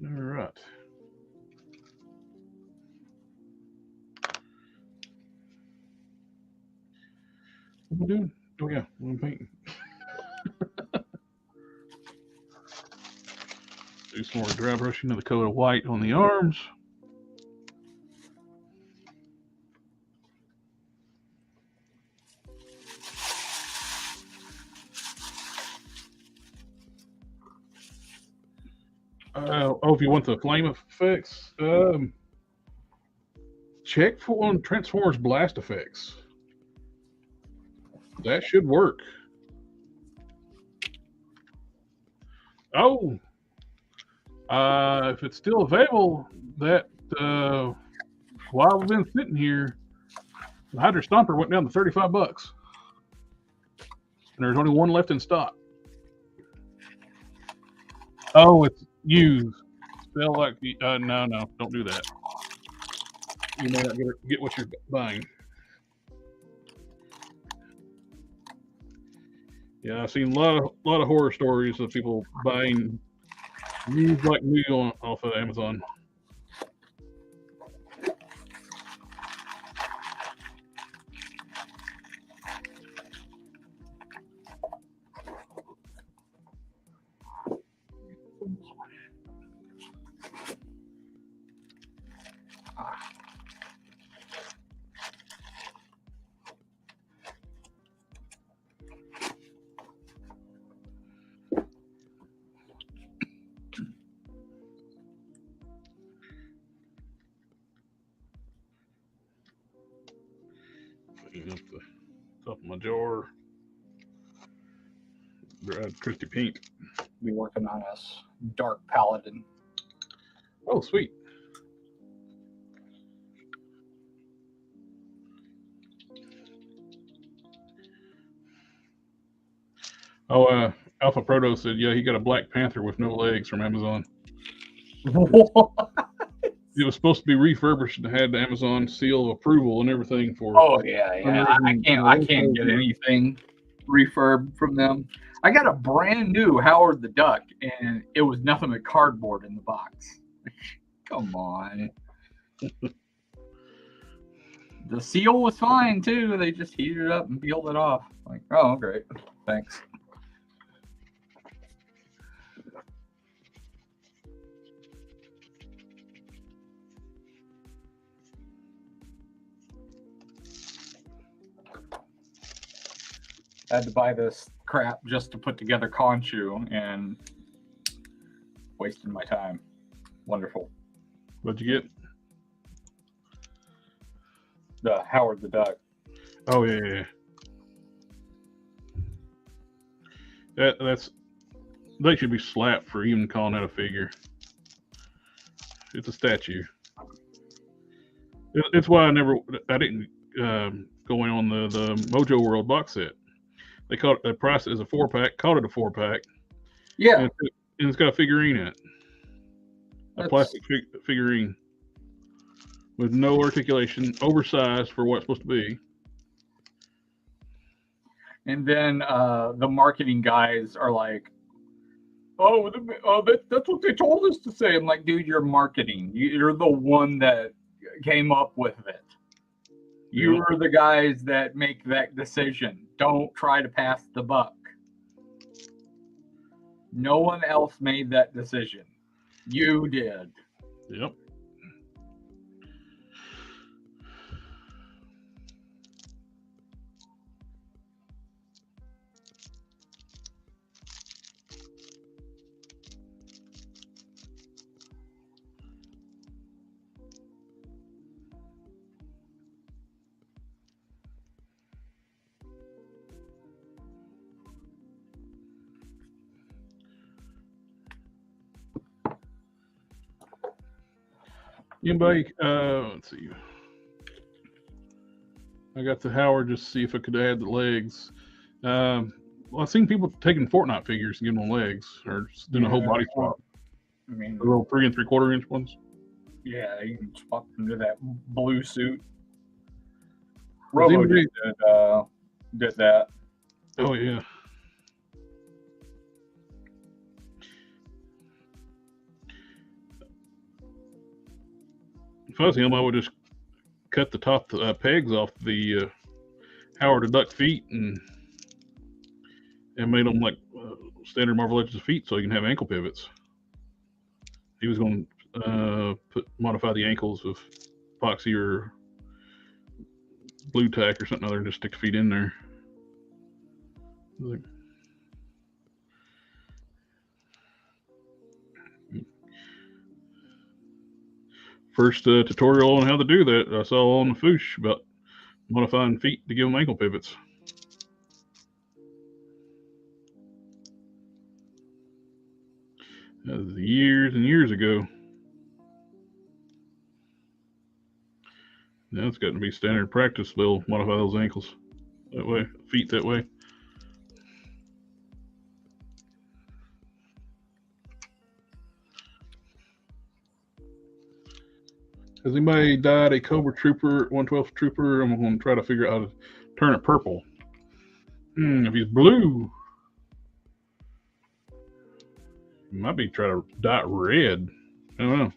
All right. What we doing? Oh yeah, I'm painting. Do some more dry brushing of the coat of white on the arms. If you want the flame effects, check for on Transformers blast effects. That should work. Oh, if it's still available, that while we've been sitting here, the Hydra Stomper went down to $35, and there's only one left in stock. Oh, it's used. Spell like no, don't do that. You may not get what you're buying. Yeah, I've seen a lot of horror stories of people buying used like new off of Amazon. Clean up the top of my jar. Dried crusty paint. Be working on us dark paladin. Oh, sweet. Oh, Alpha Proto said, yeah, he got a Black Panther with no legs from Amazon. It was supposed to be refurbished and had the Amazon seal of approval and everything for. Oh yeah. I can't get anything refurbed from them. I got a brand new Howard the Duck, and it was nothing but cardboard in the box. Come on. The seal was fine too. They just heated it up and peeled it off. Like, oh, great, thanks. I had to buy this crap just to put together Conchu, and wasting my time. Wonderful. What'd you get? The Howard the Duck. Oh yeah. They should be slapped for even calling that a figure. It's a statue. It's why I didn't go in on the Mojo World box set. They called it, the price is a 4-pack, called it a 4-pack. Yeah. And it's got a figurine in it. A plastic figurine with no articulation, oversized for what it's supposed to be. And then the marketing guys are like, oh, that's what they told us to say. I'm like, dude, you're marketing. You're the one that came up with it. You're the guys that make that decision. Don't try to pass the buck. No one else made that decision. You did. Yep. Anybody, let's see. I got the Howard just to see if I could add the legs. Well, I've seen people taking Fortnite figures and giving them legs, or just doing a whole body swap. I mean, The little 3 3/4 inch ones. yeah, you can swap them to that blue suit. Was Robo anybody- did that. Oh yeah. If I was him, I would just cut the top pegs off the Howard the Duck feet and made them like standard Marvel Legends feet, so you can have ankle pivots. He was going to modify the ankles with epoxy or blue tack or something other, and just stick the feet in there. Like, first tutorial on how to do that I saw on the Foosh about modifying feet to give them ankle pivots. That was years and years ago. Now it's gotten to be standard practice. They'll modify those ankles that way, feet that way. Has anybody dyed a Cobra Trooper, 112th Trooper? I'm going to try to figure out how to turn it purple. If he's blue, might be trying to dye it red. I don't know.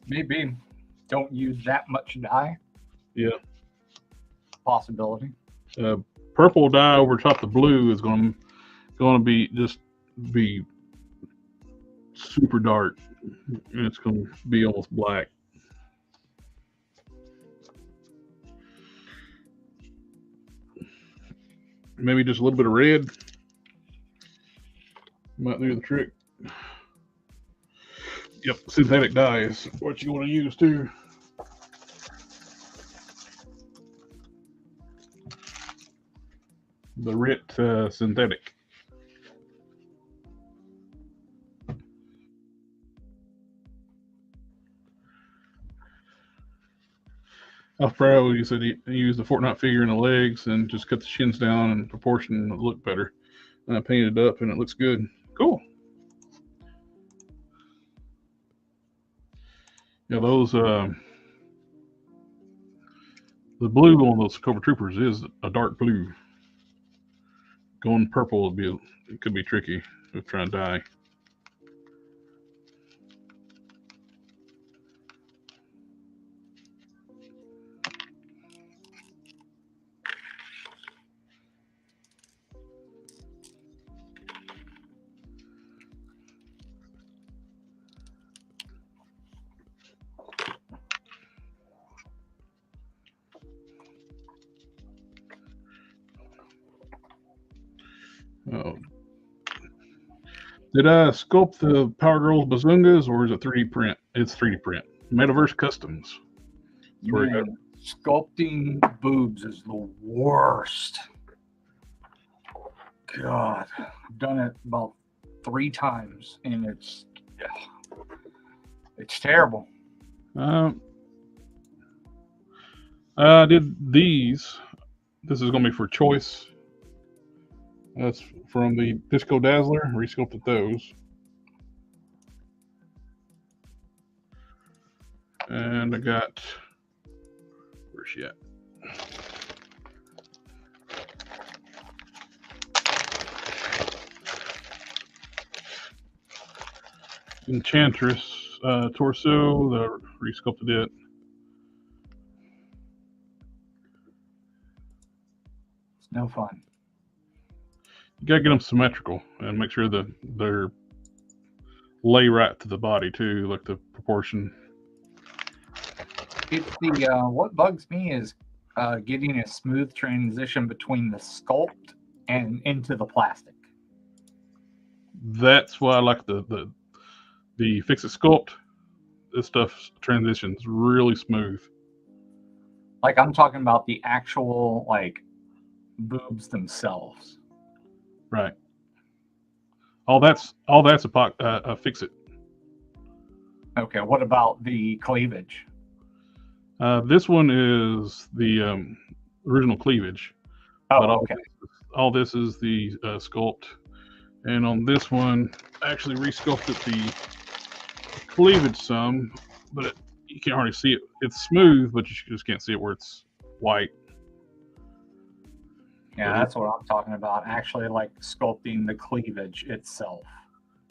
Maybe. Don't use that much dye. Yeah. Possibility. Purple dye over top the blue is going to be super dark, and it's going to be almost black. Maybe just a little bit of red might do the trick. Yep, synthetic dye is what you want to use too. The RIT synthetic. Alfredo, he said he used the Fortnite figure in the legs and just cut the shins down in proportion to look better. And I painted it up and it looks good. Cool. Yeah, those the blue on those Cobra Troopers is a dark blue. Going purple it could be tricky if trying to dye. Oh. Did I sculpt the Power Girls Bazungas or is it 3D print? It's 3D print. Metaverse Customs. Man, sculpting boobs is the worst. God, I've done it about 3 times and it's terrible. I did these. This is going to be for choice. That's from the Disco Dazzler. Resculpted those. And I got, where's she at? Enchantress torso, the resculpted it. It's no fun. You gotta get them symmetrical and make sure that they're lay right to the body too, like the proportion. It's the what bugs me is getting a smooth transition between the sculpt and into the plastic. That's why I like the Fixit Sculpt. This stuff transitions really smooth. Like I'm talking about the actual like boobs themselves. Right. All that's a Fixit. Okay, what about the cleavage? This one is the original cleavage. Oh, but okay. All this is the Sculpt. And on this one, I actually resculpted the cleavage some, but you can't hardly see it. It's smooth, but you just can't see it where it's white. Yeah, that's what I'm talking about. Actually, like sculpting the cleavage itself.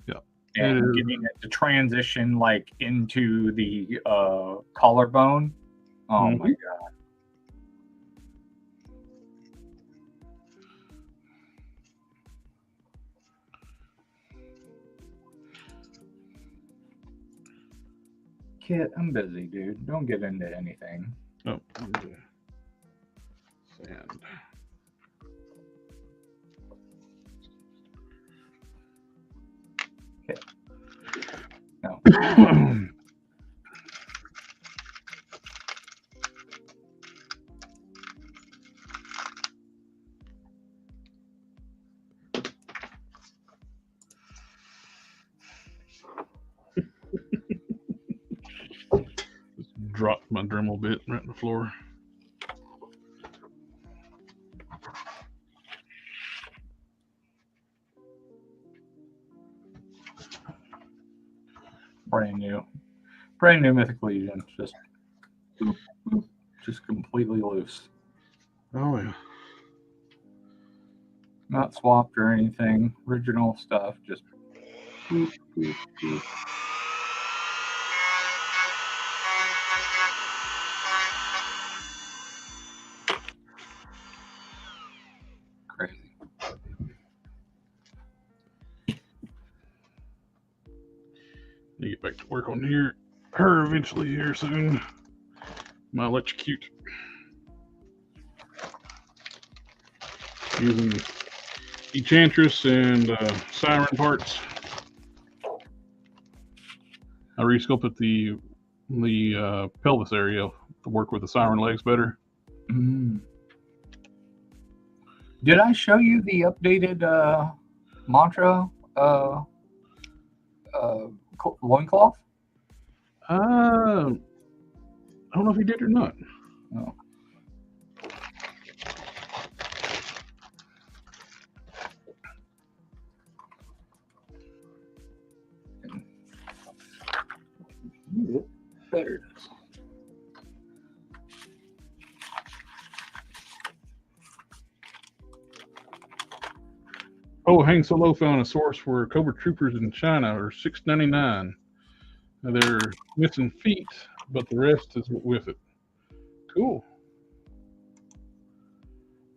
Yeah. And getting it to transition like into the collarbone. Oh my God. Kit, I'm busy, dude. Don't get into anything. Oh, sand. Okay. No. Dropped my Dremel bit right on the floor. Brand new Mythic Legion, just completely loose. Oh yeah. Not swapped or anything. Original stuff, just boop, boop, boop. Crazy. You get back to work on her eventually here soon. Might electrocute. Using Enchantress and Siren parts. I resculpted the pelvis area to work with the Siren legs better. Mm. Did I show you the updated mantra loincloth? I don't know if you did or not. No. There it is. Oh, Hang Solo found a source for Cobra Troopers in China are $6.99. They're missing feet, but the rest is with it. Cool.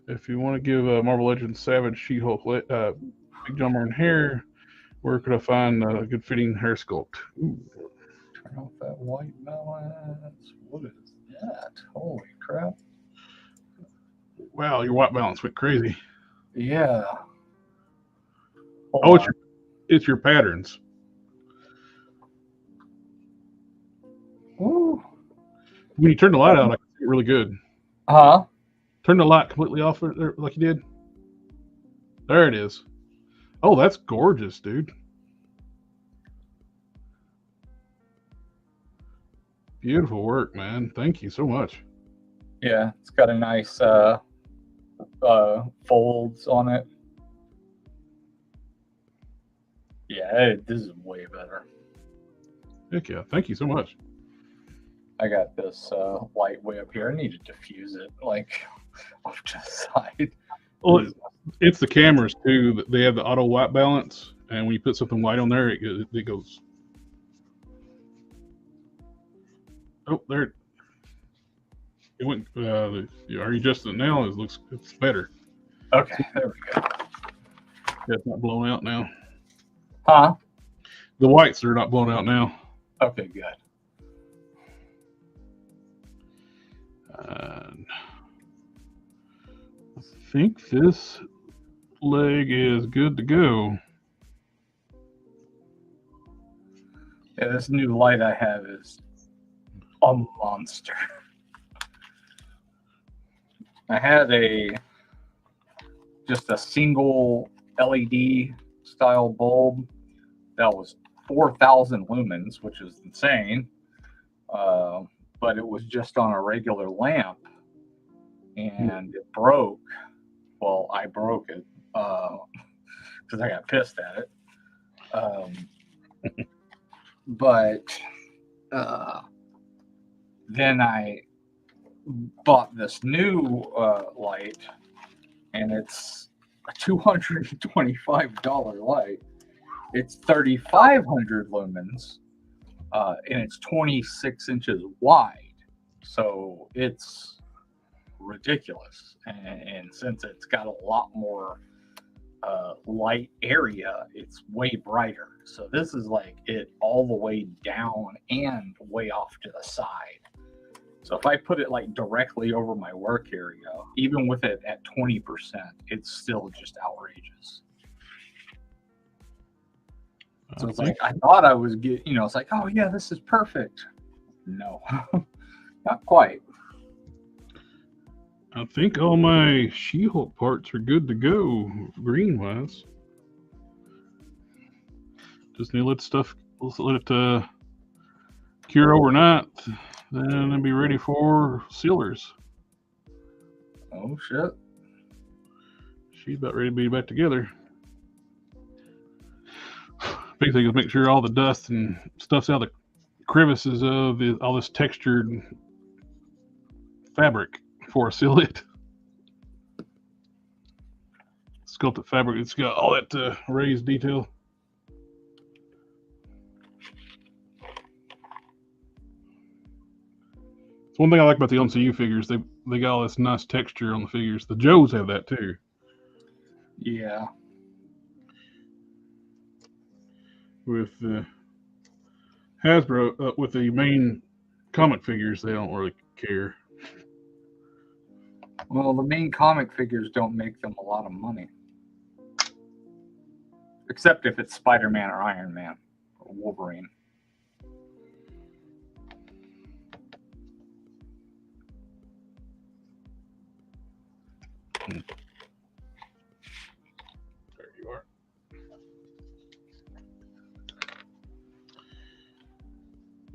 If you want to give Marvel Legends Savage She-Hulk Big John Martin hair, where could I find a good fitting hair sculpt? Ooh. Turn off that white balance. What is that? Holy crap. Wow, your white balance went crazy. Yeah. Oh, it's your patterns. Ooh. When you turn the light out, I can see it really good. Huh? Turn the light completely off like you did. There it is. Oh, that's gorgeous, dude. Beautiful work, man. Thank you so much. Yeah, it's got a nice folds on it. Yeah, this is way better. Heck yeah. Thank you so much. I got this light way up here. I need to diffuse it, like, off to the side. Well, it's the cameras too. They have the auto white balance, and when you put something white on there, it goes. Oh, there. It went. Are you adjusting it now? It's better. Okay, there we go. Yeah, it's not blown out now. Huh? The whites are not blown out now. Okay, good. And I think this leg is good to go. Yeah, this new light I have is a monster. I had just a single LED style bulb that was 4,000 lumens, which is insane. But it was just on a regular lamp, and it broke. Well, I broke it because I got pissed at it. But then I bought this new light, and it's a $225 light. It's 3,500 lumens, and it's 26 inches wide. So it's ridiculous. And since it's got a lot more light area, it's way brighter. So this is like it all the way down and way off to the side. So if I put it like directly over my work area, even with it at 20%, it's still just outrageous. So it's like, I thought I was it's like, oh yeah, this is perfect. No, not quite. I think all my She-Hulk parts are good to go, green-wise. Just need to let it cure overnight, then be ready for sealers. Oh shit. She's about ready to be back together. Big thing is make sure all the dust and stuff's out of the crevices of all this textured fabric before I seal it. Sculpted fabric, it's got all that raised detail. It's one thing I like about the MCU figures. They got all this nice texture on the figures. The Joes have that too. Yeah. With Hasbro, with the main comic figures, they don't really care. Well, the main comic figures don't make them a lot of money. Except if it's Spider-Man or Iron Man or Wolverine.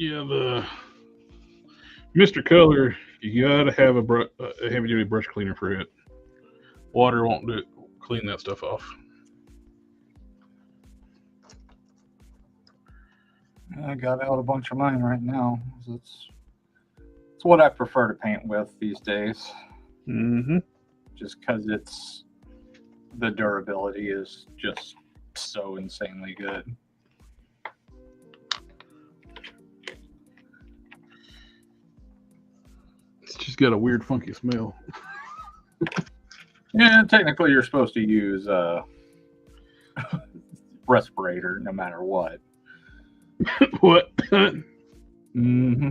Yeah, the Mr. Color, you gotta have a heavy duty brush cleaner for it. Water won't do it, clean that stuff off. I got out a bunch of mine right now. It's what I prefer to paint with these days. Mm-hmm. Just because the durability is just so insanely good. It's just got a weird, funky smell. Yeah, technically you're supposed to use a respirator no matter what. What? Mm-hmm.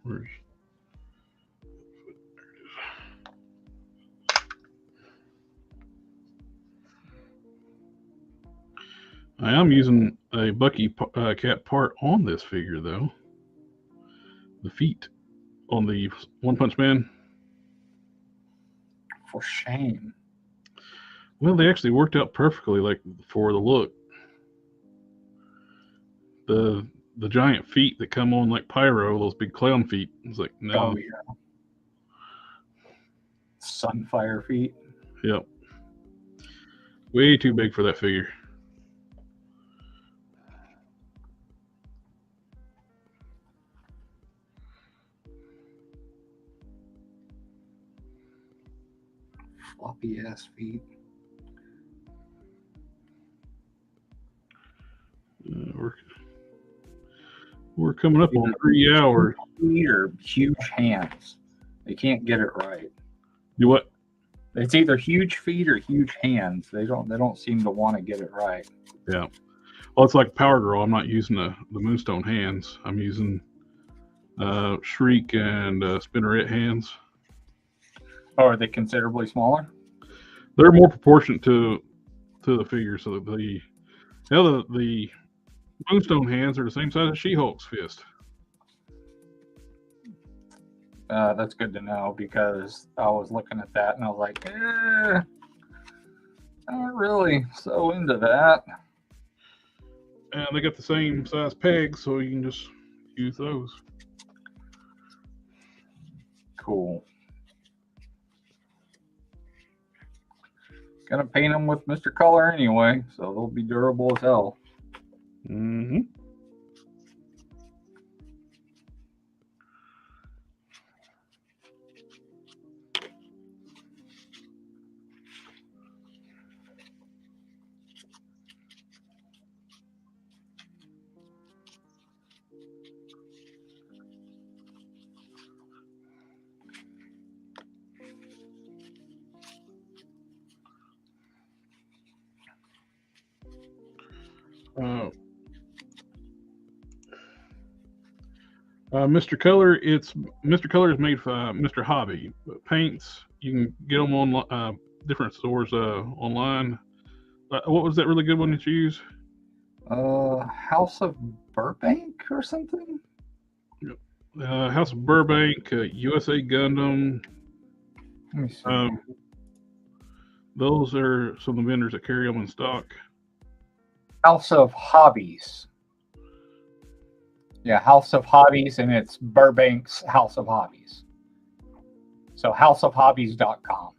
Where's... I am using a Bucky cat part on this figure, though. The feet on the One Punch Man. For shame. Well, they actually worked out perfectly, like for the look. The giant feet that come on like Pyro, those big clown feet. It's like, no. Oh yeah. Sunfire feet. Yep. Way too big for that figure. Floppy ass feet. We're coming up on 3 hours. Feet or huge hands. They can't get it right. Do what? It's either huge feet or huge hands. They don't seem to want to get it right. Yeah. Well, it's like Power Girl. I'm not using the Moonstone hands. I'm using Shriek and Spinneret hands. Oh, are they considerably smaller? They're more proportionate to the figure, so that the Moonstone hands are the same size as She-Hulk's fist. That's good to know, because I was looking at that and I was like, not really so into that. And they got the same size pegs, so you can just use those. Cool. Gonna paint them with Mr. Color anyway, so they'll be durable as hell. Mm-hmm. Mr. Color, Mr. Color is made for Mr. Hobby. Paints, you can get them on different stores online. What was that really good one that you use? House of Burbank or something? House of Burbank, USA Gundam. Let me see. Those are some of the vendors that carry them in stock. House of Hobbies. Yeah, House of Hobbies, and it's Burbank's House of Hobbies. So houseofhobbies.com.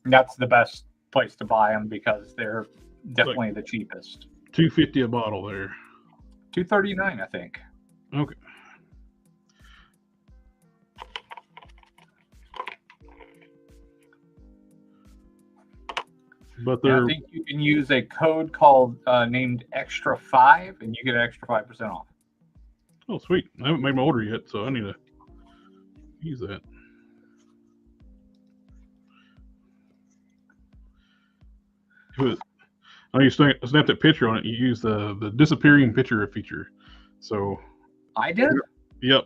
And that's the best place to buy them because they're definitely the cheapest. $2.50 a bottle there. $2.39, I think. Okay. But I think you can use a code called named Extra 5, and you get an extra 5% off. Oh, sweet. I haven't made my order yet, so I need to use that. I used to snap that picture on it. You use the disappearing picture feature. So I did? Yep.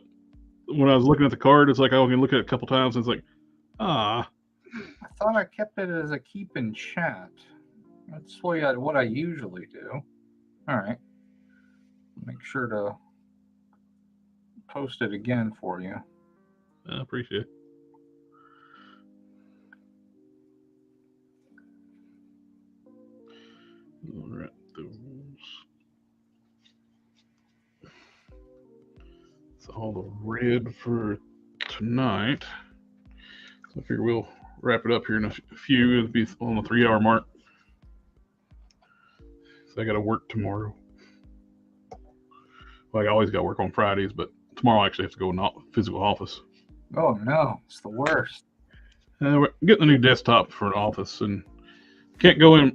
When I was looking at the card, it's like I can look at it a couple times, and it's like, ah. I thought I kept it as a keep in chat. That's what I usually do. All right. Make sure to post it again for you. I appreciate it. All right, those. That's all the red for tonight. So I figure we'll wrap it up here in a few. It'll be on the 3-hour mark. So I got to work tomorrow. Well, I always got to work on Fridays, but tomorrow I actually have to go in the physical office. Oh no, it's the worst. We're getting a new desktop for an office, and can't go in.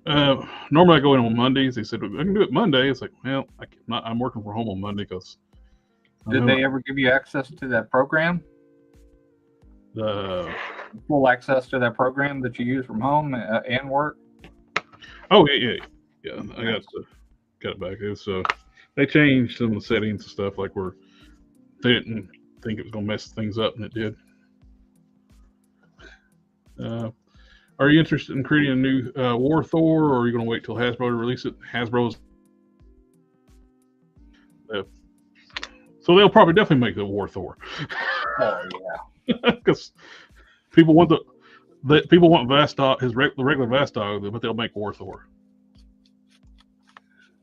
Normally I go in on Mondays. They said I can do it Monday. It's like, well, I'm working from home on Monday because. Did they ever give you access to that program? The Full access to that program that you use from home and work? Oh yeah. I got it back. It was, they changed some of the settings and stuff like where they didn't think it was gonna mess things up, and it did. Are you interested in creating a new War Thor, or are you going to wait till Hasbro to release it? Hasbro's so they'll probably definitely make the War Thor. Oh yeah, because people want people want Vostok, the regular Vostok, but they'll make War Thor.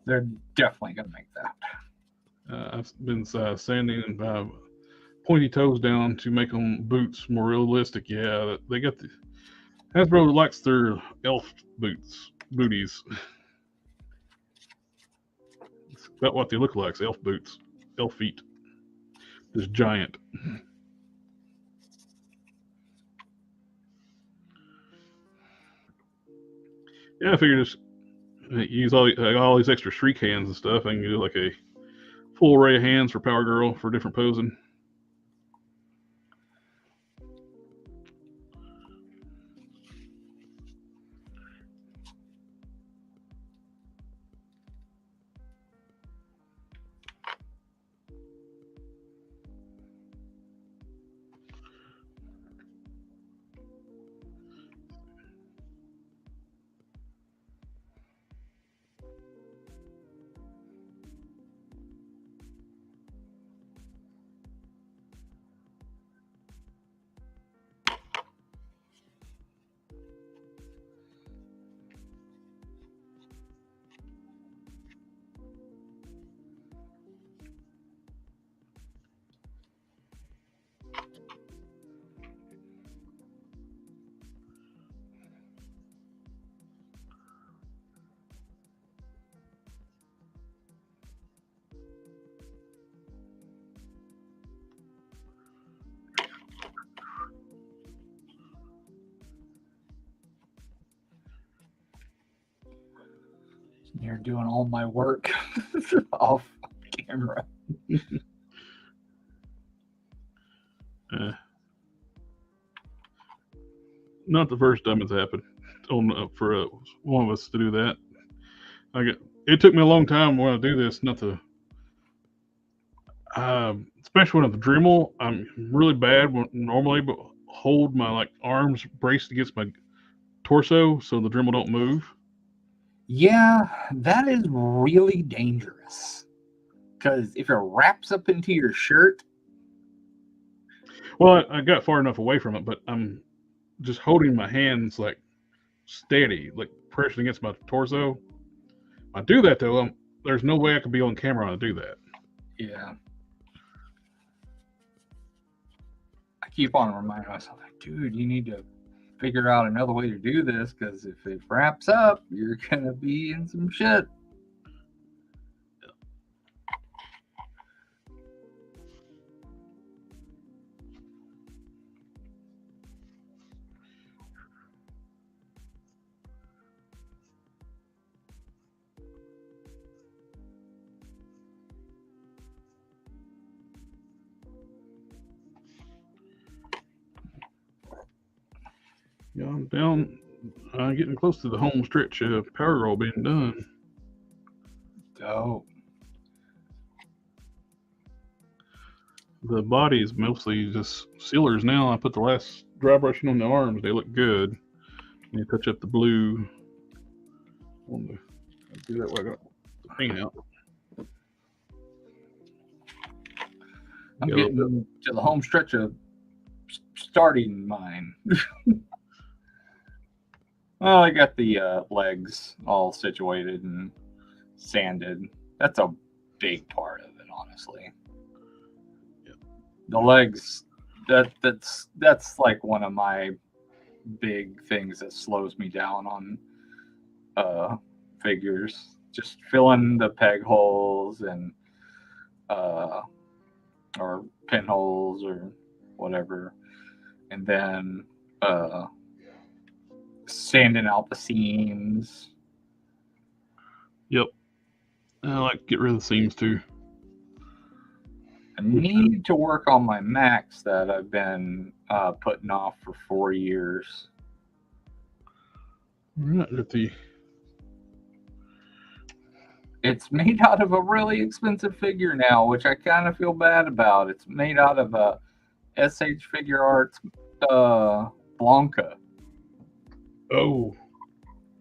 They're definitely going to make that. I've been sanding pointy toes down to make them boots more realistic. Yeah, they got the Hasbro likes their elf booties. It's about what they look like, elf boots, elf feet. Just giant. Yeah, I figured just use all these extra shriek hands and stuff. I can do like a full array of hands for Power Girl for different posing. You're doing all my work off camera. Not the first time it's happened for one of us to do that. It took me a long time when I do this not to, especially when I Dremel. I'm really bad normally, but hold my arms braced against my torso so the Dremel don't move. Yeah, that is really dangerous. Because if it wraps up into your shirt. Well, I got far enough away from it, but I'm just holding my hands steady, pressing against my torso. I do that though. There's no way I could be on camera to do that. Yeah. I keep on reminding myself, dude, you need to figure out another way to do this, because if it wraps up, you're gonna be in some shit. Yeah, I'm down, getting close to the home stretch of Power Girl being done. Dope. The body is mostly just sealers now. I put the last dry brushing on the arms. They look good. And you touch up the blue. Do that while I got the paint out. I'm getting to the home stretch of starting mine. Well, I got the legs all situated and sanded. That's a big part of it, honestly. Yep. The legs, that's like one of my big things that slows me down on figures. Just filling the peg holes and or pinholes or whatever, and then sanding out the seams. Yep. I like to get rid of the seams too. I need to work on my Max that I've been putting off for 4 years. Right, It's made out of a really expensive figure now, which I kind of feel bad about. It's made out of a SH Figure Arts Blanca. Oh,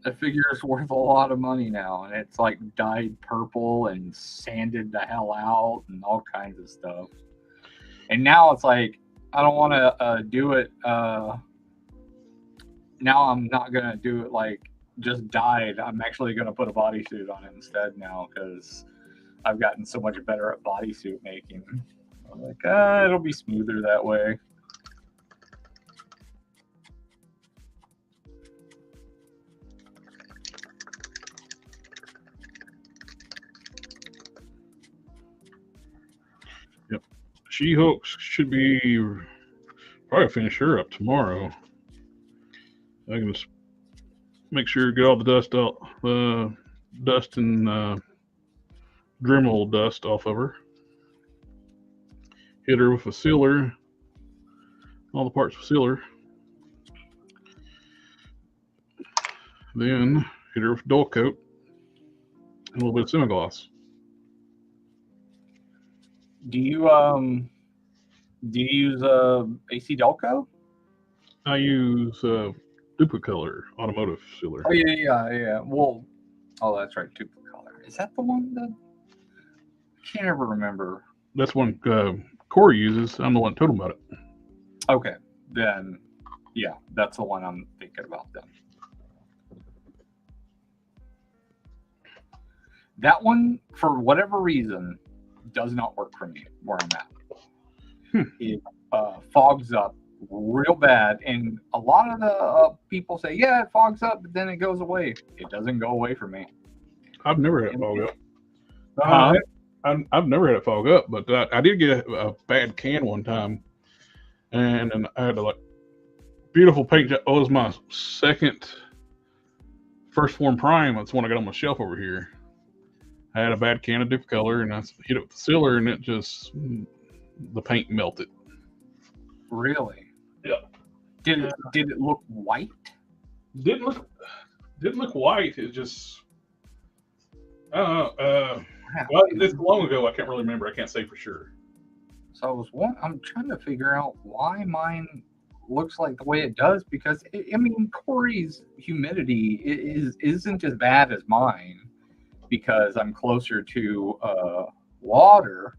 The figure is worth a lot of money now, and it's like dyed purple and sanded the hell out and all kinds of stuff. And now it's like, I don't want to do it. Now I'm not going to do it like just dyed. I'm actually going to put a bodysuit on it instead now because I've gotten so much better at bodysuit making. I'm like, it'll be smoother that way. She-Hulk should be probably finish her up tomorrow. I can just make sure get all the dust out, dust and Dremel dust off of her. Hit her with a sealer, all the parts with sealer. Then hit her with dull coat and a little bit of semi-gloss. Do you use AC Delco? I use Duplicolor automotive sealer. Oh yeah. Well, that's right, Duplicolor. Is that the one that I can't ever remember? That's one Corey uses. I'm the one that told him about it. Okay, then yeah, that's the one I'm thinking about then. That one, for whatever reason, does not work for me where I'm at. It fogs up real bad, and a lot of the people say, yeah, it fogs up, but then it goes away. It doesn't go away for me. I've never had it fog up. I've never had it fog up, but I did get a bad can one time, and I had a beautiful paint job. Oh, it was my first form prime. That's one I got on my shelf over here. I had a bad can of Duplicolor, and I hit it with the sealer, and the paint melted. Really? Yeah. Did it look white? Didn't look white. It just I don't know. Well, it's long ago. I can't really remember. I can't say for sure. So I'm trying to figure out why mine looks like the way it does, because Corey's humidity isn't as bad as mine because I'm closer to water,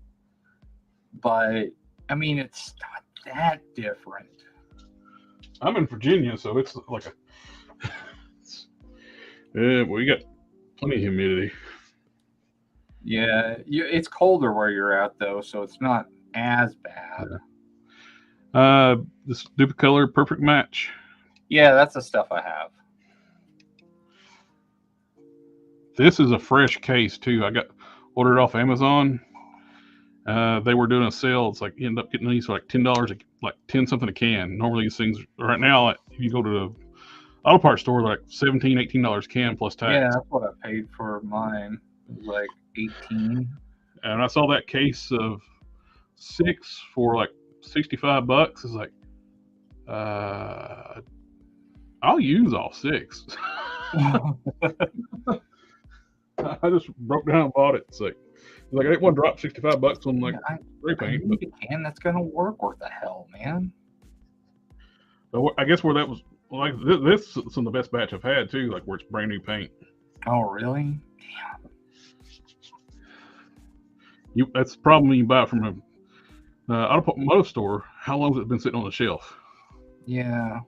but it's not that different. I'm in Virginia, so it's like we got plenty of humidity. Yeah, it's colder where you're at though, so it's not as bad. Yeah. This Duplicolor Perfect Match. Yeah, that's the stuff I have. This is a fresh case too. I got ordered off Amazon. They were doing a sale. It's like you end up getting these for like $10, like 10 something a can. Normally these things right now, if you go to the auto parts store, they're like $17, $18 can plus tax. Yeah, that's what I paid for mine. It was like 18. And I saw that case of 6 for like $65. It's like, I'll use all 6. I just broke down and bought it. It's like I didn't want to drop $65 on like spray paint. I need a can that's gonna work. What the hell, man? But I guess where that was like this is some of the best batch I've had too. Like where it's brand new paint. Oh really? Damn. That's the problem when you buy it from a automotive store. how long has it been sitting on the shelf? Yeah.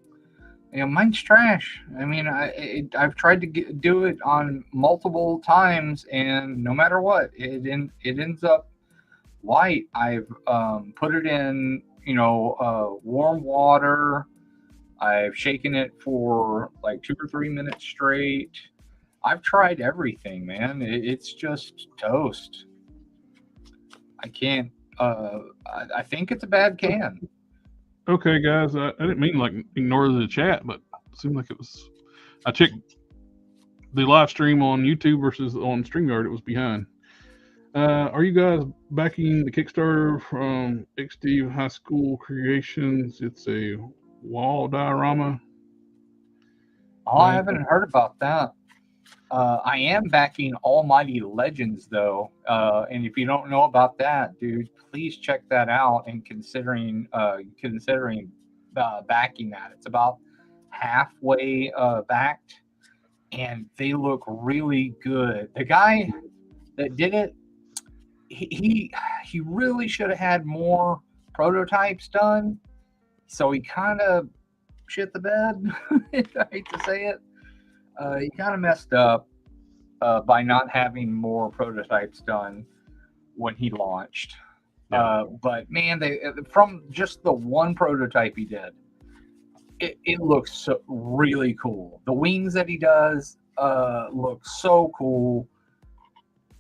Yeah, mine's trash. I mean, I've tried to do it on multiple times, and no matter what, it ends up white. I've put it in, warm water. I've shaken it for like 2 or 3 minutes straight. I've tried everything, man. It's just toast. I can't. I think it's a bad can. Okay, guys, I didn't mean like ignore the chat, but it seemed like it was. I checked the live stream on YouTube versus on StreamYard. It was behind. Are you guys backing the Kickstarter from XD High School Creations? It's a wall diorama. Oh, I haven't heard about that. I am backing Almighty Legends though, and if you don't know about that, dude, please check that out. And considering backing that, it's about halfway backed, and they look really good. The guy that did it, he really should have had more prototypes done. So he kind of shit the bed. I hate to say it. He kind of messed up by not having more prototypes done when he launched. Yeah. But man, from just the one prototype he did, it looks really cool. The wings that he does look so cool.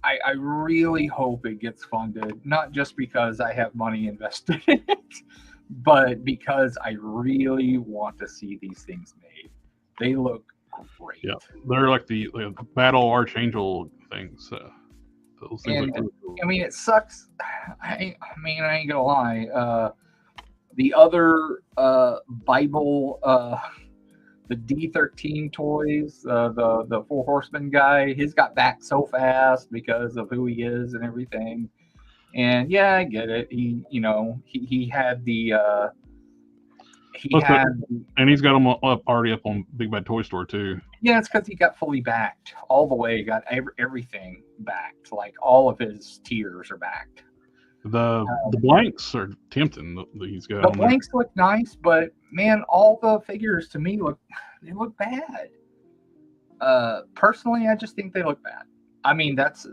I really hope it gets funded, not just because I have money invested in it, but because I really want to see these things made. They look great. Yeah, they're like the Battle Archangel things. Those things look really cool. I mean, it sucks. I ain't gonna lie. The other Bible, the D13 toys, the Four Horsemen guy, his got back so fast because of who he is and everything. And yeah, I get it. He had the and he's got them already up on Big Bad Toy Store too. Yeah, it's because he got fully backed all the way. Got everything backed. Like all of his tiers are backed. The blanks are tempting. He's got the blanks look nice, but man, all the figures to me look bad. Personally, I just think they look bad. I mean, that's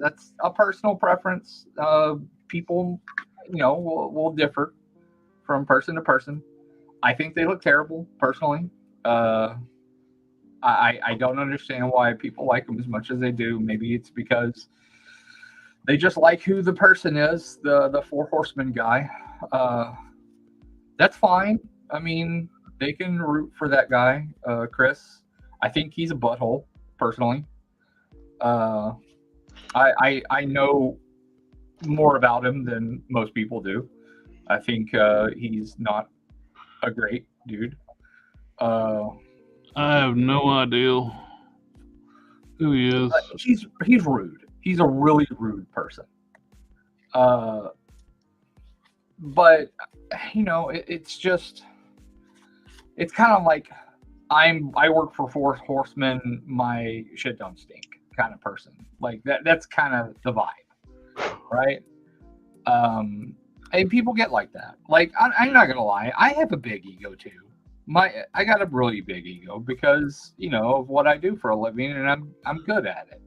a personal preference. People, will differ from person to person. I think they look terrible, personally. I don't understand why people like them as much as they do. Maybe it's because they just like who the person is, the Four Horsemen guy. That's fine. I mean, they can root for that guy, Chris. I think he's a butthole, personally. I know more about him than most people do. I think he's not a great dude. I have no idea who he is. He's rude. He's a really rude person. But it's just, it's kind of like I work for Four Horsemen, my shit don't stink kind of person. Like that's kind of the vibe, right? And people get like that. Like I'm not gonna lie, I have a big ego too. I got a really big ego because of what I do for a living, and I'm good at it.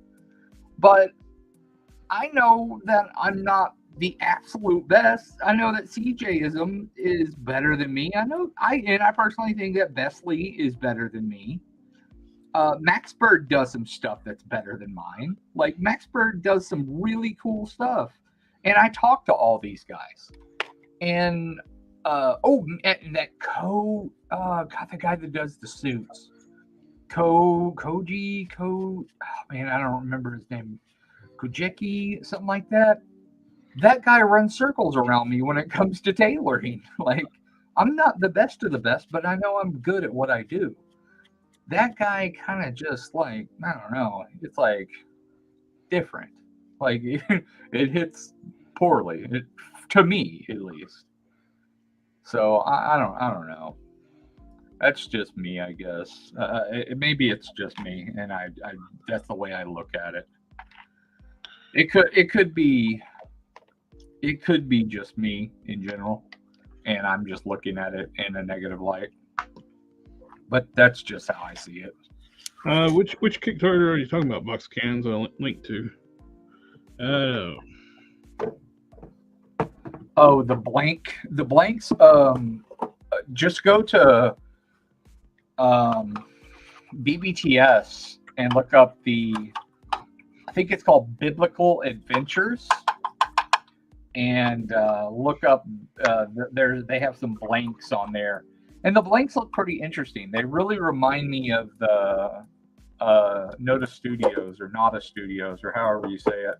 But I know that I'm not the absolute best. I know that CJism is better than me. I personally think that Besley is better than me. Max Bird does some stuff that's better than mine. Like Max Bird does some really cool stuff, and I talk to all these guys. And and that the guy that does the suits, Koji, oh man, I don't remember his name. Kojiki, something like that. That guy runs circles around me when it comes to tailoring. Like, I'm not the best of the best, but I know I'm good at what I do. That guy kind of just like, I don't know, it's like different. Like it hits poorly, to me at least. So I don't know. That's just me, I guess. Maybe it's just me, and I that's the way I look at it. It could be just me in general, and I'm just looking at it in a negative light. But that's just how I see it. Which Kickstarter are you talking about? Box cans I'll link to. Oh, the blanks. Just go to BBTS and look up I think it's called Biblical Adventures, and look up. They have some blanks on there, and the blanks look pretty interesting. They really remind me of the Nota Studios or Nota Studios or however you say it.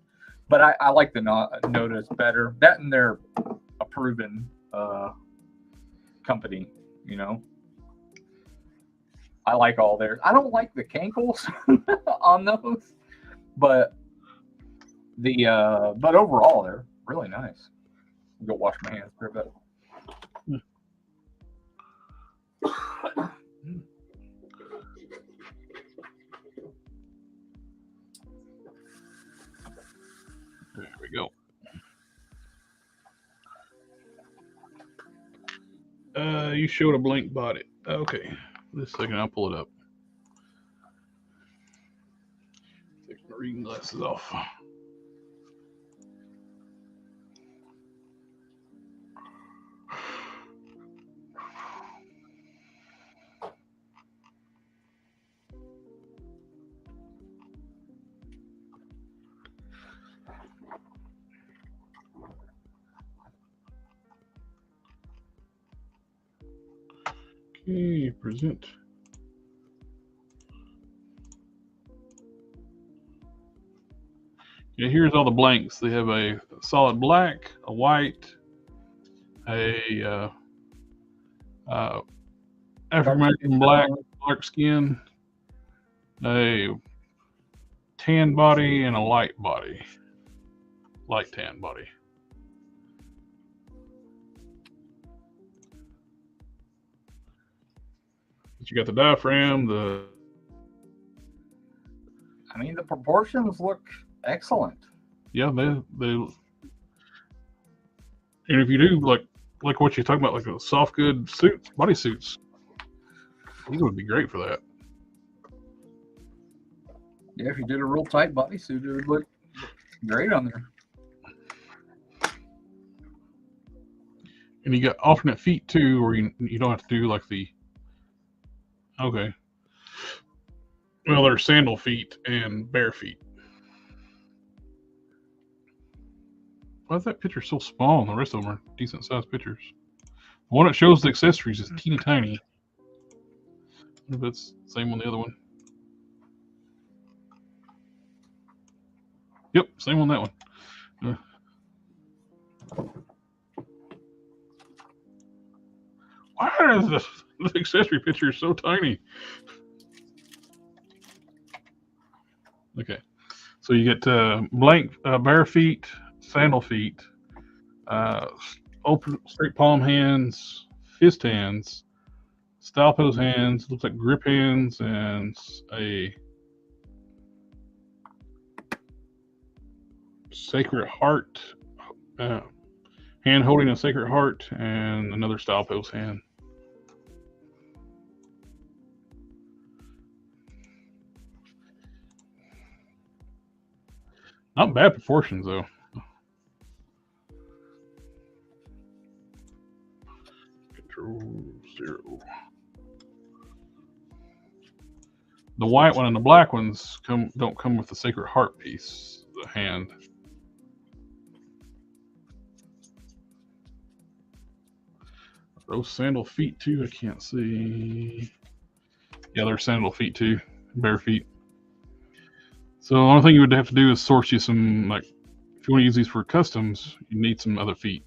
But I like the Notas better. That and they're a proven company, you know. I like all theirs. I don't like the cankles on those, but but overall they're really nice. I'll go wash my hands for a bit. There we go. You showed a blank body. Okay. This second, I'll pull it up. Take my reading glasses off. Okay, present. Yeah, here's all the blanks. They have a solid black, a white, a African American black, dark skin, a tan body, and a light body, light tan body. But you got the diaphragm, I mean, the proportions look excellent. yeah, they and if you do like what you're talking about, like the soft good suits, body suits, these would be great for that. Yeah, if you did a real tight bodysuit, it would look great on there. And you got alternate feet too, or you don't have to do like the. Okay. Well, there's sandal feet and bare feet. Why is that picture so small and the rest of them are decent sized pictures? The one that shows the accessories is teeny tiny. I wonder if it's the same on the other one. Yep, same on that one. Why is the accessory picture so tiny? Okay, so you get blank bare feet, sandal feet, open straight palm hands, fist hands, style pose hands, looks like grip hands, and a sacred heart, hand holding a sacred heart, and another style pose hand. Not bad proportions though. Control 0. The white one and the black ones don't come with the sacred heart piece, the hand. Those sandal feet too, I can't see. Yeah, they're sandal feet too, bare feet. So the only thing you would have to do is source you some, like, if you want to use these for customs, you need some other feet.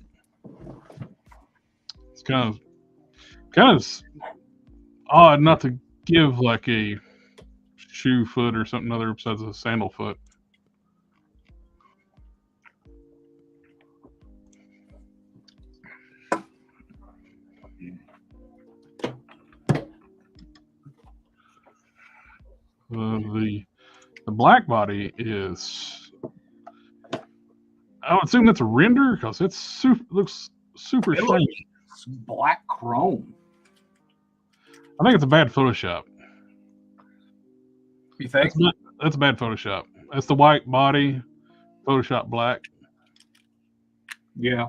It's kind of odd not to give like a shoe foot or something other besides a sandal foot. The black body is, I would assume that's a render because it's looks super shiny. black chrome. I think it's a bad Photoshop. You think? That's a bad Photoshop. That's the white body, Photoshop black. Yeah.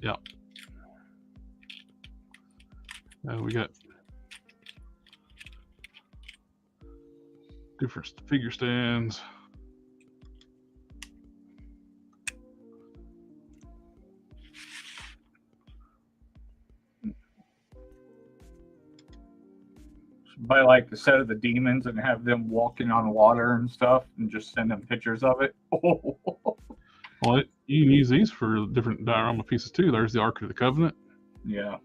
Yeah. We got different figure stands. Buy like the set of the demons and have them walking on water and stuff, and just send them pictures of it. Well, you can use these for different diorama pieces too. There's the Ark of the Covenant. Yeah.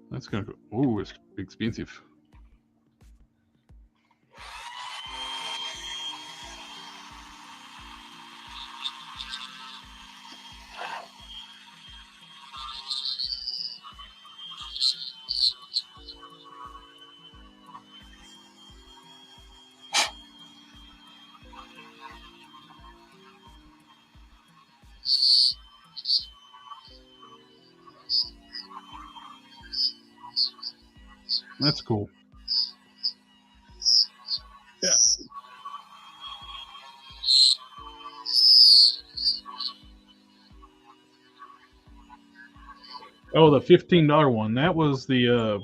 That's gonna go. Oh, it's expensive. That's cool. Yeah. Oh, the $15 one. That was the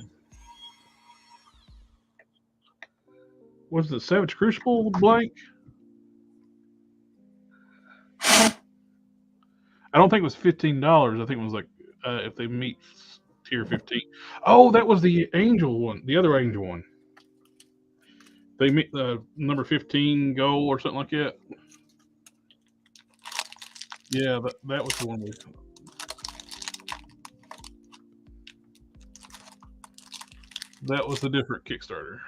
was it Savage Crucible blank? I don't think it was $15. I think it was like if they meet tier 15. Oh, that was the Angel one, the other Angel one. They meet the number 15 goal or something like that. Yeah, that was the one we. That was a different Kickstarter.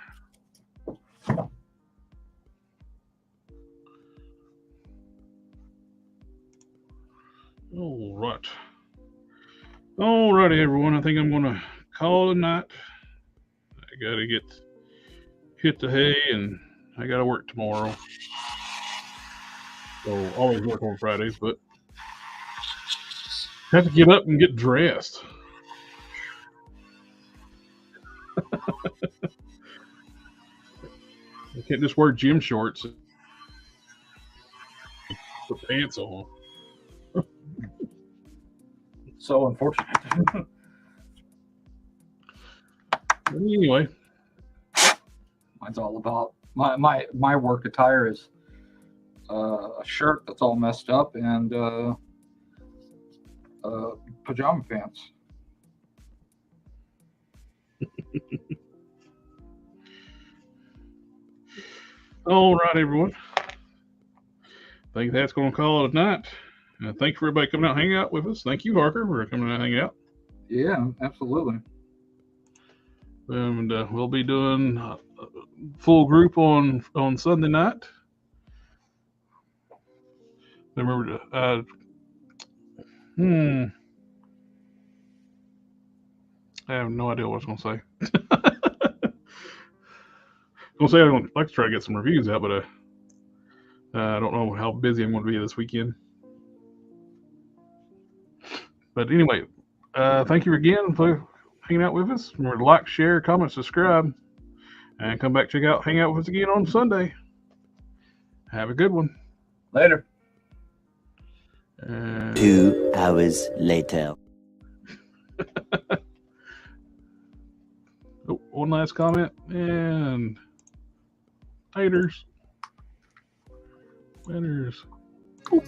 All right. All righty, everyone. I think I'm going to call it a night. I got to hit the hay, and I got to work tomorrow. So always work on Fridays, but have to get up and get dressed. I can't just wear gym shorts and put pants on. So unfortunate. Anyway, Mine's all about my work attire is a shirt that's all messed up and pajama pants. all right, everyone. I think that's going to call it a night. Thank you for everybody coming out and hanging out with us. Thank you, Harker, for coming out and hanging out. Yeah, absolutely. And we'll be doing a full group on Sunday night. Remember to I have no idea what I was going to say. I'd like to try to get some reviews out, but I don't know how busy I'm going to be this weekend. But anyway, thank you again for hanging out with us. Remember to like, share, comment, subscribe, and come back, hang out with us again on Sunday. Have a good one. Later. 2 hours later. Oh, one last comment, and taters. Winners. Cool.